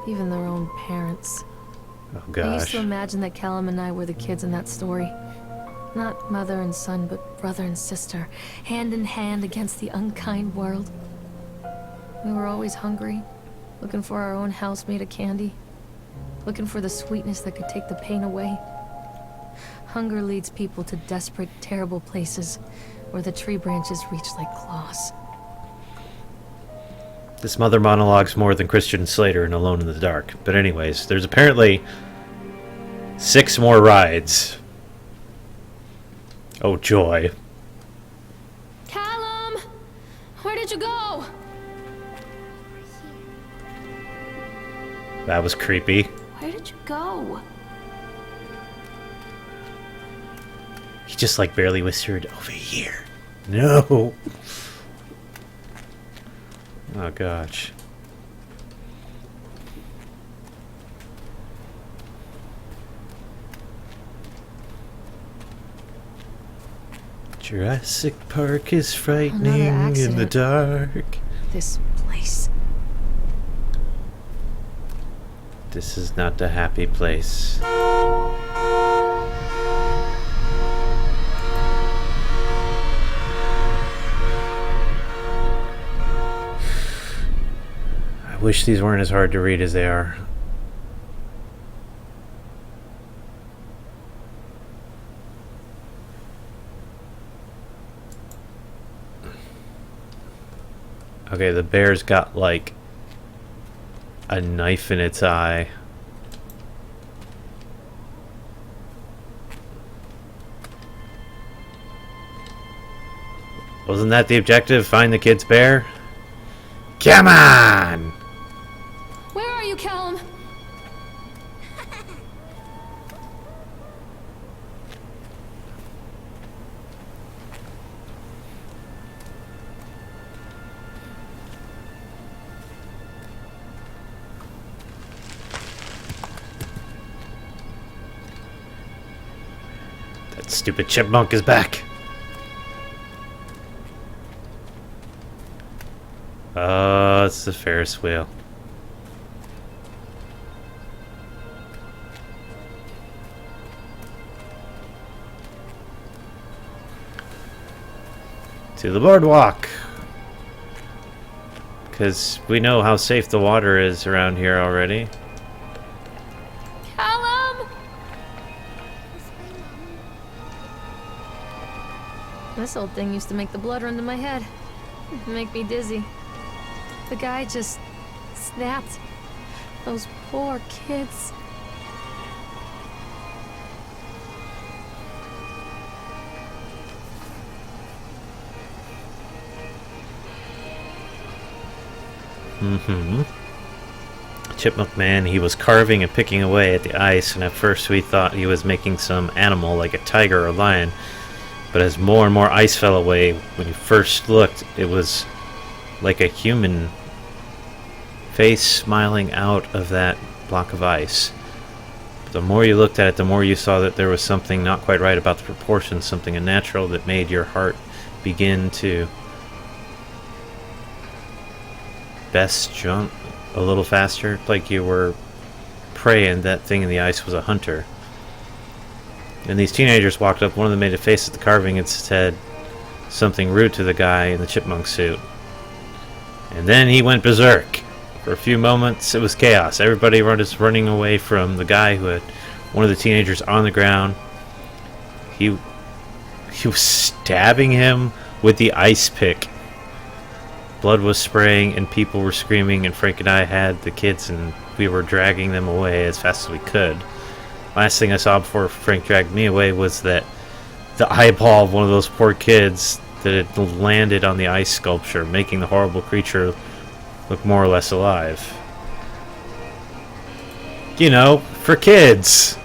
even their own parents. Oh I used gosh. to imagine that Callum and I were the kids in that story. Not mother and son, but brother and sister, hand in hand against the unkind world. We were always hungry, looking for our own house made of candy, looking for the sweetness that could take the pain away. Hunger leads people to desperate, terrible places where the tree branches reach like claws. This mother monologues more than Christian Slater in Alone in the Dark. But anyways, there's apparently 6 more rides. Oh joy. Callum! Where did you go? That was creepy. Where did you go? He just like barely whispered, over here. No. Oh gosh. Jurassic Park is frightening in the dark. This place. This is not a happy place. I wish these weren't as hard to read as they are. Okay, the bear's got like a knife in its eye. Wasn't that the objective? Find the kid's bear? Come on! Where are you, Callum? That stupid chipmunk is back. Oh, it's the Ferris wheel. To the boardwalk. Because we know how safe the water is around here already. Callum! This old thing used to make the blood run to my head. Make me dizzy. The guy just snapped. Those poor kids. Chipmunk man, he was carving and picking away at the ice, and at first we thought he was making some animal like a tiger or lion. But as more and more ice fell away, when you first looked, it was like a human face smiling out of that block of ice. But the more you looked at it, the more you saw that there was something not quite right about the proportions, something unnatural that made your heart begin to best jump a little faster, like you were praying that thing in the ice was a hunter. And these teenagers walked up. One of them made a face at the carving and said something rude to the guy in the chipmunk suit. And then he went berserk. For a few moments, it was chaos. Everybody was running away from the guy who had one of the teenagers on the ground. He was stabbing him with the ice pick. Blood was spraying and people were screaming, and Frank and I had the kids and we were dragging them away as fast as we could. Last thing I saw before Frank dragged me away was that the eyeball of one of those poor kids that had landed on the ice sculpture, making the horrible creature look more or less alive. You know, for kids.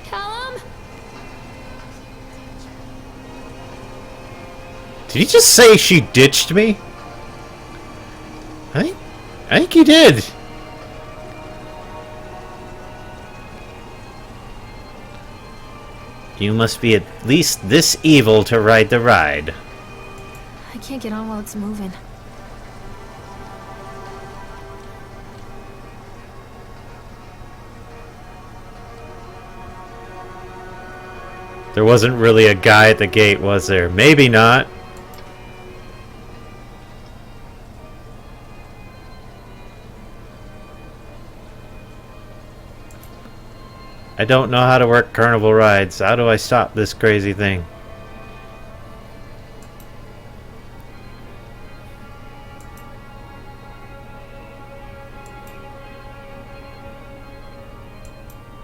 Callum? Did he just say she ditched me? I think he did. You must be at least this evil to ride the ride. I can't get on while it's moving. There wasn't really a guy at the gate, was there? Maybe not. I don't know how to work carnival rides. How do I stop this crazy thing?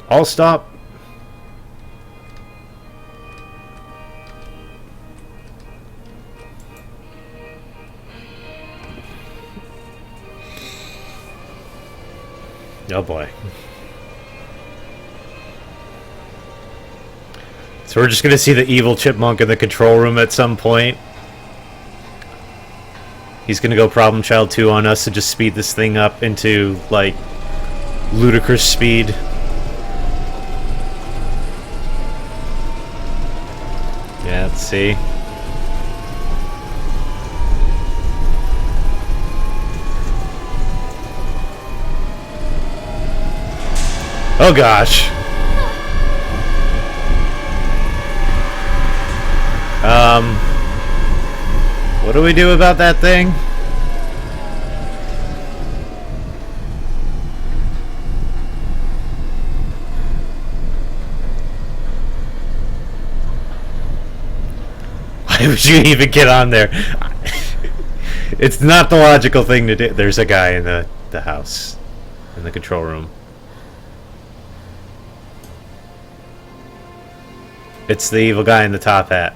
I'll stop. Oh boy. So we're just gonna see the evil chipmunk in the control room at some point. He's gonna go Problem Child 2 on us and just speed this thing up into, like, ludicrous speed. Yeah, let's see. Oh gosh. What do we do about that thing? Why would you even get on there? It's not the logical thing to do. There's a guy in the house, in the control room. It's the evil guy in the top hat.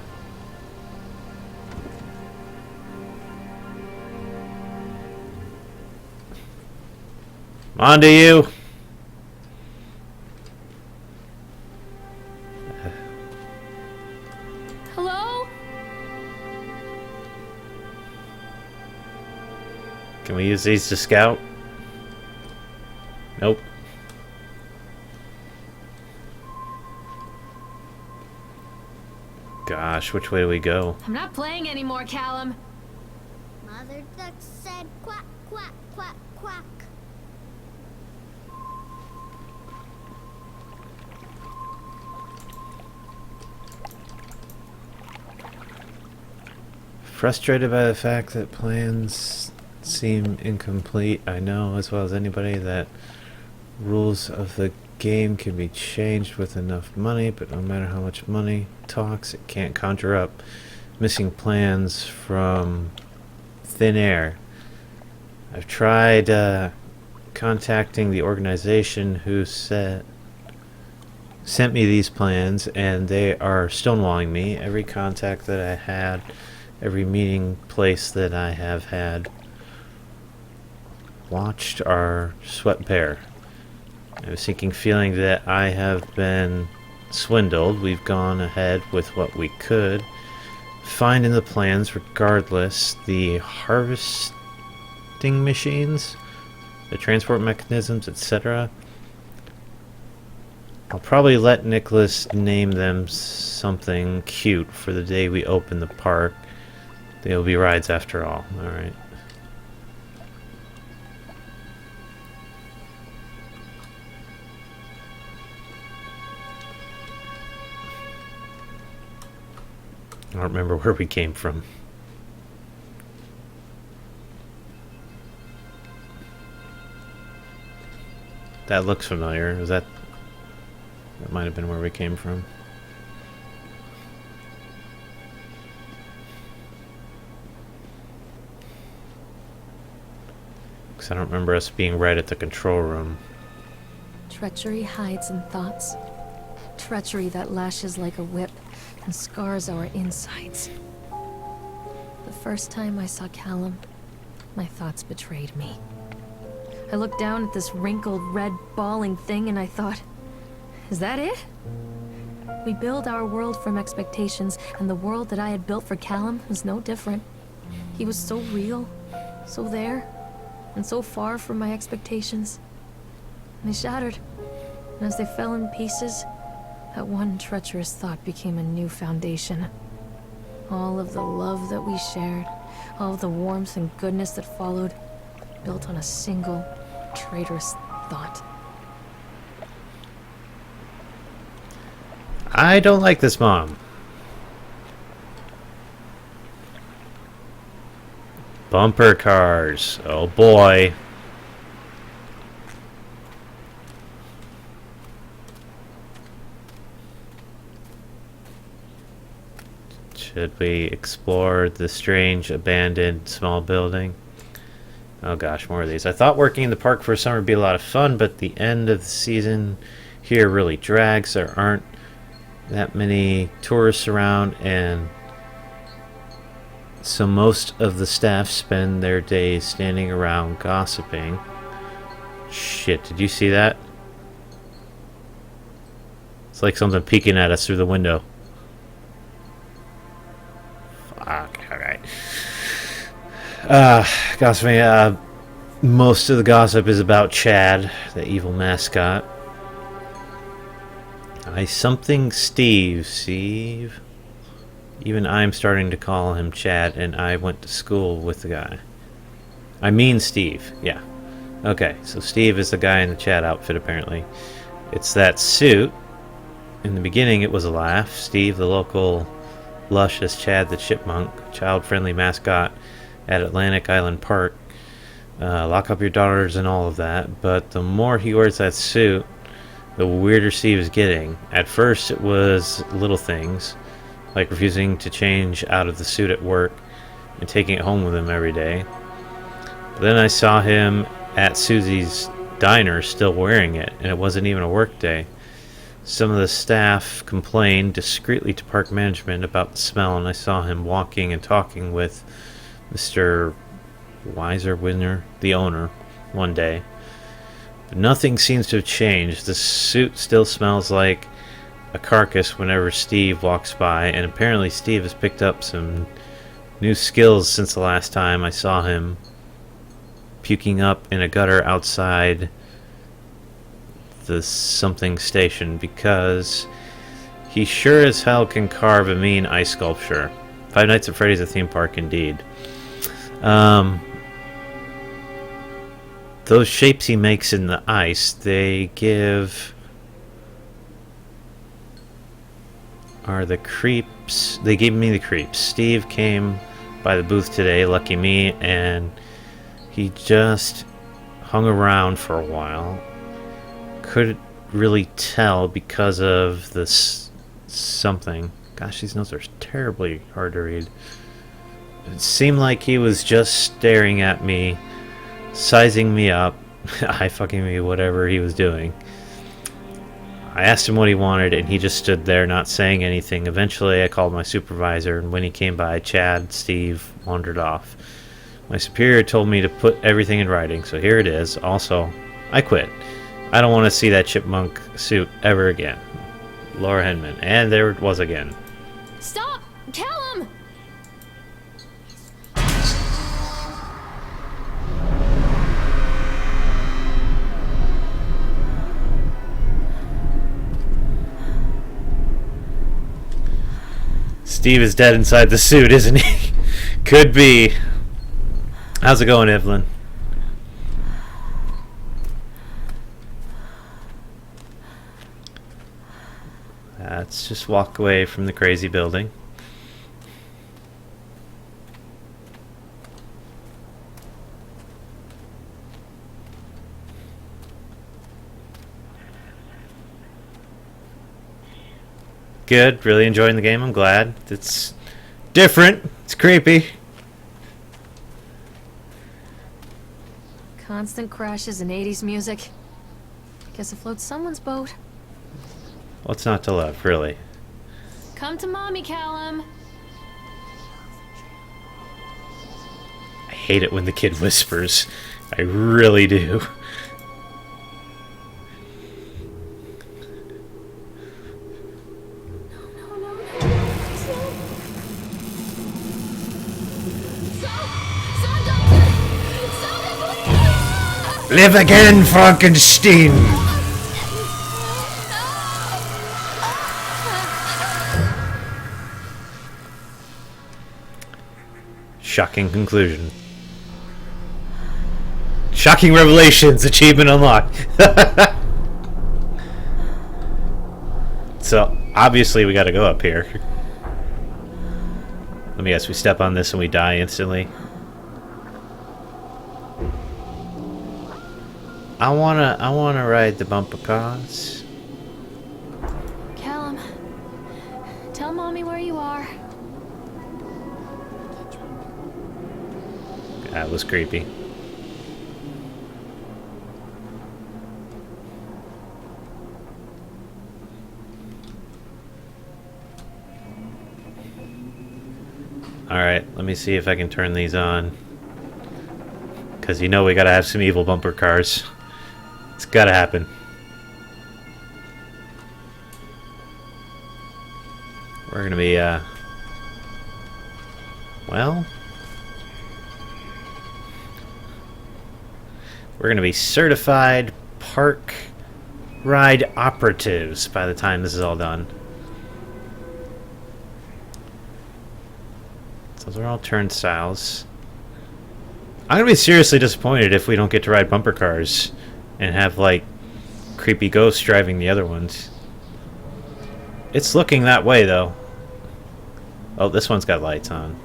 On to you. Hello? Can we use these to scout? Nope. Gosh, which way do we go? I'm not playing anymore, Callum. Mother Duck said quack, quack, quack, quack. Frustrated by the fact that plans seem incomplete. I know as well as anybody that rules of the game can be changed with enough money, but no matter how much money talks, it can't conjure up missing plans from thin air. I've tried contacting the organization who sent me these plans, and they are stonewalling me. Every contact that I had, every meeting place that I have had watched our swept bare. I have a sinking feeling that I have been swindled. We've gone ahead with what we could find in the plans, regardless. The harvesting machines, the transport mechanisms, etc. I'll probably let Nicholas name them something cute for the day we open the park. They'll be rides after all. Alright. I don't remember where we came from. That looks familiar. Is that might have been where we came from. Because I don't remember us being right at the control room. Treachery hides in thoughts. Treachery that lashes like a whip and scars our insides. The first time I saw Callum, my thoughts betrayed me. I looked down at this wrinkled, red, bawling thing and I thought, is that it? We build our world from expectations, and the world that I had built for Callum was no different. He was so real, so there, and so far from my expectations. And they shattered, and as they fell in pieces, that one treacherous thought became a new foundation. All of the love that we shared, all of the warmth and goodness that followed, built on a single, traitorous thought. I don't like this mom. Bumper cars. Oh boy. Should we explore the strange abandoned small building? Oh gosh, more of these. I thought working in the park for a summer would be a lot of fun, but the end of the season here really drags. There aren't that many tourists around, and so most of the staff spend their days standing around gossiping. Shit, did you see that? It's like something peeking at us through the window. Fuck, alright. Gossiping, most of the gossip is about Chad, the evil mascot. Something Steve. Even I'm starting to call him Chad, and I went to school with the guy. I mean Steve, yeah. Okay, so Steve is the guy in the Chad outfit, apparently. It's that suit. In the beginning, it was a laugh. Steve, the local lush as Chad the Chipmunk, child-friendly mascot at Atlantic Island Park. Lock up your daughters and all of that. But the more he wears that suit, the weirder Steve is getting. At first, it was little things, like refusing to change out of the suit at work and taking it home with him every day. But then I saw him at Susie's diner still wearing it, and it wasn't even a work day. Some of the staff complained discreetly to park management about the smell, and I saw him walking and talking with Mr. Winner, the owner, one day. But nothing seems to have changed. The suit still smells like a carcass whenever Steve walks by, and apparently Steve has picked up some new skills since the last time I saw him puking up in a gutter outside the something station, because he sure as hell can carve a mean ice sculpture. Five Nights at Freddy's a theme park indeed. Those shapes he makes in the ice, they gave me the creeps. Steve came by the booth today, lucky me, and he just hung around for a while. Couldn't really tell because of this something. Gosh, these notes are terribly hard to read. It seemed like he was just staring at me, sizing me up, eye-fucking me, whatever he was doing. I asked him what he wanted, and he just stood there not saying anything. Eventually, I called my supervisor, and when he came by, Steve wandered off. My superior told me to put everything in writing, so here it is. Also, I quit. I don't want to see that chipmunk suit ever again. Laura Henman. And there it was again. Stop! Callum! Steve is dead inside the suit, isn't he? Could be. How's it going, Evelyn? Let's just walk away from the crazy building. Good, really enjoying the game, I'm glad. It's different, it's creepy. Constant crashes and 80s music. Guess it floats someone's boat. What's not to love, really? Come to mommy, Callum. I hate it when the kid whispers. I really do. Live again, Frankenstein! Shocking conclusion. Shocking revelations, achievement unlocked. So, obviously we gotta go up here. Let me guess, we step on this and we die instantly. I wanna ride the bumper cars. Callum, tell mommy where you are. That was creepy. Alright, let me see if I can turn these on. Because you know we gotta have some evil bumper cars. It's gotta happen. We're gonna be, well... We're gonna be certified park ride operatives by the time this is all done. So those are all turnstiles. I'm gonna be seriously disappointed if we don't get to ride bumper cars and have, like, creepy ghosts driving the other ones. It's looking that way, though. Oh, this one's got lights on.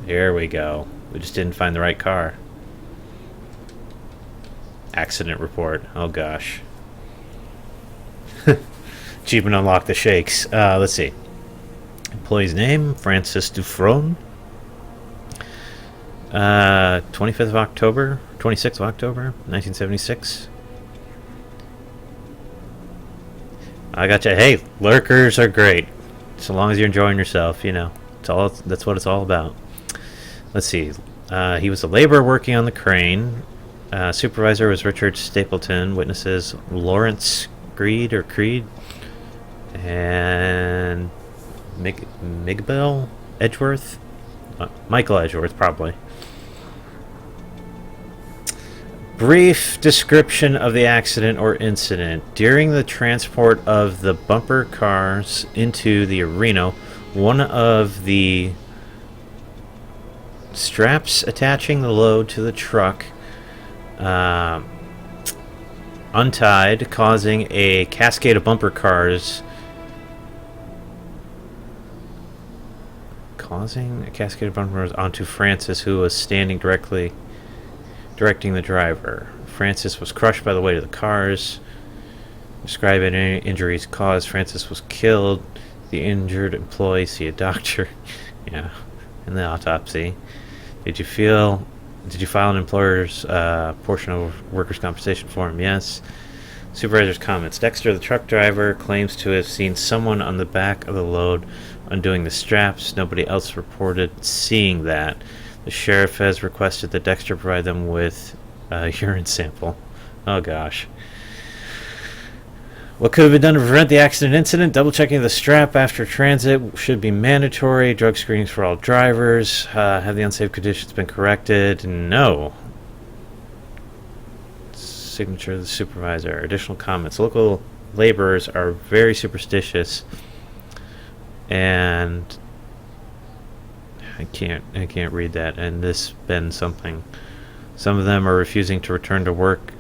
Here we go. We just didn't find the right car. Accident report. Oh gosh. Achievement unlock the shakes. Let's see. Employee's name, Francis Dufresne. 26th of October, 1976. I gotcha. Hey, lurkers are great. So long as you're enjoying yourself, you know. That's what it's all about. Let's see. He was a laborer working on the crane. Supervisor was Richard Stapleton. Witnesses Lawrence Creed and Michael Edgeworth. Michael Edgeworth, probably. Brief description of the accident or incident. During the transport of the bumper cars into the arena, one of the straps attaching the load to the truck untied, causing a cascade of bumper cars onto Francis, who was standing directing the driver. Francis was crushed by the weight of the cars. Describe any injuries caused. Francis was killed. The injured employee see a doctor. Yeah, in the autopsy. Did you file an employer's portion of workers' compensation form? Yes. Supervisor's comments. Dexter, the truck driver, claims to have seen someone on the back of the load undoing the straps. Nobody else reported seeing that. The sheriff has requested that Dexter provide them with a urine sample. Oh gosh. What could have been done to prevent the accident incident? Double checking the strap after transit should be mandatory. Drug screenings for all drivers. Have the unsafe conditions been corrected? No. Signature of the supervisor. Additional comments. Local laborers are very superstitious, and I can't read that. And this been something. Some of them are refusing to return to work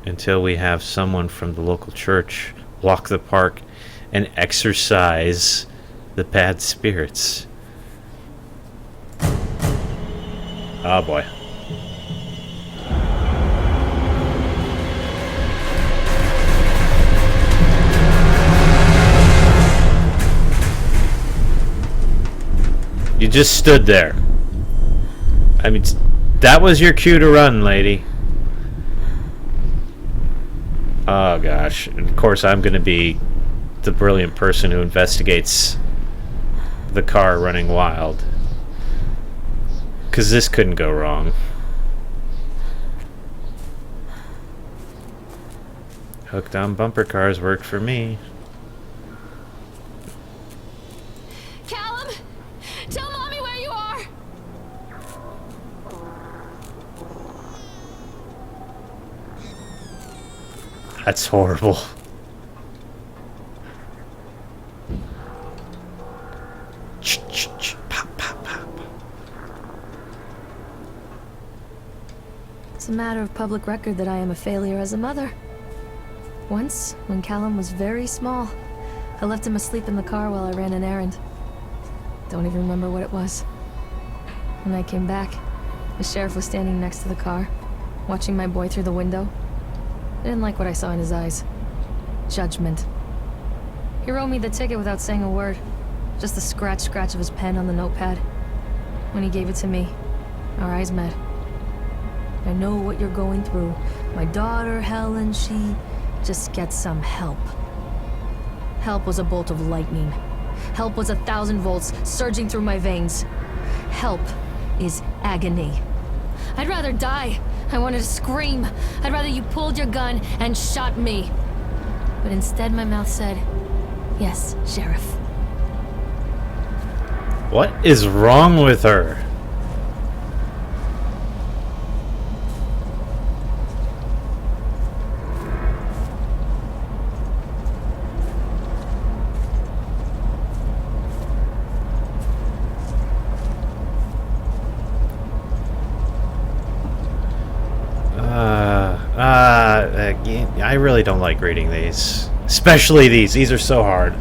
until we have someone from the local church walk the park and exorcise the bad spirits. Oh boy. You just stood there. I mean, that was your cue to run, lady. Oh gosh. And of course I'm going to be the brilliant person who investigates the car running wild. Because this couldn't go wrong. Hooked on bumper cars worked for me. Callum! Tell Mommy where you are! That's horrible. Pop, pop, pop. It's a matter of public record that I am a failure as a mother. Once, when Callum was very small, I left him asleep in the car while I ran an errand. Don't even remember what it was. When I came back, the sheriff was standing next to the car, watching my boy through the window. I didn't like what I saw in his eyes. Judgment. He wrote me the ticket without saying a word. Just the scratch of his pen on the notepad. When he gave it to me, our eyes met. I know what you're going through. My daughter, Helen, she just gets some help. Help was a bolt of lightning. Help was 1,000 volts surging through my veins. Help is agony. I'd rather die. I wanted to scream. I'd rather you pulled your gun and shot me. But instead my mouth said, yes, Sheriff. What is wrong with her? I really don't like reading these. Especially these. These are so hard.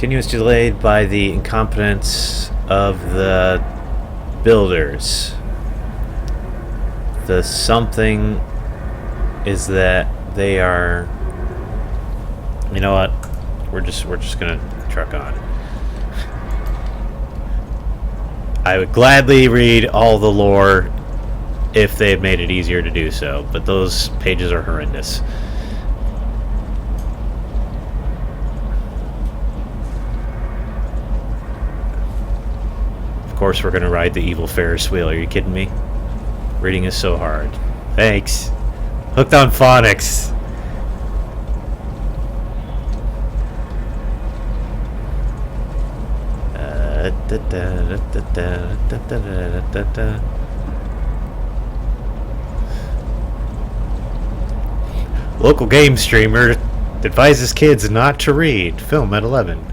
Continuous delayed by the incompetence of the builders. The something is that they are. You know what? We're just gonna truck on. I would gladly read all the lore if they had made it easier to do so, but those pages are horrendous. Of course we're gonna ride the evil Ferris wheel, are you kidding me? Reading is so hard. Thanks. Hooked on phonics. Local game streamer advises kids not to read. Film at 11.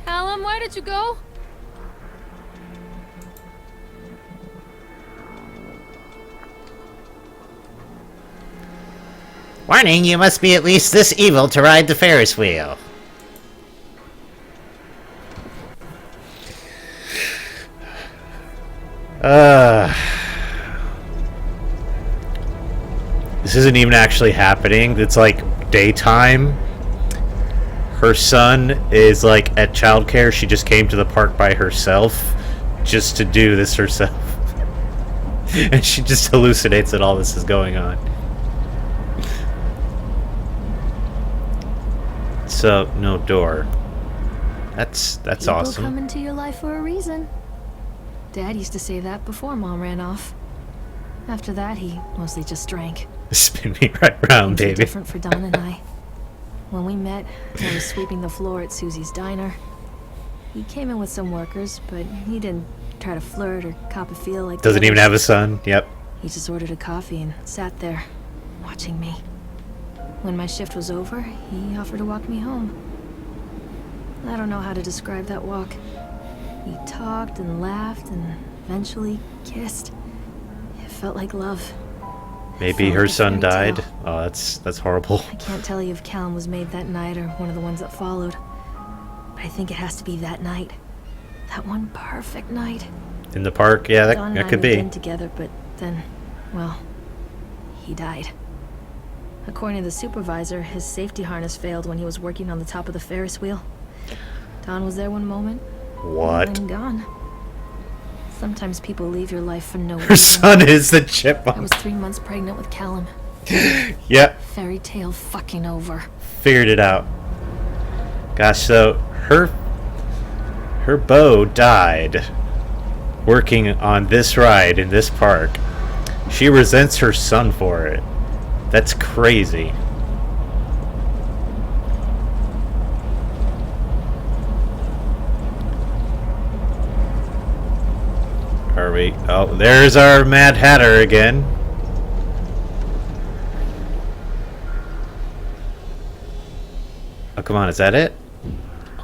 Callum, where did you go? Warning, you must be at least this evil to ride the Ferris wheel. This isn't even actually happening. It's like daytime. Her son is like at childcare. She just came to the park by herself just to do this herself. And she just hallucinates that all this is going on. So, no door. That's awesome. People come into your life for a reason. Dad used to say that before Mom ran off. After that, he mostly just drank. Spin me right round, Things were baby. different for Don and I. When we met, I was sweeping the floor at Susie's diner. He came in with some workers, but he didn't try to flirt or cop a feel like Doesn't even have a son. Yep. He just ordered a coffee and sat there, watching me. When my shift was over, he offered to walk me home. I don't know how to describe that walk. We talked and laughed and eventually kissed. It felt like love. Maybe Felt her like a son fairy died. tale. Oh, that's horrible. I can't tell you if Callum was made that night or one of the ones that followed. But I think it has to be that night. That one perfect night. In the park, yeah, Dawn that and could I moved be. in together, but then, well, he died. According to the supervisor, his safety harness failed when he was working on the top of the Ferris wheel. Don was there one moment. What? And then gone. Sometimes people leave your life for no Her reason. son is the I chipmunk. was 3 months pregnant with Callum. Yep, Fairy tale fucking over. figured it out. Gosh, so her beau died working on this ride in this park. She resents her son for it. That's crazy. Are we? Oh, there's our Mad Hatter again. Oh, come on, is that it?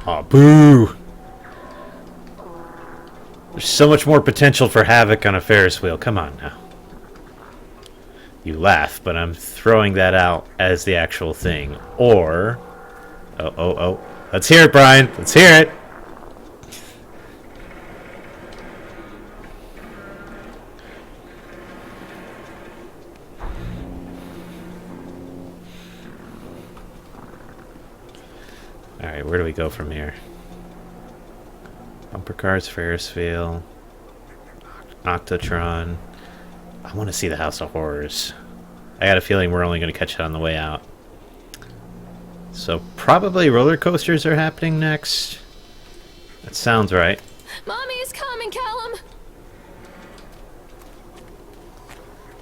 Oh, boo! There's so much more potential for havoc on a Ferris wheel. Come on now. You laugh, but I'm throwing that out as the actual thing. Or... Oh. Let's hear it, Brian. Let's hear it. Alright, where do we go from here? Bumper cars, Ferris wheel, Octotron. I want to see the House of Horrors. I got a feeling we're only going to catch it on the way out. So probably roller coasters are happening next. That sounds right. Mommy is coming, Callum!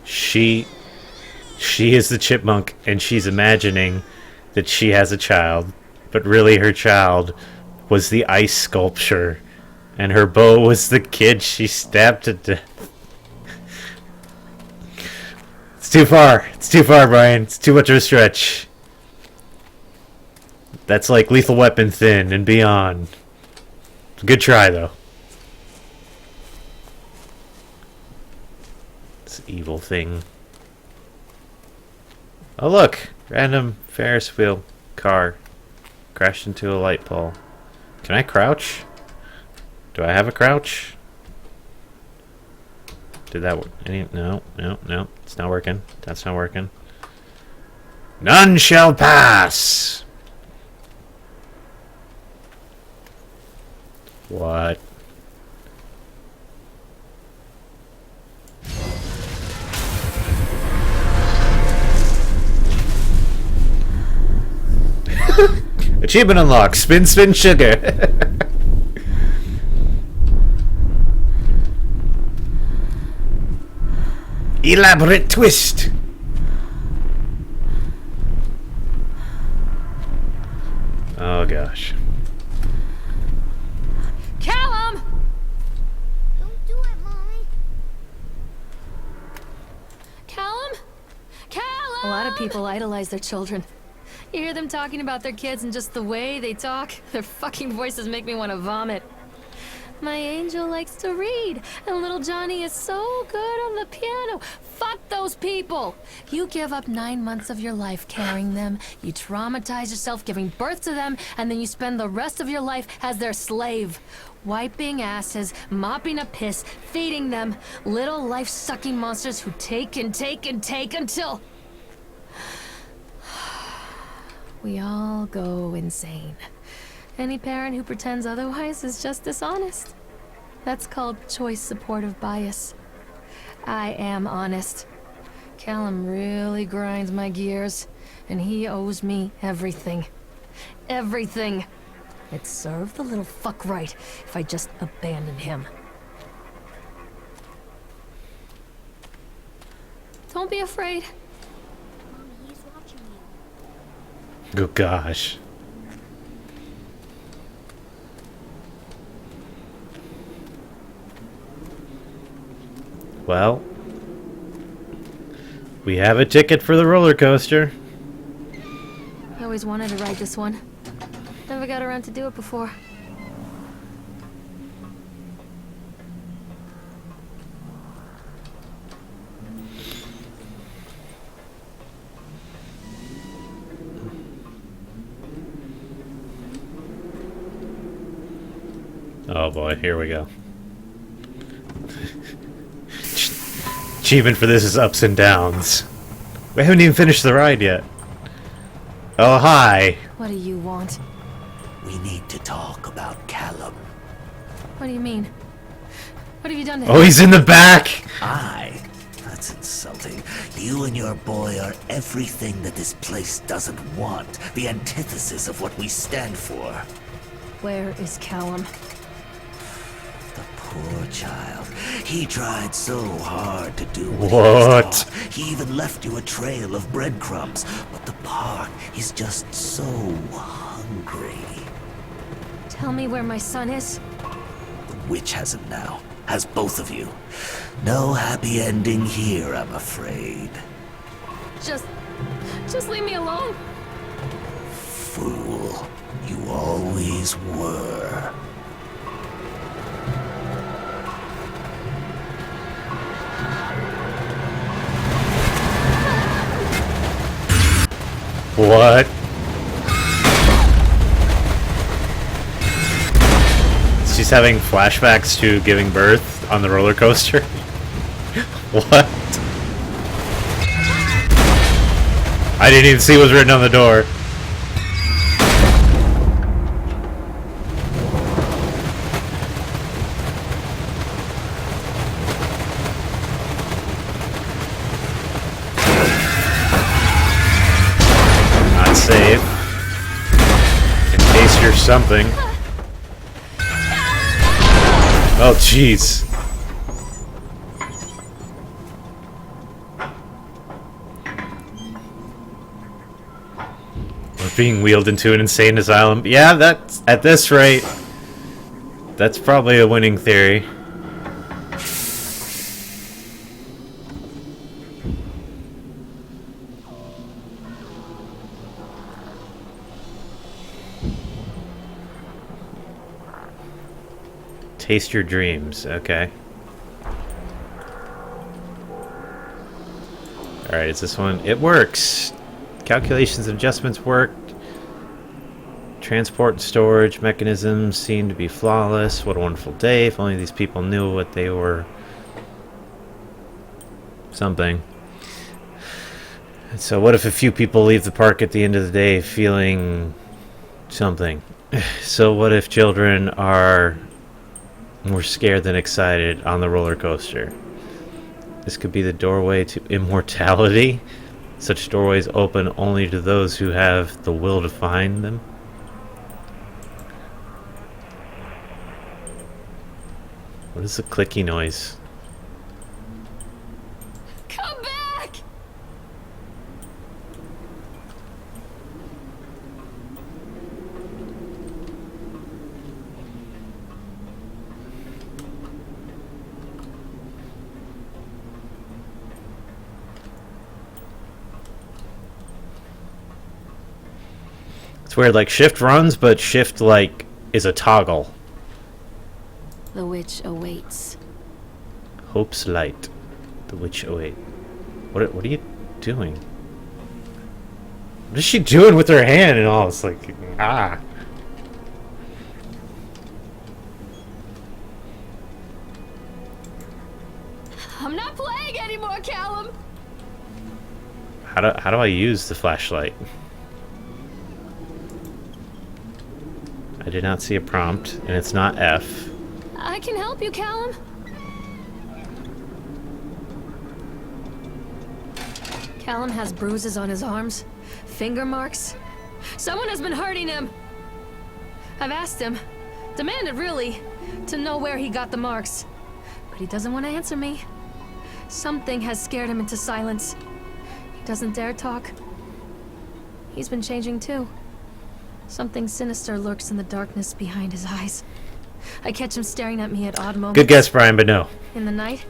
She is the chipmunk, and she's imagining that she has a child, but really her child was the ice sculpture, and her beau was the kid she stabbed to death. It's too far. It's too far, Brian. It's too much of a stretch. That's like Lethal Weapon thin and beyond. Good try, though. It's Evil thing. Oh look! Random Ferris wheel car crashed into a light pole. Can I crouch? Do I have a crouch? Did that work? No. It's not working. That's not working. None shall pass! What? Achievement unlocked. Spin, spin, sugar. Elaborate twist. Oh gosh. Callum! Don't do it, Mommy. Callum? Callum! A lot of people idolize their children. You hear them talking about their kids and just the way they talk, their fucking voices make me want to vomit. My angel likes to read, and little Johnny is so good on the piano. Fuck those people! You give up 9 months of your life carrying them, you traumatize yourself giving birth to them, and then you spend the rest of your life as their slave. Wiping asses, mopping a piss, feeding them. Little life-sucking monsters who take and take and take until... we all go insane. Any parent who pretends otherwise is just dishonest. That's called choice supportive bias. I am honest. Callum really grinds my gears, and he owes me everything. Everything. It'd serve the little fuck right if I just abandoned him. Don't be afraid. Mommy, he's watching you. Oh gosh. Well, we have a ticket for the roller coaster. I always wanted to ride this one. Never got around to do it before. Oh boy, here we go. Achievement for this is ups and downs. We haven't even finished the ride yet. Oh, hi. What do you want? We need to talk about Callum. What do you mean? What have you done to him? Oh, he's in the back. That's insulting. You and your boy are everything that this place doesn't want. The antithesis of what we stand for. Where is Callum? The poor child. He tried so hard to do What? he was taught. He even left you a trail of breadcrumbs. But the park is just so hungry. Tell me where my son is. The witch has him now. Has both of you. No happy ending here, I'm afraid. Just leave me alone. Fool. You always were. What? She's having flashbacks to giving birth on the roller coaster? What? I didn't even see what was written on the door. Not safe. In case you're something. Oh, jeez. We're being wheeled into an insane asylum. Yeah, that's at this rate. That's probably a winning theory. Taste your dreams. Okay. Alright, is this one? It works! Calculations and adjustments worked. Transport and storage mechanisms seem to be flawless. What a wonderful day. If only these people knew what they were. Something. And so what if a few people leave the park at the end of the day feeling something? So what if children are more scared than excited on the roller coaster? This could be the doorway to immortality. Such doorways open only to those who have the will to find them. What is the clicky noise? Come back! It's weird, like shift runs, but shift like is a toggle. The witch awaits. Hope's light. The witch await. What are you doing? What is she doing with her hand and all? It's like, ah. I'm not playing anymore, Callum! How do I use the flashlight? I did not see a prompt, and it's not F. I can help you, Callum. Callum has bruises on his arms, finger marks. Someone has been hurting him. I've asked him, demanded really, to know where he got the marks. But he doesn't want to answer me. Something has scared him into silence. He doesn't dare talk. He's been changing too. Something sinister lurks in the darkness behind his eyes. I catch him staring at me at odd moments. Good guess, Brian, but no. In the night,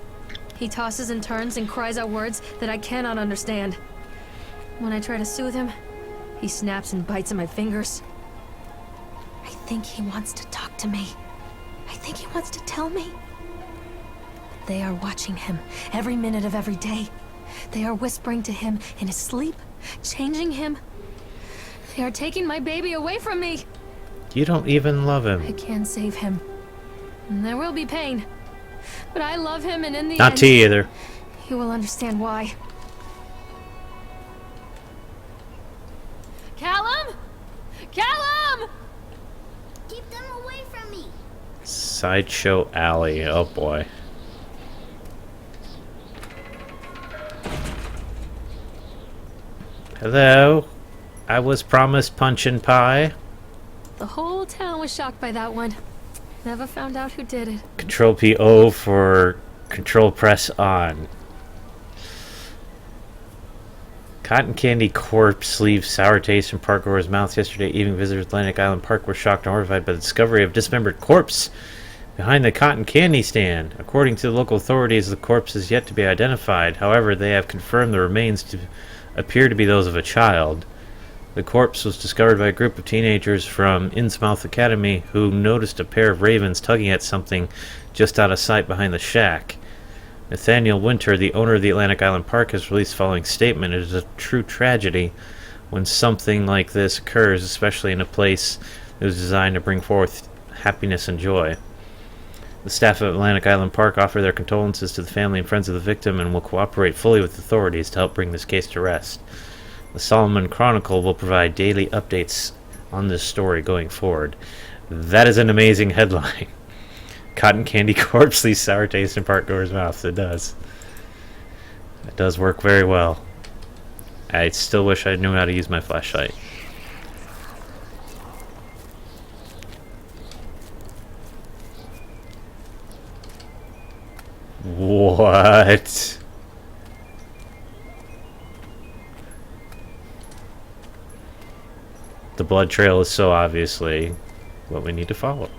he tosses and turns and cries out words that I cannot understand. When I try to soothe him, he snaps and bites at my fingers. I think he wants to talk to me. I think he wants to tell me. But they are watching him every minute of every day. They are whispering to him in his sleep, changing him. They are taking my baby away from me. You don't even love I him. can't save him. And there will be pain. But I love him, and in the Not end, T either. you will understand why. Callum? Callum! Keep them away from me. Sideshow Alley. Oh boy. Hello. I was promised punch and pie. The whole town was shocked by that one. Never found out who did it. Control P-O for control press on. Cotton candy corpse leaves sour taste in parkgoers' mouths yesterday evening. Visitors at Atlantic Island Park were shocked and horrified by the discovery of dismembered corpse behind the cotton candy stand. According to the local authorities, the corpse is yet to be identified. However, they have confirmed the remains to appear to be those of a child. The corpse was discovered by a group of teenagers from Innsmouth Academy who noticed a pair of ravens tugging at something just out of sight behind the shack. Nathaniel Winter, the owner of the Atlantic Island Park, has released the following statement. It is a true tragedy when something like this occurs, especially in a place that was designed to bring forth happiness and joy. The staff of Atlantic Island Park offer their condolences to the family and friends of the victim and will cooperate fully with authorities to help bring this case to rest. The Solomon Chronicle will provide daily updates on this story going forward. That is an amazing headline. Cotton candy corpse leaves sour taste in parkgoers' mouths. It does. It does work very well. I still wish I knew how to use my flashlight. What? The blood trail is so obviously what we need to follow.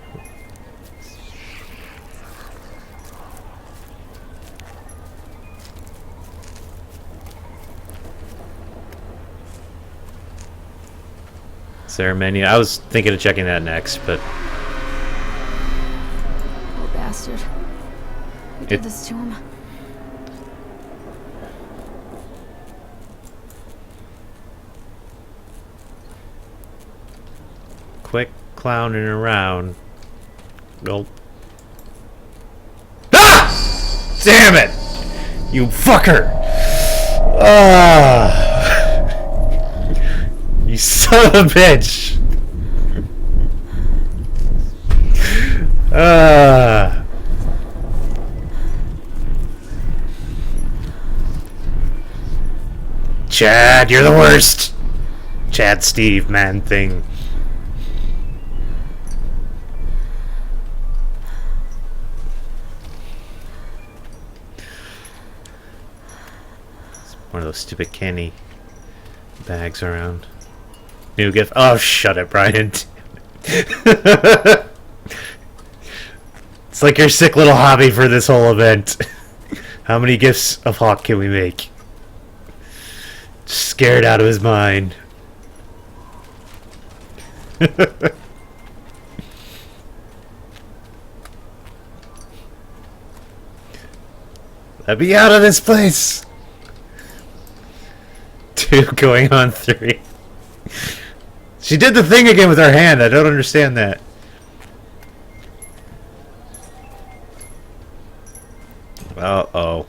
Is there a menu? I was thinking of checking that next, but Poor bastard. Who did this to him? quit clowning around. Nope. Ah! Damn it! You fucker! Ah! You son of a bitch! Ah! Chad, you're the worst! Chad Steve, man thing. One of those stupid candy bags around. New gift. Oh, shut it, Brian. It's like your sick little hobby for this whole event. How many gifts of Hawk can we make? Scared out of his mind. Let me out of this place! 2 going on 3. She did the thing again with her hand. I don't understand that. Oh.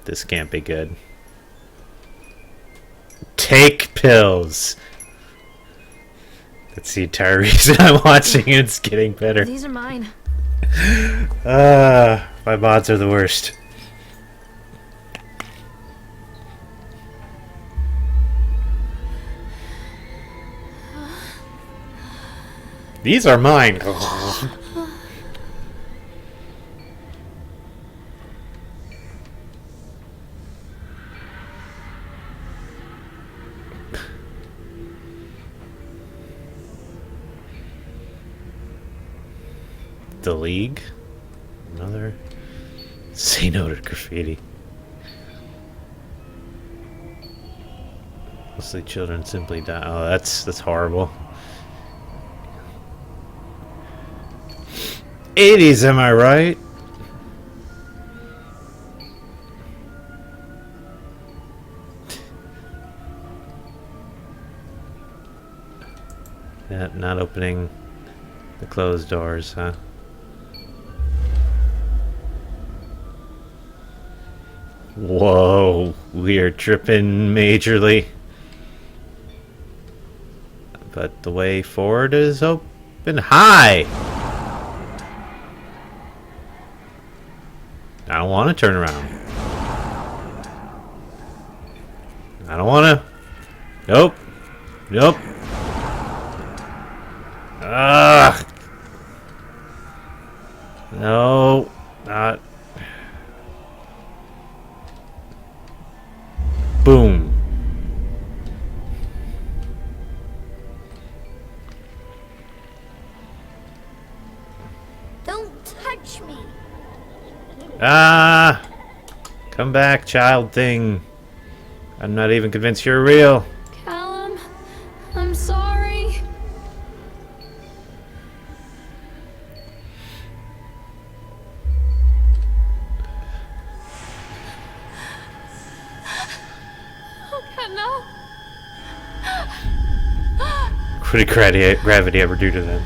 This can't be good. Take pills. That's the entire reason I'm watching it. It's getting better. These are mine. My mods are the worst. These are mine. The League? Another? Say no to graffiti. Mostly children simply die. Oh, that's horrible. 80s, am I right? Yeah, not opening the closed doors, huh? Whoa, we are tripping majorly. But the way forward is open. Hi! I don't want to turn around. I don't want to. Nope. Nope. Ugh. No. Not. Boom. Don't touch me. Come back, child thing. I'm not even convinced you're real. Callum, I'm sorry. Okay, no. What did gravity ever do to them?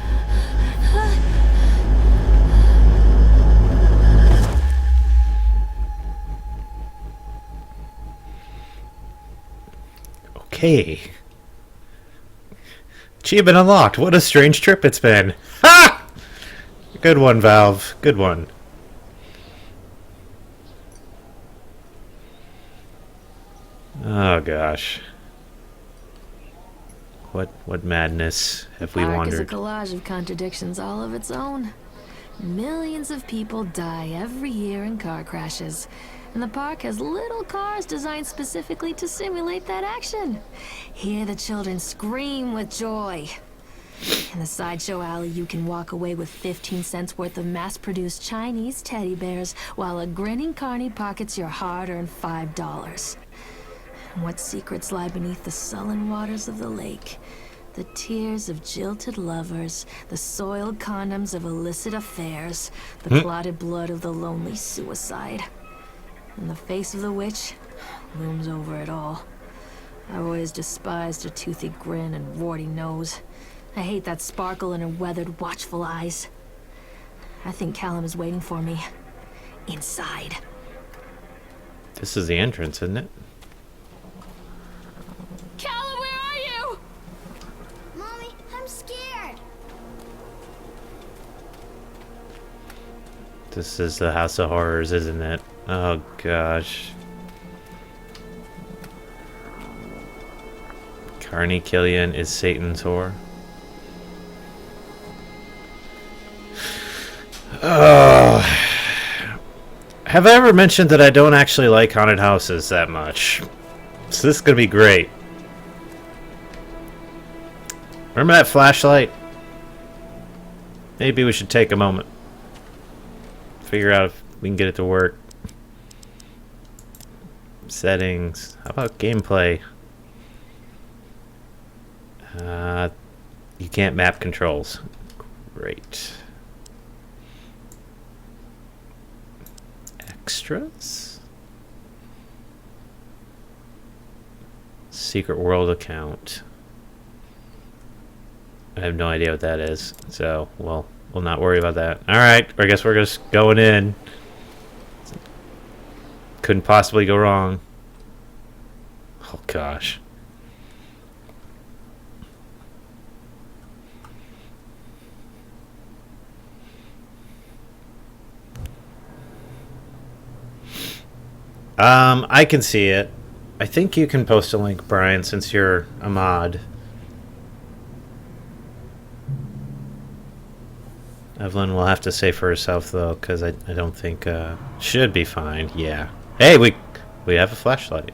Okay. Achievement unlocked. What a strange trip it's been. Ha! Good one, Valve. Good one. Oh gosh. What madness have we The park wandered? is a collage of contradictions all of its own. Millions of people die every year in car crashes. And the park has little cars designed specifically to simulate that action. Hear the children scream with joy. In the sideshow alley, you can walk away with 15 cents worth of mass-produced Chinese teddy bears, while a grinning carny pockets your hard-earned $5. And what secrets lie beneath the sullen waters of the lake? The tears of jilted lovers, the soiled condoms of illicit affairs, the clotted blood of the lonely suicide. And the face of the witch looms over it all. I've always despised her toothy grin and warty nose. I hate that sparkle in her weathered, watchful eyes. I think Callum is waiting for me. Inside. This is the entrance, isn't it? Callum, where are you? Mommy, I'm scared. This is the House of Horrors, isn't it? Oh gosh. Carney Killian is Satan's whore. Oh. Have I ever mentioned that I don't actually like haunted houses that much? So this is gonna be great. Remember that flashlight? Maybe we should take a moment. Figure out if we can get it to work. Settings. How about gameplay? You can't map controls. Great. Extras? Secret World account. I have no idea what that is, so we'll not worry about that. Alright, I guess we're just going in. Couldn't possibly go wrong. Oh gosh. I can see it. I think you can post a link, Brian, since you're a mod. Evelyn will have to say for herself, though, because I don't think... should be fine. Yeah. Hey, we have a flashlight.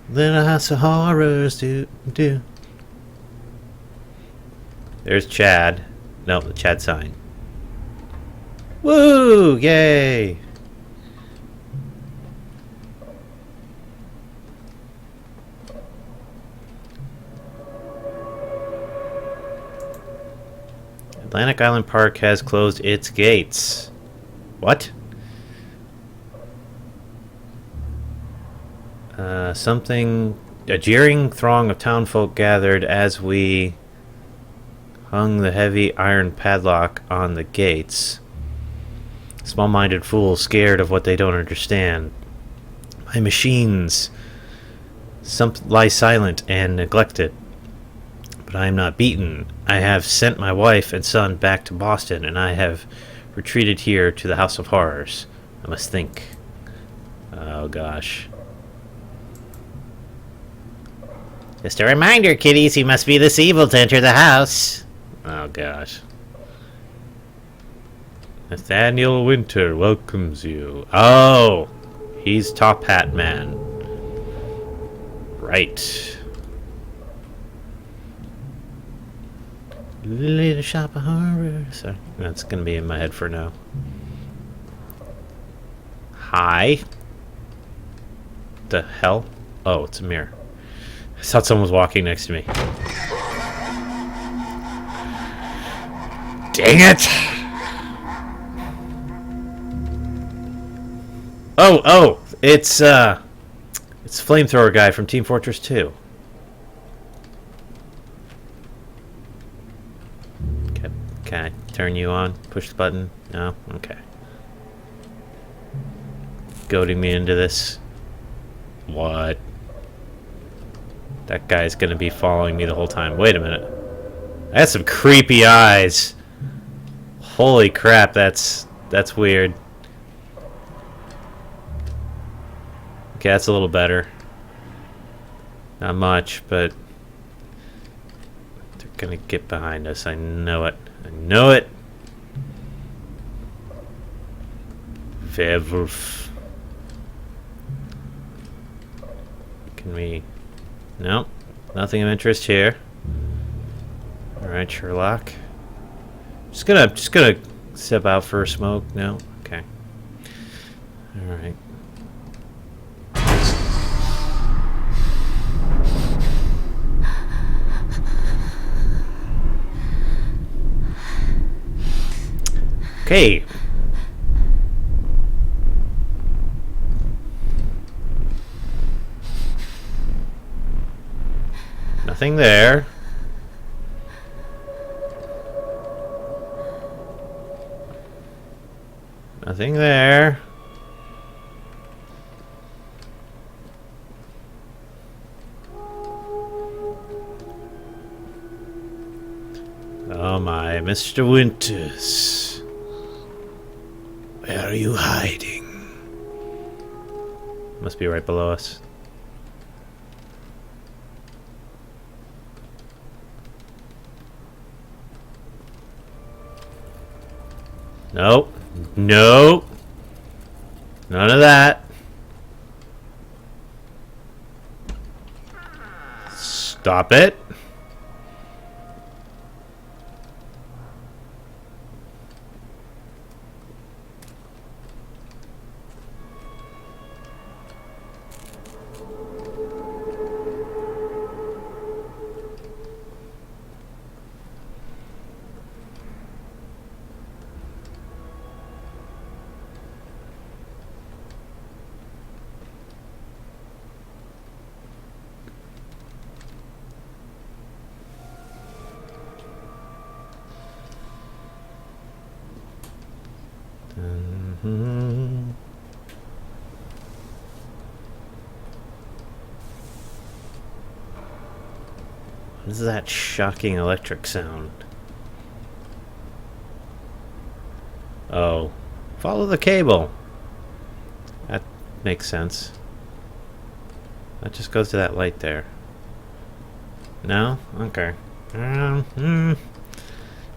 Little House of Horrors, do. There's Chad. No, the Chad sign. Woo! Yay! Atlantic Island Park has closed its gates. What? A jeering throng of townfolk gathered as we hung the heavy iron padlock on the gates. Small-minded fools scared of what they don't understand. My machines lie silent and neglected. But I am not beaten. I have sent my wife and son back to Boston, and I have retreated here to the House of Horrors. I must think. Oh, gosh. Just a reminder, kiddies, you must be this evil to enter the house. Oh, gosh. Nathaniel Winter welcomes you. Oh! He's Top Hat Man. Right. Little shop of horrors. Sorry, that's gonna be in my head for now. Hi. The hell? Oh, it's a mirror. I thought someone was walking next to me. Dang it! Oh, it's Flamethrower guy from Team Fortress 2. Can I turn you on? Push the button? No? Okay. Goading me into this. What? That guy's gonna be following me the whole time. Wait a minute. That's some creepy eyes. Holy crap, that's weird. Okay, that's a little better. Not much, but they're gonna get behind us. I know it. I know it. Werewolf. Can we... Nope. Nothing of interest here. Alright, Sherlock. Just gonna step out for a smoke. No? Okay. Alright. Okay. Nothing there. Nothing there. Oh my, Mr. Winters. Where are you hiding? Must be right below us. Nope. Nope. None of that. Stop it. What is that shocking electric sound? Oh. Follow the cable. That makes sense. That just goes to that light there. No? Okay.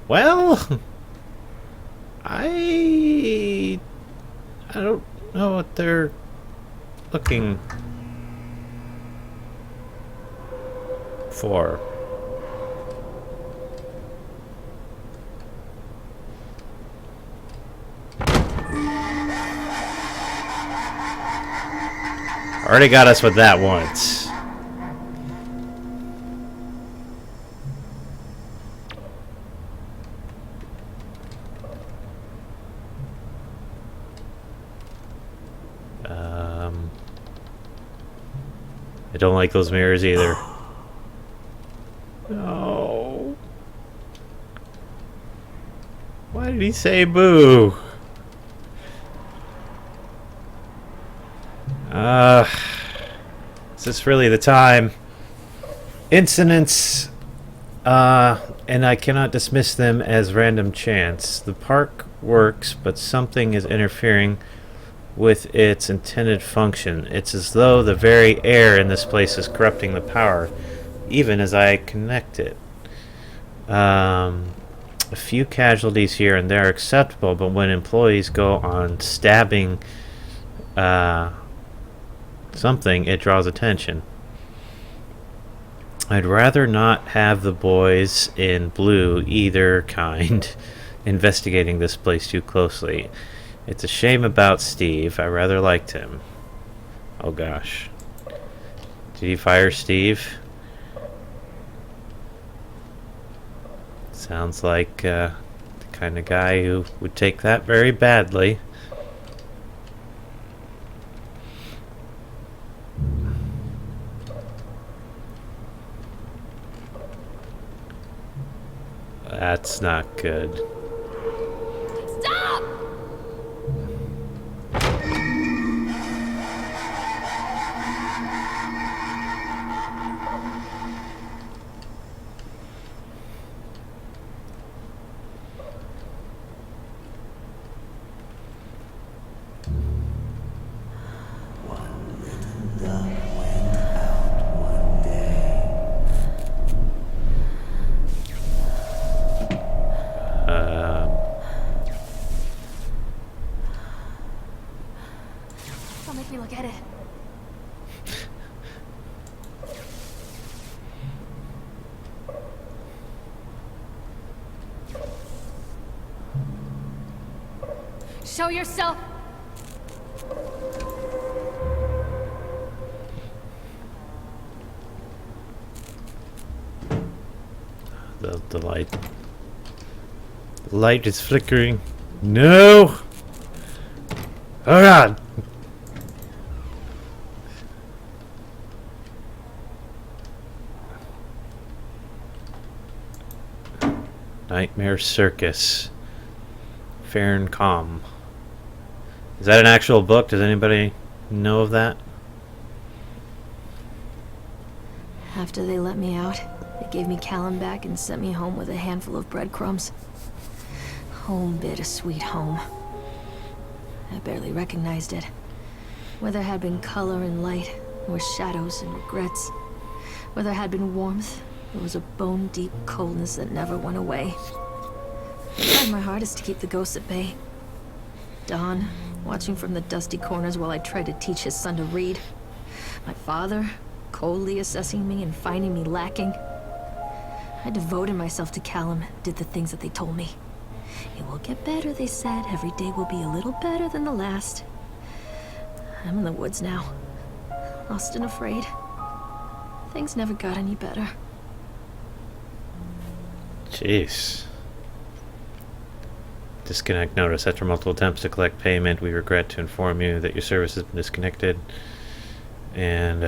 Well... I don't know what they're looking for. Already got us with that once. I don't like those mirrors either. No. Why did he say boo? Is this really the time? Incidents, and I cannot dismiss them as random chance. The park works, but something is interfering with its intended function. It's as though the very air in this place is corrupting the power, even as I connect it. A few casualties here and there are acceptable, but when employees go on stabbing something, it draws attention. I'd rather not have the boys in blue, either kind, investigating this place too closely. It's a shame about Steve. I rather liked him. Oh gosh. Did he fire Steve? Sounds like the kind of guy who would take that very badly. That's not good. Stop! Don't make me look at it. Show yourself. The light. The light is flickering. No! Hold on! Nightmare Circus. Fair and Calm. Is that an actual book? Does anybody know of that? After they let me out, they gave me Callum back and sent me home with a handful of breadcrumbs. Home, bittersweet home. I barely recognized it. Where there had been color and light, there were shadows and regrets. Where there had been warmth, there was a bone-deep coldness that never went away. I tried my hardest to keep the ghosts at bay. Don, watching from the dusty corners while I tried to teach his son to read. My father, coldly assessing me and finding me lacking. I devoted myself to Callum, did the things that they told me. It will get better, they said. Every day will be a little better than the last. I'm in the woods now, lost and afraid. Things never got any better. Jeez. Disconnect notice. After multiple attempts to collect payment, we regret to inform you that your service has been disconnected and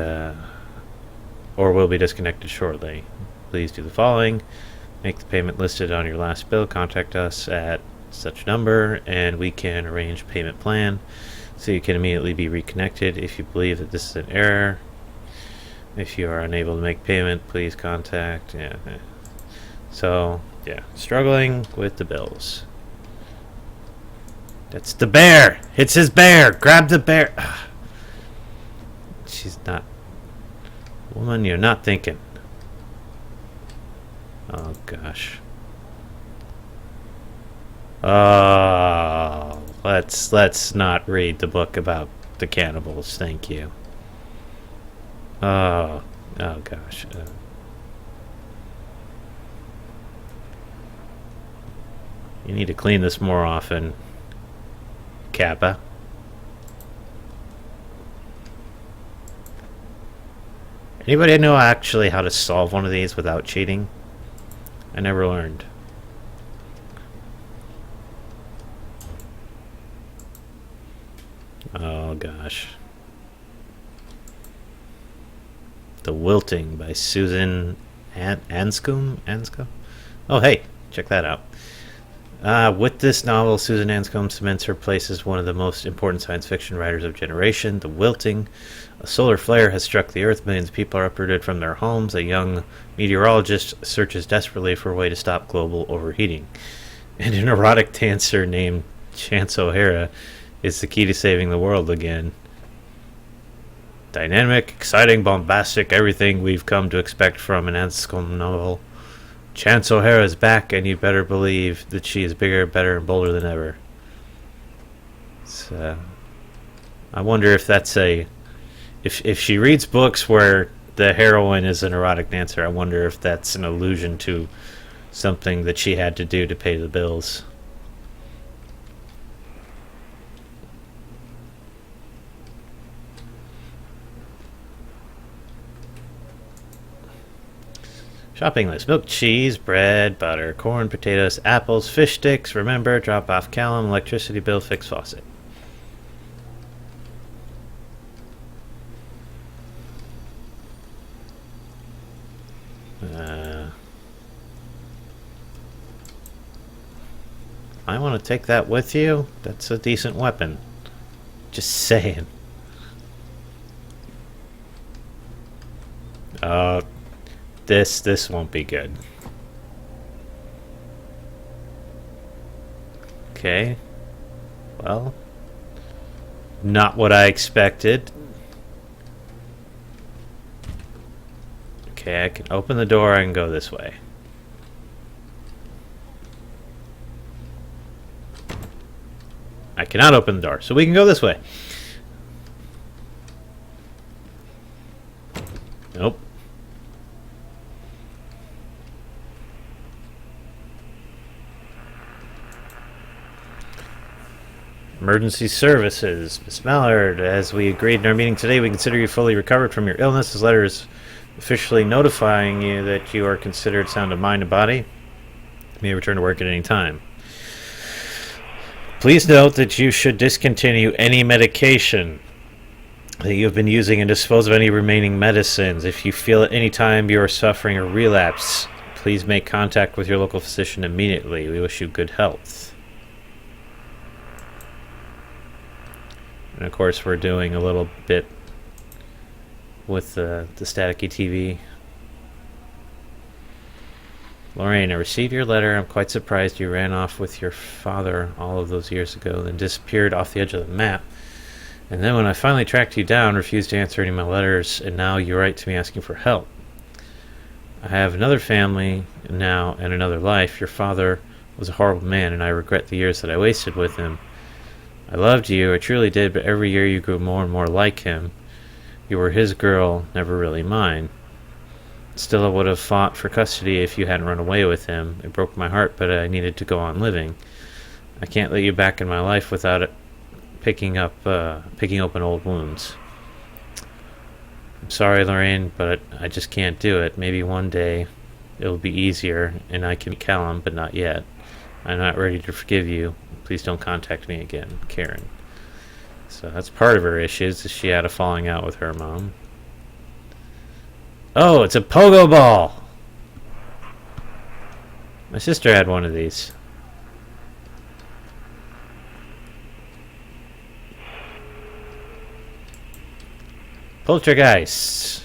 or will be disconnected shortly. Please do the following. Make the payment listed on your last bill. Contact us at such number and we can arrange payment plan so you can immediately be reconnected. If you believe that this is an error, if you are unable to make payment, please contact. So, yeah, struggling with the bills. That's the bear! It's his bear! Grab the bear! Ugh. She's not... Woman, you're not thinking. Oh, gosh. Oh, let's not read the book about the cannibals, thank you. Oh gosh. You need to clean this more often, Kappa. Anybody know actually how to solve one of these without cheating? I never learned. Oh gosh. The Wilting by Susan Anscombe? Oh hey, check that out. With this novel, Susan Anscombe cements her place as one of the most important science fiction writers of generation. The Wilting. A solar flare has struck the Earth. Millions of people are uprooted from their homes. A young meteorologist searches desperately for a way to stop global overheating. And an erotic dancer named Chance O'Hara is the key to saving the world again. Dynamic, exciting, bombastic, everything we've come to expect from an Anscombe novel. Chance O'Hara is back, and you better believe that she is bigger, better, and bolder than ever. So, I wonder if that's a... If she reads books where the heroine is an erotic dancer, I wonder if that's an allusion to something that she had to do to pay the bills. Shopping list. Milk, cheese, bread, butter, corn, potatoes, apples, fish sticks. Remember, drop off Callum, electricity bill, fix faucet. I want to take that with you. That's a decent weapon. Just saying. This won't be good. Okay. Well, not what I expected. Okay, I can open the door and go this way. I cannot open the door, so we can go this way. Nope. Emergency services. Miss Mallard, as we agreed in our meeting today, we consider you fully recovered from your illness. This letter is officially notifying you that you are considered sound of mind and body. You may return to work at any time. Please note that you should discontinue any medication that you have been using and dispose of any remaining medicines. If you feel at any time you are suffering a relapse, Please make contact with your local physician immediately. We wish you good health. And of course, we're doing a little bit with the staticky TV. Lorraine, I received your letter. I'm quite surprised you ran off with your father all of those years ago, then disappeared off the edge of the map. And then when I finally tracked you down, refused to answer any of my letters, and now you write to me asking for help. I have another family now and another life. Your father was a horrible man, and I regret the years that I wasted with him. I loved you, I truly did, but every year you grew more and more like him. You were his girl, never really mine. Still, I would have fought for custody if you hadn't run away with him. It broke my heart, but I needed to go on living. I can't let you back in my life without it picking open old wounds. I'm sorry, Lorraine, but I just can't do it. Maybe one day it'll be easier, and I can Callum, but not yet. I'm not ready to forgive you. Please don't contact me again, Karen. So that's part of her issues, is she had a falling out with her mom. Oh, it's a pogo ball! My sister had one of these. Poltergeist.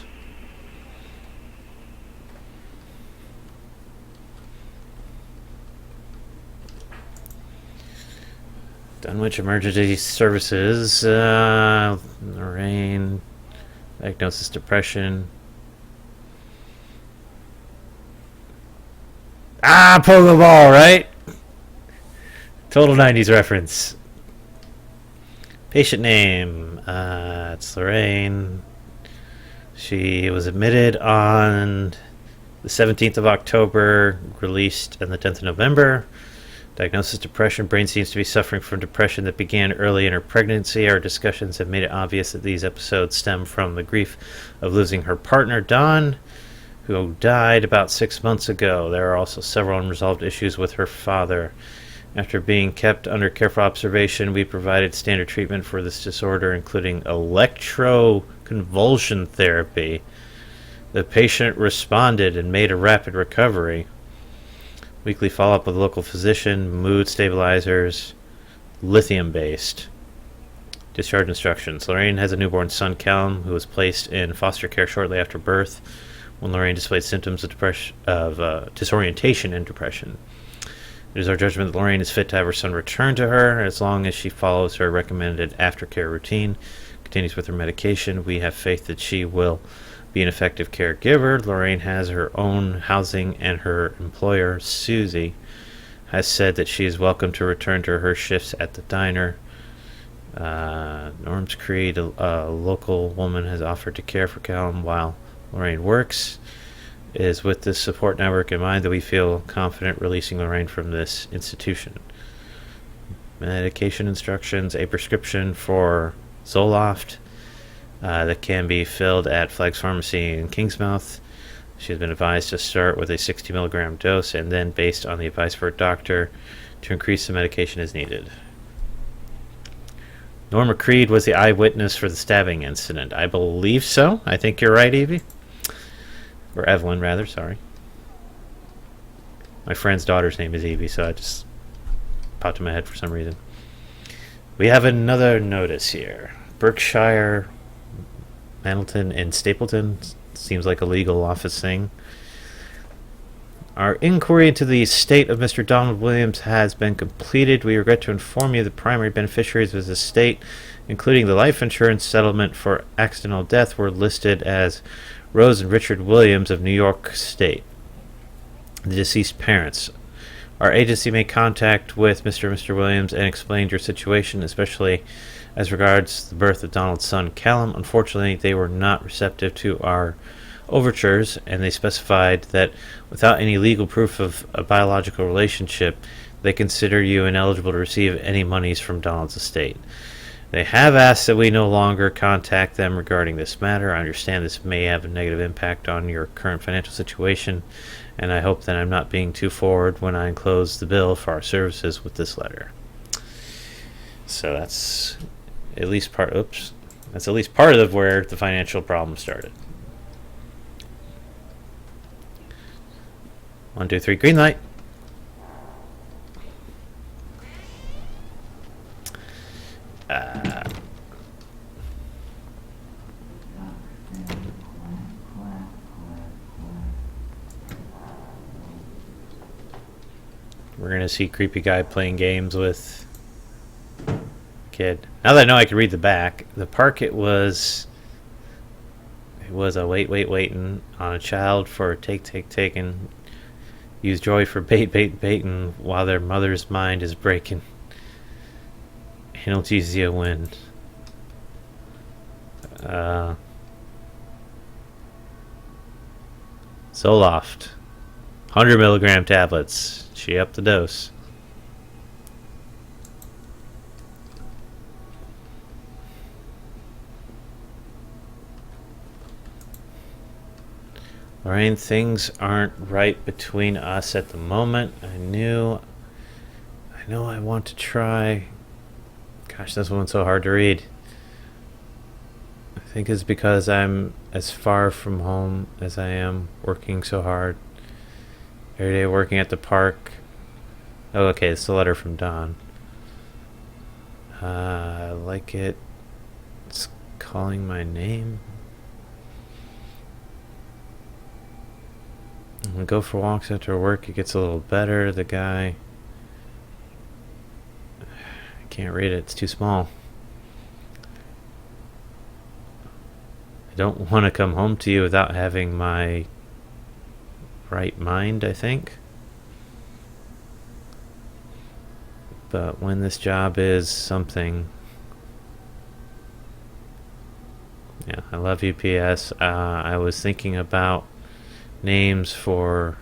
Dunwich Emergency Services. Lorraine. Diagnosis depression. Ah, pogo ball, right? Total 90s reference. Patient name. It's Lorraine. She was admitted on the 17th of October, released on the 10th of November. Diagnosis depression. Brain seems to be suffering from depression that began early in her pregnancy. Our discussions have made it obvious that these episodes stem from the grief of losing her partner, Dawn, who died about 6 months ago. There are also several unresolved issues with her father. After being kept under careful observation, we provided standard treatment for this disorder, including electroconvulsion therapy. The patient responded and made a rapid recovery. Weekly follow-up with a local physician, mood stabilizers, lithium-based. Discharge instructions. Lorraine has a newborn son, Callum, who was placed in foster care shortly after birth when Lorraine displayed symptoms of disorientation and depression. It is our judgment that Lorraine is fit to have her son return to her as long as she follows her recommended aftercare routine, continues with her medication. We have faith that she will be an effective caregiver. Lorraine has her own housing, and her employer, Susie, has said that she is welcome to return to her shifts at the diner. Norm's Creed, a local woman, has offered to care for Callum while Lorraine works. It is with this support network in mind that we feel confident releasing Lorraine from this institution. Medication instructions, a prescription for Zoloft that can be filled at Flagg's Pharmacy in Kingsmouth. She has been advised to start with a 60 milligram dose and then, based on the advice of her doctor, to increase the medication as needed. Norma Creed was the eyewitness for the stabbing incident. I believe so. I think you're right, Evie. Or Evelyn, rather, sorry. My friend's daughter's name is Evie, so I just popped in my head for some reason. We have another notice here. Berkshire, Mandelton, and Stapleton. Seems like a legal office thing. Our inquiry into the estate of Mr. Donald Williams has been completed. We regret to inform you the primary beneficiaries of his estate, including the life insurance settlement for accidental death, were listed as Rose and Richard Williams of New York State, the deceased parents. Our agency made contact with Mr. and Mr. Williams and explained your situation, especially as regards the birth of Donald's son, Callum. Unfortunately, they were not receptive to our overtures, and they specified that without any legal proof of a biological relationship, they consider you ineligible to receive any monies from Donald's estate. They have asked that we no longer contact them regarding this matter. I understand this may have a negative impact on your current financial situation, and I hope that I'm not being too forward when I enclose the bill for our services with this letter. So that's at least part of where the financial problem started. 1, 2, 3, green light. We're gonna see creepy guy playing games with kid. Now that I know I can read the back, the park it was a waiting on a child for taken. Use joy for baiting while their mother's mind is breaking. Analgesia win. Zoloft. 100 milligram tablets. She upped the dose. Lorraine, things aren't right between us at the moment. I know I want to try. Gosh, this one's so hard to read. I think it's because I'm as far from home as I am, working so hard. Every day working at the park. Oh, okay, it's the letter from Don. I like it. It's calling my name. When we go for walks after work, it gets a little better. The guy... I can't read it, it's too small. I don't want to come home to you without having my right mind, I think. But when this job is something... Yeah, I love you, P.S. I was thinking about names for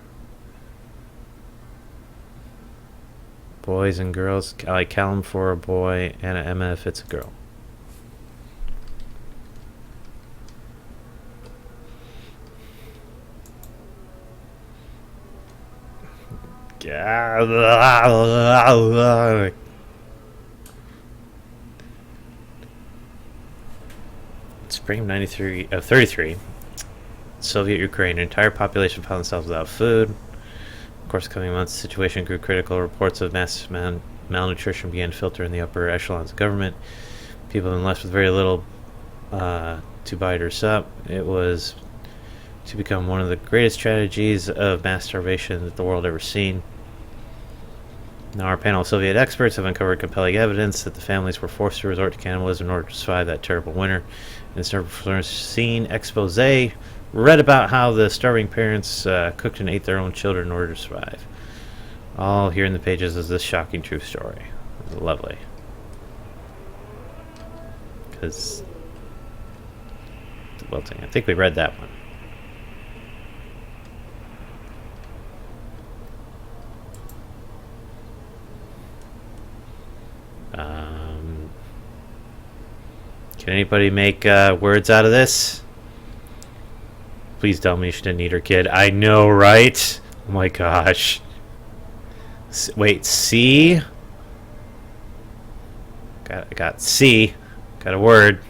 boys and girls. I like Callum for a boy and an Emma if it's a girl. Spring of 33. Soviet Ukraine, an entire population found themselves without food. Of course, coming months, the situation grew critical. Reports of mass malnutrition began to filter in the upper echelons of government. People have been left with very little to bite or sup. It was to become one of the greatest tragedies of mass starvation that the world ever seen. Now, our panel of Soviet experts have uncovered compelling evidence that the families were forced to resort to cannibalism in order to survive that terrible winter. In this never-seen expose, read about how the starving parents cooked and ate their own children in order to survive. All here in the pages is this shocking true story. It's lovely. Because the wilting. I think we read that one. Can anybody make words out of this? Please tell me she didn't eat her kid. I know, right? Oh my gosh. Wait, C? Got C. Got a word.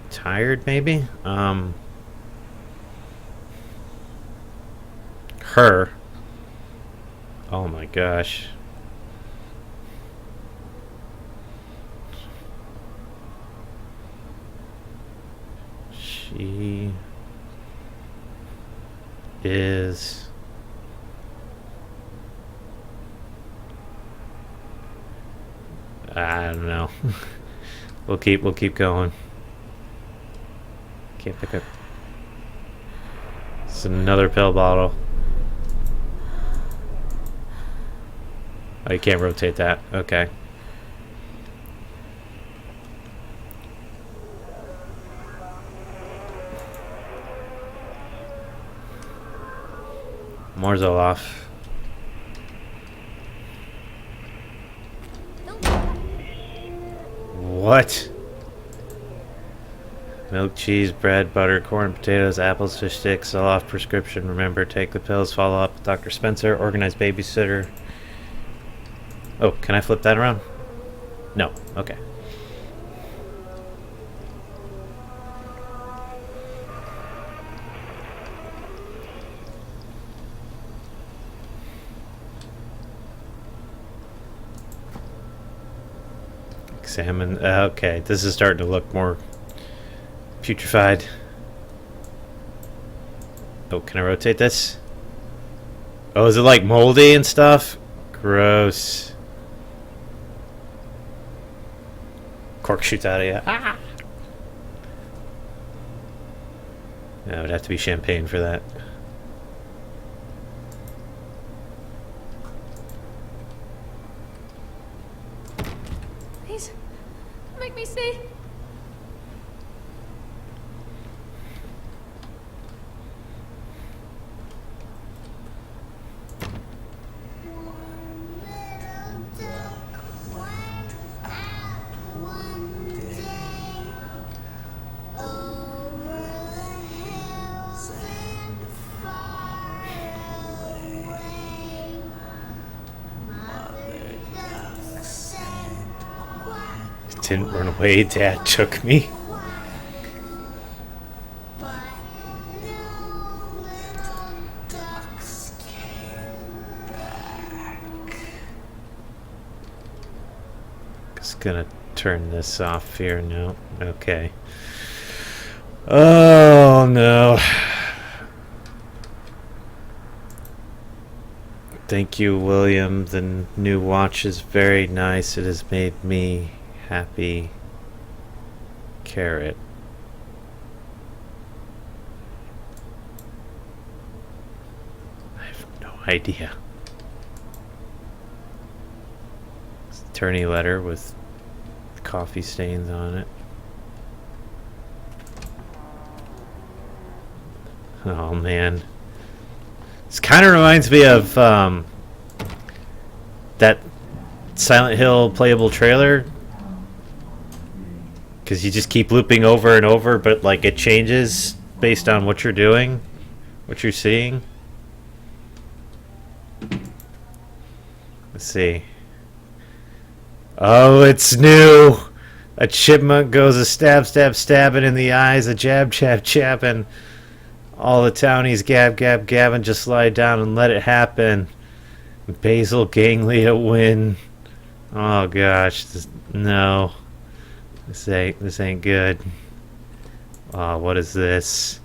Tired, maybe? Her. Oh my gosh. She is I don't know. We'll keep going. Can't pick up. It's another pill bottle. Oh, you can't rotate that. Okay. More Zoloft. What? Milk, cheese, bread, butter, corn, potatoes, apples, fish sticks, all off prescription. Remember, take the pills, follow up with Dr. Spencer, organize babysitter. Oh, can I flip that around? No. Okay. Examine. Okay, this is starting to look more putrefied. Oh, can I rotate this? Oh, is it like moldy and stuff? Gross. Cork shoots out of you. Ah! Yeah, it would have to be champagne for that. Please, make me see. Didn't run away, Dad took me. Just gonna turn this off here now. Okay. Oh no. Thank you, William. The new watch is very nice. It has made me happy. Carrot. I have no idea. It's an attorney letter with coffee stains on it. Oh man. This kind of reminds me of that Silent Hill playable trailer. Because you just keep looping over and over, but like it changes based on what you're doing, what you're seeing. Let's see. Oh, it's new! A chipmunk goes a stab, stab, stabbing in the eyes, a jab, jab, jabbing. All the townies gab, gab, gabbing, just lie down and let it happen. Basil Ganglia win. Oh gosh, no. This ain't good. Oh, what is this?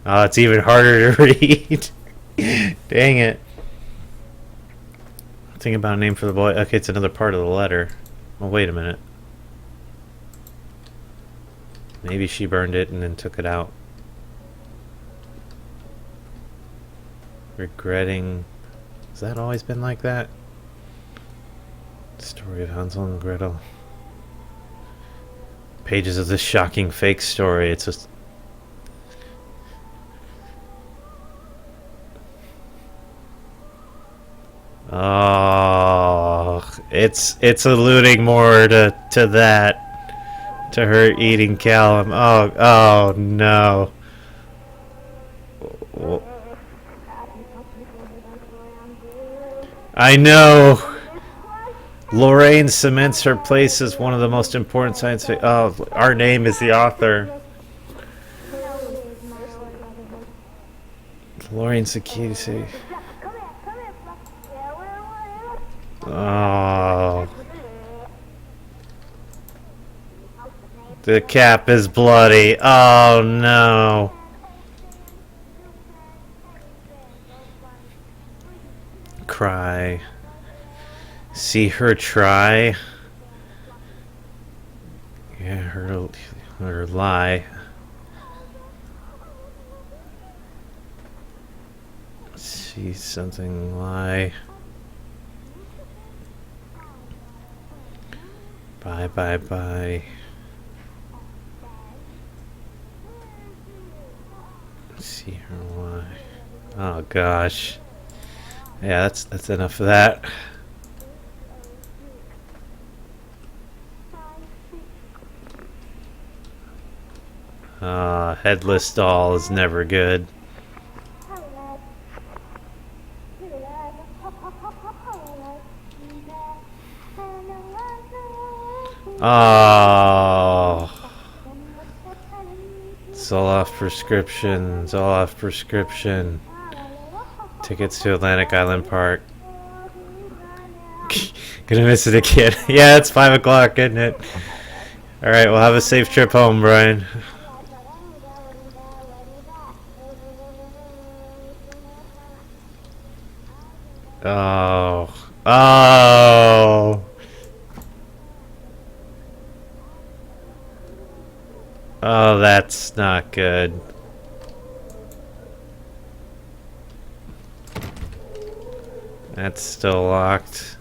Oh, it's even harder to read. Dang it. Think about a name for the boy. Okay, it's another part of the letter. Oh, wait a minute. Maybe she burned it and then took it out. Regretting. Has that always been like that? Story of Hansel and Gretel. Pages of this shocking fake story. It's just it's alluding more to that, to her eating Callum. Oh no. I know. Lorraine cements her place as one of the most important science fiction. Oh, our name is the author. Lorraine Sakiti. Oh. The cap is bloody. Oh no. Cry. See her try. Yeah, her lie. See something lie. Bye, bye, bye. See her lie. Oh gosh. Yeah, that's enough of that. Headless doll is never good. Oh. Zoloft prescription. Zoloft prescription. Tickets to Atlantic Island Park. Gonna miss it again. Yeah, it's 5 o'clock, isn't it? Alright, we'll have a safe trip home, Brian. Oh. Oh. Oh, that's not good. That's still locked.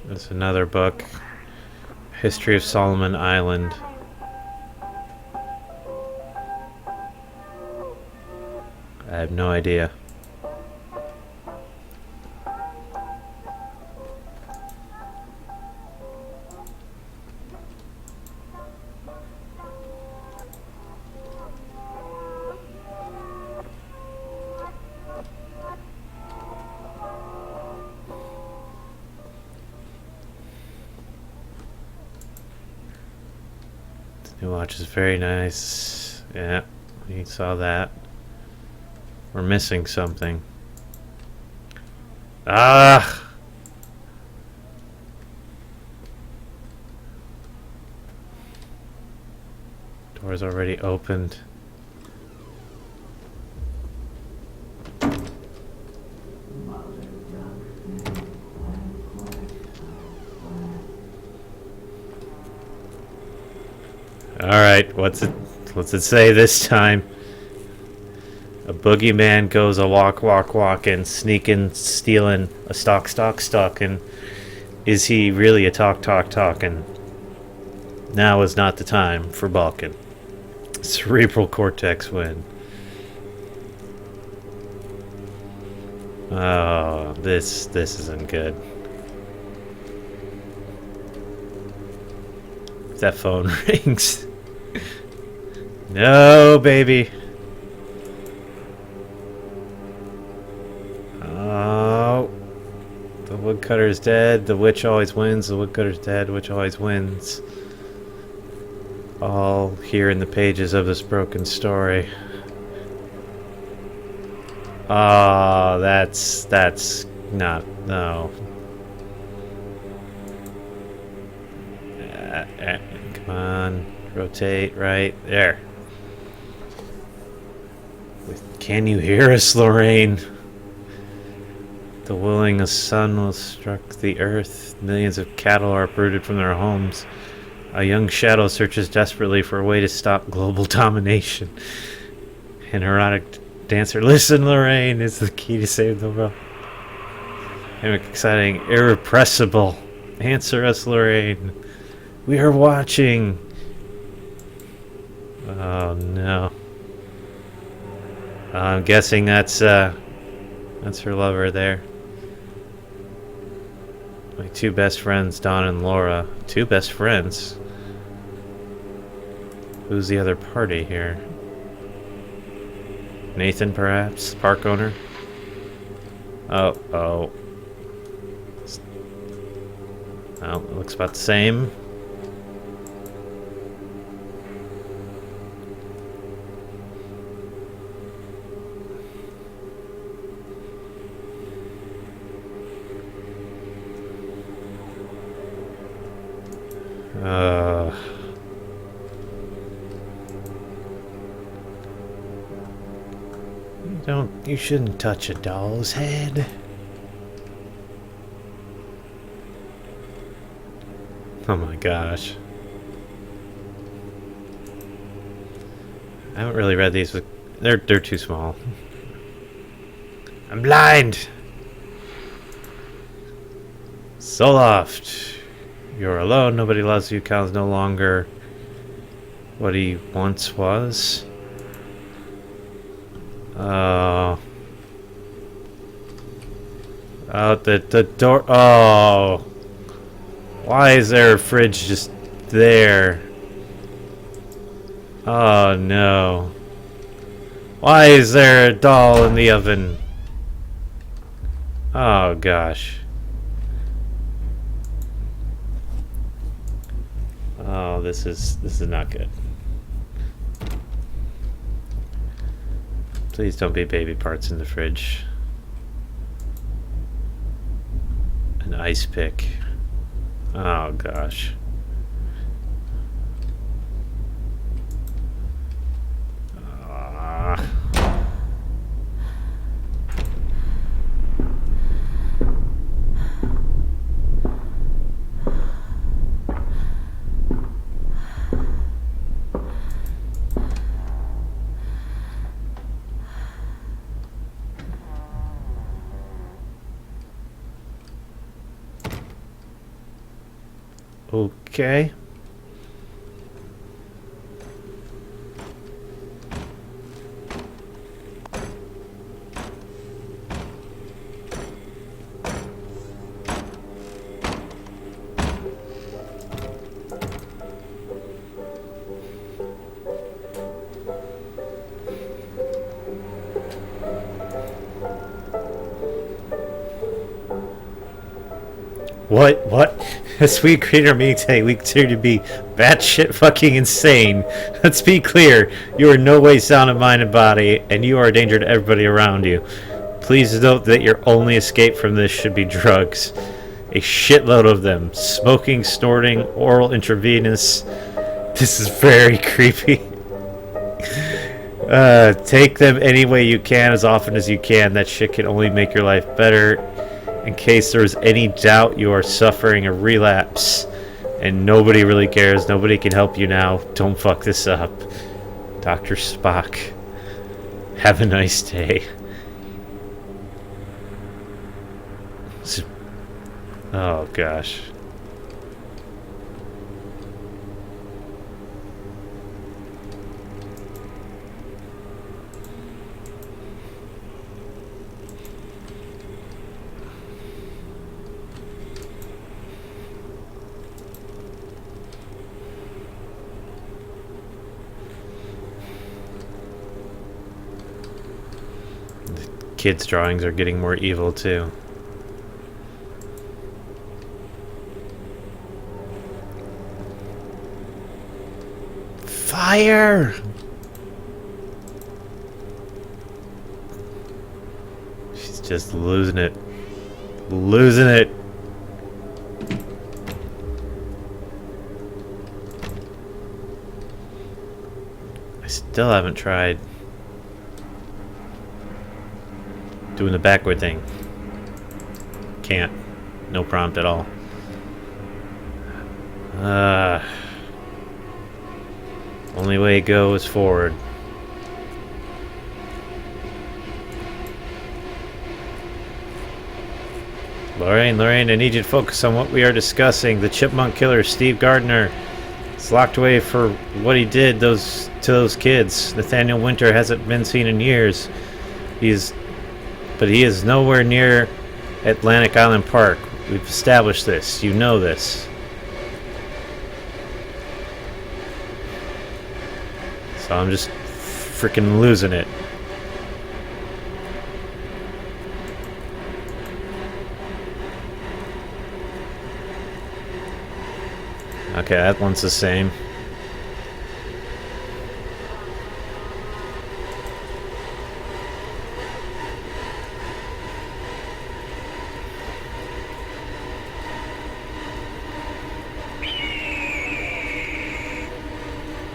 There's another book. History of Solomon Island. I have no idea. New watch is very nice. Yeah, you saw that. We're missing something. Ah! Door's already opened. Alright, what's it say this time? A boogeyman goes a walking, sneaking, stealing, a stalking. Is he really a talking? Now is not the time for balking. Cerebral cortex win. Oh, this isn't good. That phone rings. No, baby. Oh. The woodcutter's dead. The witch always wins. The woodcutter's dead. The witch always wins. All here in the pages of this broken story. Oh, that's not, no. Come on, rotate right there. Can you hear us, Lorraine? The willing sun will struck the earth. Millions of cattle are uprooted from their homes. A young shadow searches desperately for a way to stop global domination. An erotic dancer. Listen, Lorraine, is the key to save the world. Exciting, irrepressible. Answer us, Lorraine. We are watching. Oh no. I'm guessing that's her lover there. My two best friends, Dawn and Laura. Two best friends? Who's the other party here? Nathan, perhaps? Park owner? Oh. Well, it looks about the same. You shouldn't touch a doll's head. Oh my gosh. I haven't really read these, but they're too small. I'm blind! Zoloft. You're alone, nobody loves you, Cal's no longer what he once was. Oh. Oh, the door. Oh. Why is there a fridge just there? Oh no. Why is there a doll in the oven? Oh gosh. Oh, this is not good. Please don't be baby parts in the fridge. An ice pick. Oh gosh. Ah. Okay. What? A sweet creator meeting today. We consider you to be batshit fucking insane. Let's be clear. You are in no way sound of mind and body, and you are a danger to everybody around you. Please note that your only escape from this should be drugs. A shitload of them. Smoking, snorting, oral intravenous. This is very creepy. Take them any way you can, as often as you can. That shit can only make your life better. In case there's any doubt, you are suffering a relapse. And nobody really cares. Nobody can help you now. Don't fuck this up. Dr. Spock. Have a nice day. Oh, gosh. Kids' drawings are getting more evil too. Fire! She's just losing it. Losing it. I still haven't tried doing the backward thing. Can't. No prompt at all. Only way to go is forward. Lorraine, I need you to focus on what we are discussing. The chipmunk killer, Steve Gardner, is locked away for what he did to those kids. Nathaniel Winter hasn't been seen in years. But he is nowhere near Atlantic Island Park. We've established this. You know this. So I'm just freaking losing it. Okay, that one's the same.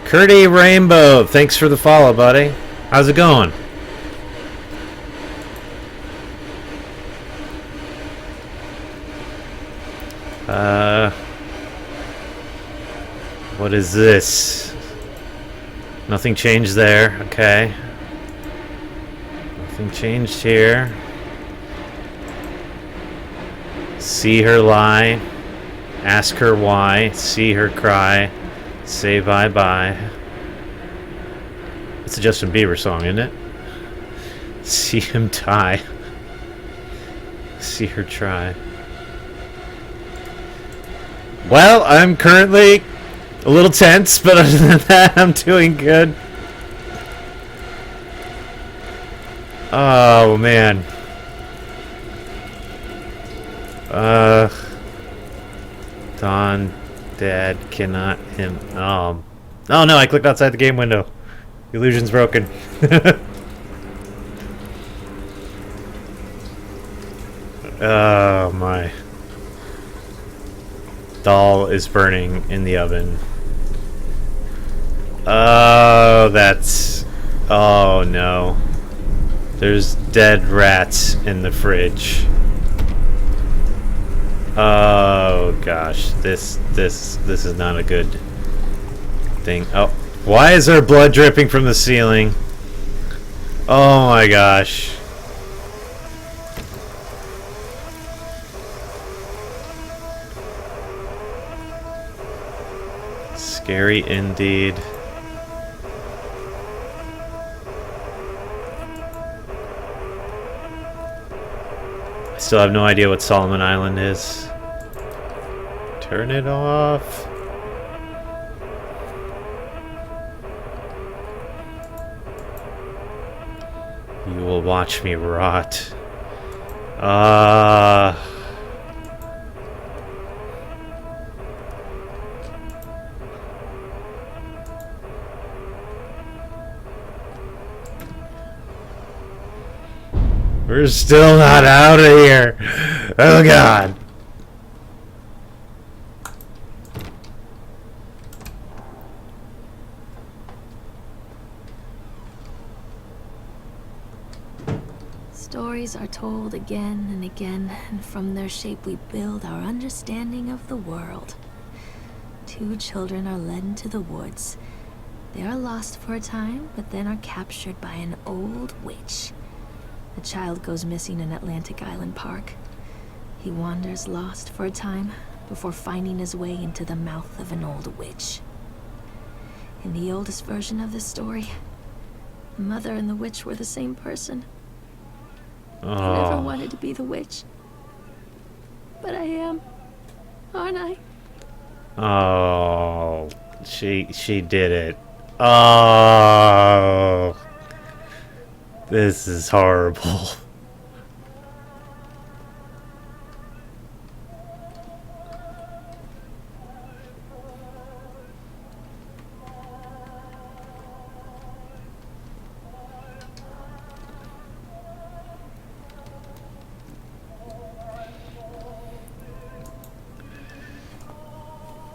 Curdy Rainbow, thanks for the follow, buddy. How's it going? What is this? Nothing changed there, okay. Nothing changed here. See her lie. Ask her why. See her cry. Say bye-bye. It's a Justin Bieber song, isn't it? See him die. See her try. Well, I'm currently a little tense, but other than that, I'm doing good. Oh, man. Don, Dad cannot him. Oh no, I clicked outside the game window. Illusion's broken. Oh my. Doll is burning in the oven. Oh, that's... Oh no. There's dead rats in the fridge. Oh gosh, this is not a good thing. Oh, why is there blood dripping from the ceiling? Oh my gosh. Scary indeed. I still have no idea what Solomon Island is. Turn it off. You will watch me rot. We're still not out of here. Oh god. Stories are told again and again, and from their shape we build our understanding of the world. Two children are led into the woods. They are lost for a time, but then are captured by an old witch. The child goes missing in Atlantic Island Park. He wanders lost for a time before finding his way into the mouth of an old witch. In the oldest version of this story, the mother and the witch were the same person. I never wanted to be the witch. But I am, aren't I? Oh, she did it. Oh, this is horrible.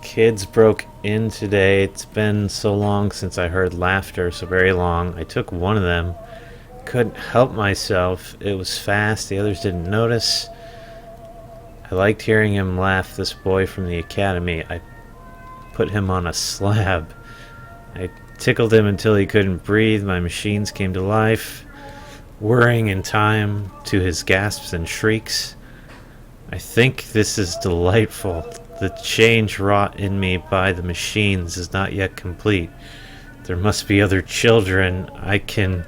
Kids broke in today. It's been so long since I heard laughter, so very long. I took one of them. Couldn't help myself. It was fast. The others didn't notice. I liked hearing him laugh, this boy from the academy. I put him on a slab. I tickled him until he couldn't breathe. My machines came to life, whirring in time to his gasps and shrieks. I think this is delightful. The change wrought in me by the machines is not yet complete. There must be other children I can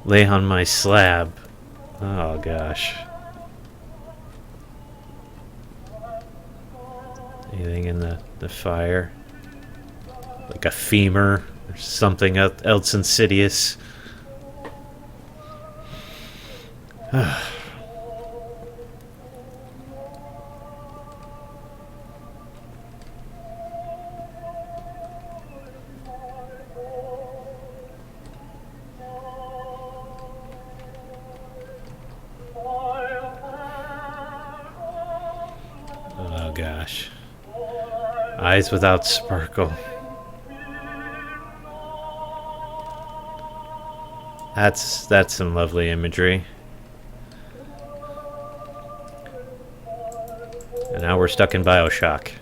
lay on my slab. Oh gosh. Anything in the fire? Like a femur or something else insidious. Oh gosh. Eyes without sparkle. That's some lovely imagery. And now we're stuck in BioShock.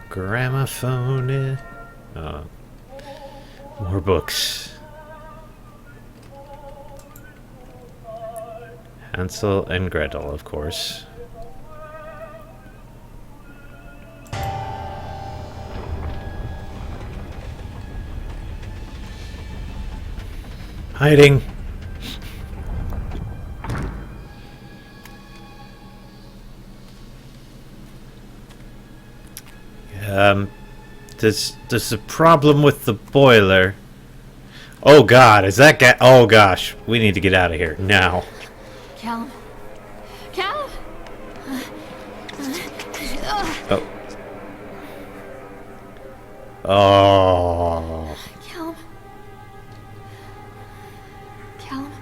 Gramophone. Oh. More books. Hansel and Gretel, of course. hiding. There's a problem with the boiler. Oh God, is that guy? Oh gosh, we need to get out of here now. Callum? Callum? Oh. Oh. Callum? Callum?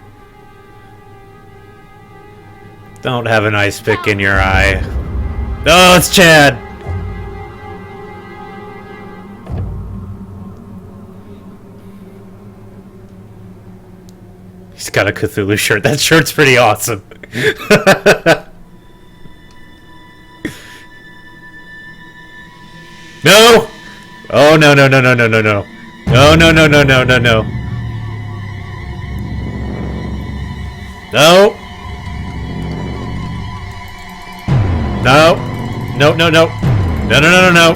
Don't have an ice pick in your eye. Oh, it's Chad. He's got a Cthulhu shirt. That shirt's pretty awesome. No! Oh, no, no, no, no, no, no, no. No, no, no, no, no, no, no. No! No! No, no, no. No, no, no, no, no.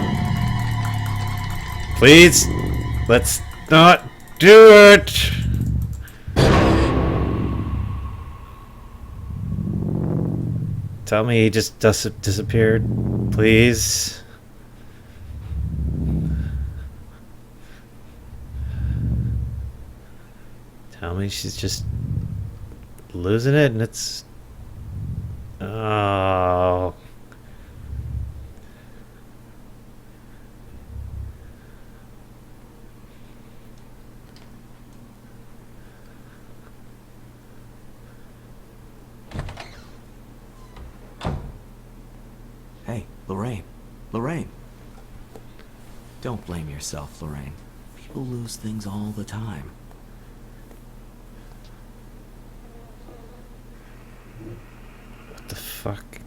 Please. Let's not do it. Tell me he just disappeared, please. Tell me she's just losing it and it's... Oh... Hey, Lorraine. Lorraine. Don't blame yourself, Lorraine. People lose things all the time. What the fuck?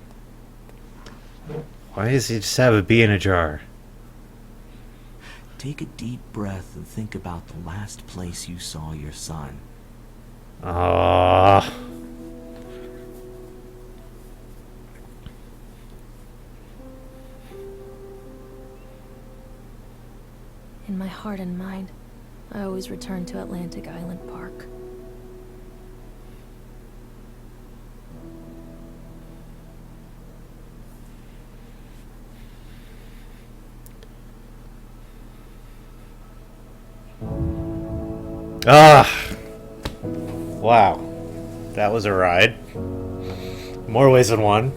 Why does he just have a bee in a jar? Take a deep breath and think about the last place you saw your son. Ah. In my heart and mind, I always return to Atlantic Island Park. Ah. Wow. That was a ride. More ways than one.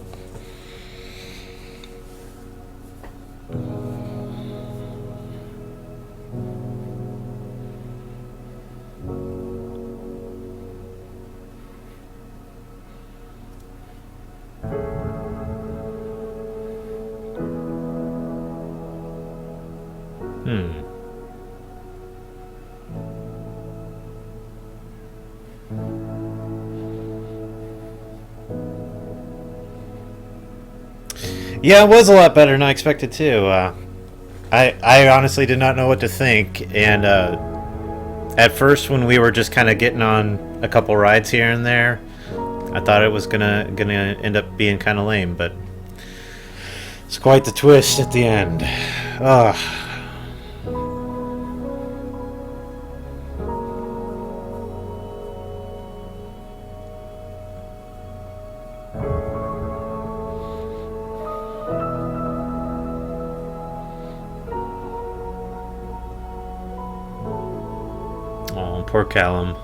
Yeah, it was a lot better than I expected too. I honestly did not know what to think, and at first when we were just kind of getting on a couple rides here and there, I thought it was gonna end up being kind of lame, but it's quite the twist at the end. Ugh. Oh, poor Callum.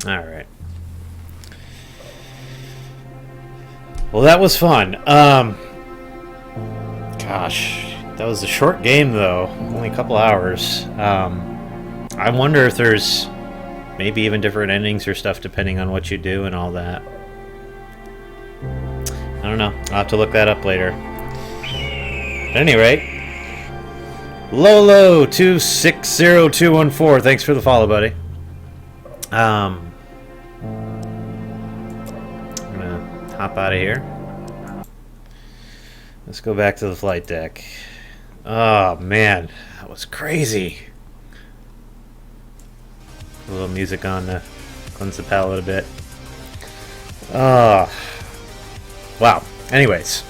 Alright. Well, that was fun. Gosh, that was a short game, though. Only a couple hours. I wonder if there's maybe even different endings or stuff depending on what you do and all that. I don't know. I'll have to look that up later. At any rate, Lolo260214, thanks for the follow, buddy. I'm gonna hop out of here. Let's go back to the flight deck. Oh, man. That was crazy. A little music on to cleanse the palate a bit. Oh. Wow. Anyways.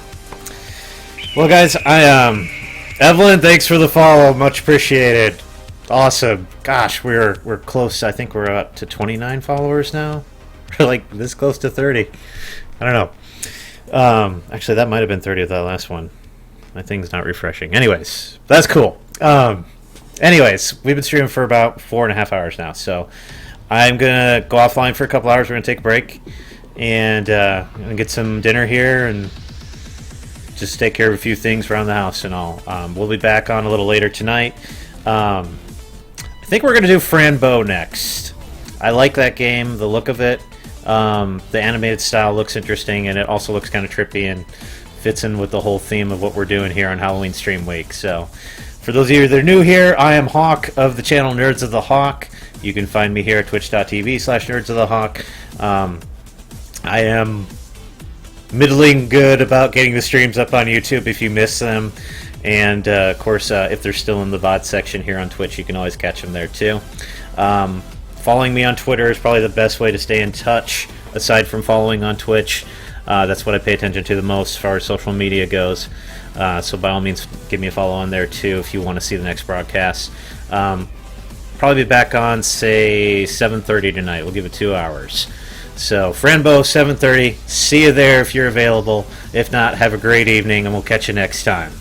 Well, guys, Evelyn, thanks for the follow. Much appreciated. Awesome. Gosh, we're close. I think we're up to 29 followers now. We're like this close to 30. I don't know. Actually, that might have been 30 of that last one. My thing's not refreshing. Anyways, that's cool. Anyways, we've been streaming for about 4.5 hours now, so I'm gonna go offline for a couple hours. We're gonna take a break and I'm gonna get some dinner here and just take care of a few things around the house and all. We'll be back on a little later tonight. I think we're gonna do Franbo next. I like that game, the look of it. The animated style looks interesting, and it also looks kind of trippy and fits in with the whole theme of what we're doing here on Halloween Stream Week. So, for those of you that are new here, I am Hawk of the channel Nerds of the Hawk. You can find me here at twitch.tv/Nerds of the Hawk. I am middling good about getting the streams up on YouTube if you miss them. And, of course, if they're still in the VOD section here on Twitch, you can always catch them there, too. Following me on Twitter is probably the best way to stay in touch, aside from following on Twitch. That's what I pay attention to the most as far as social media goes. So by all means, give me a follow on there, too, if you want to see the next broadcast. Probably be back on, say, 7:30 tonight. We'll give it 2 hours. So, Franbo, 7:30. See you there if you're available. If not, have a great evening, and we'll catch you next time.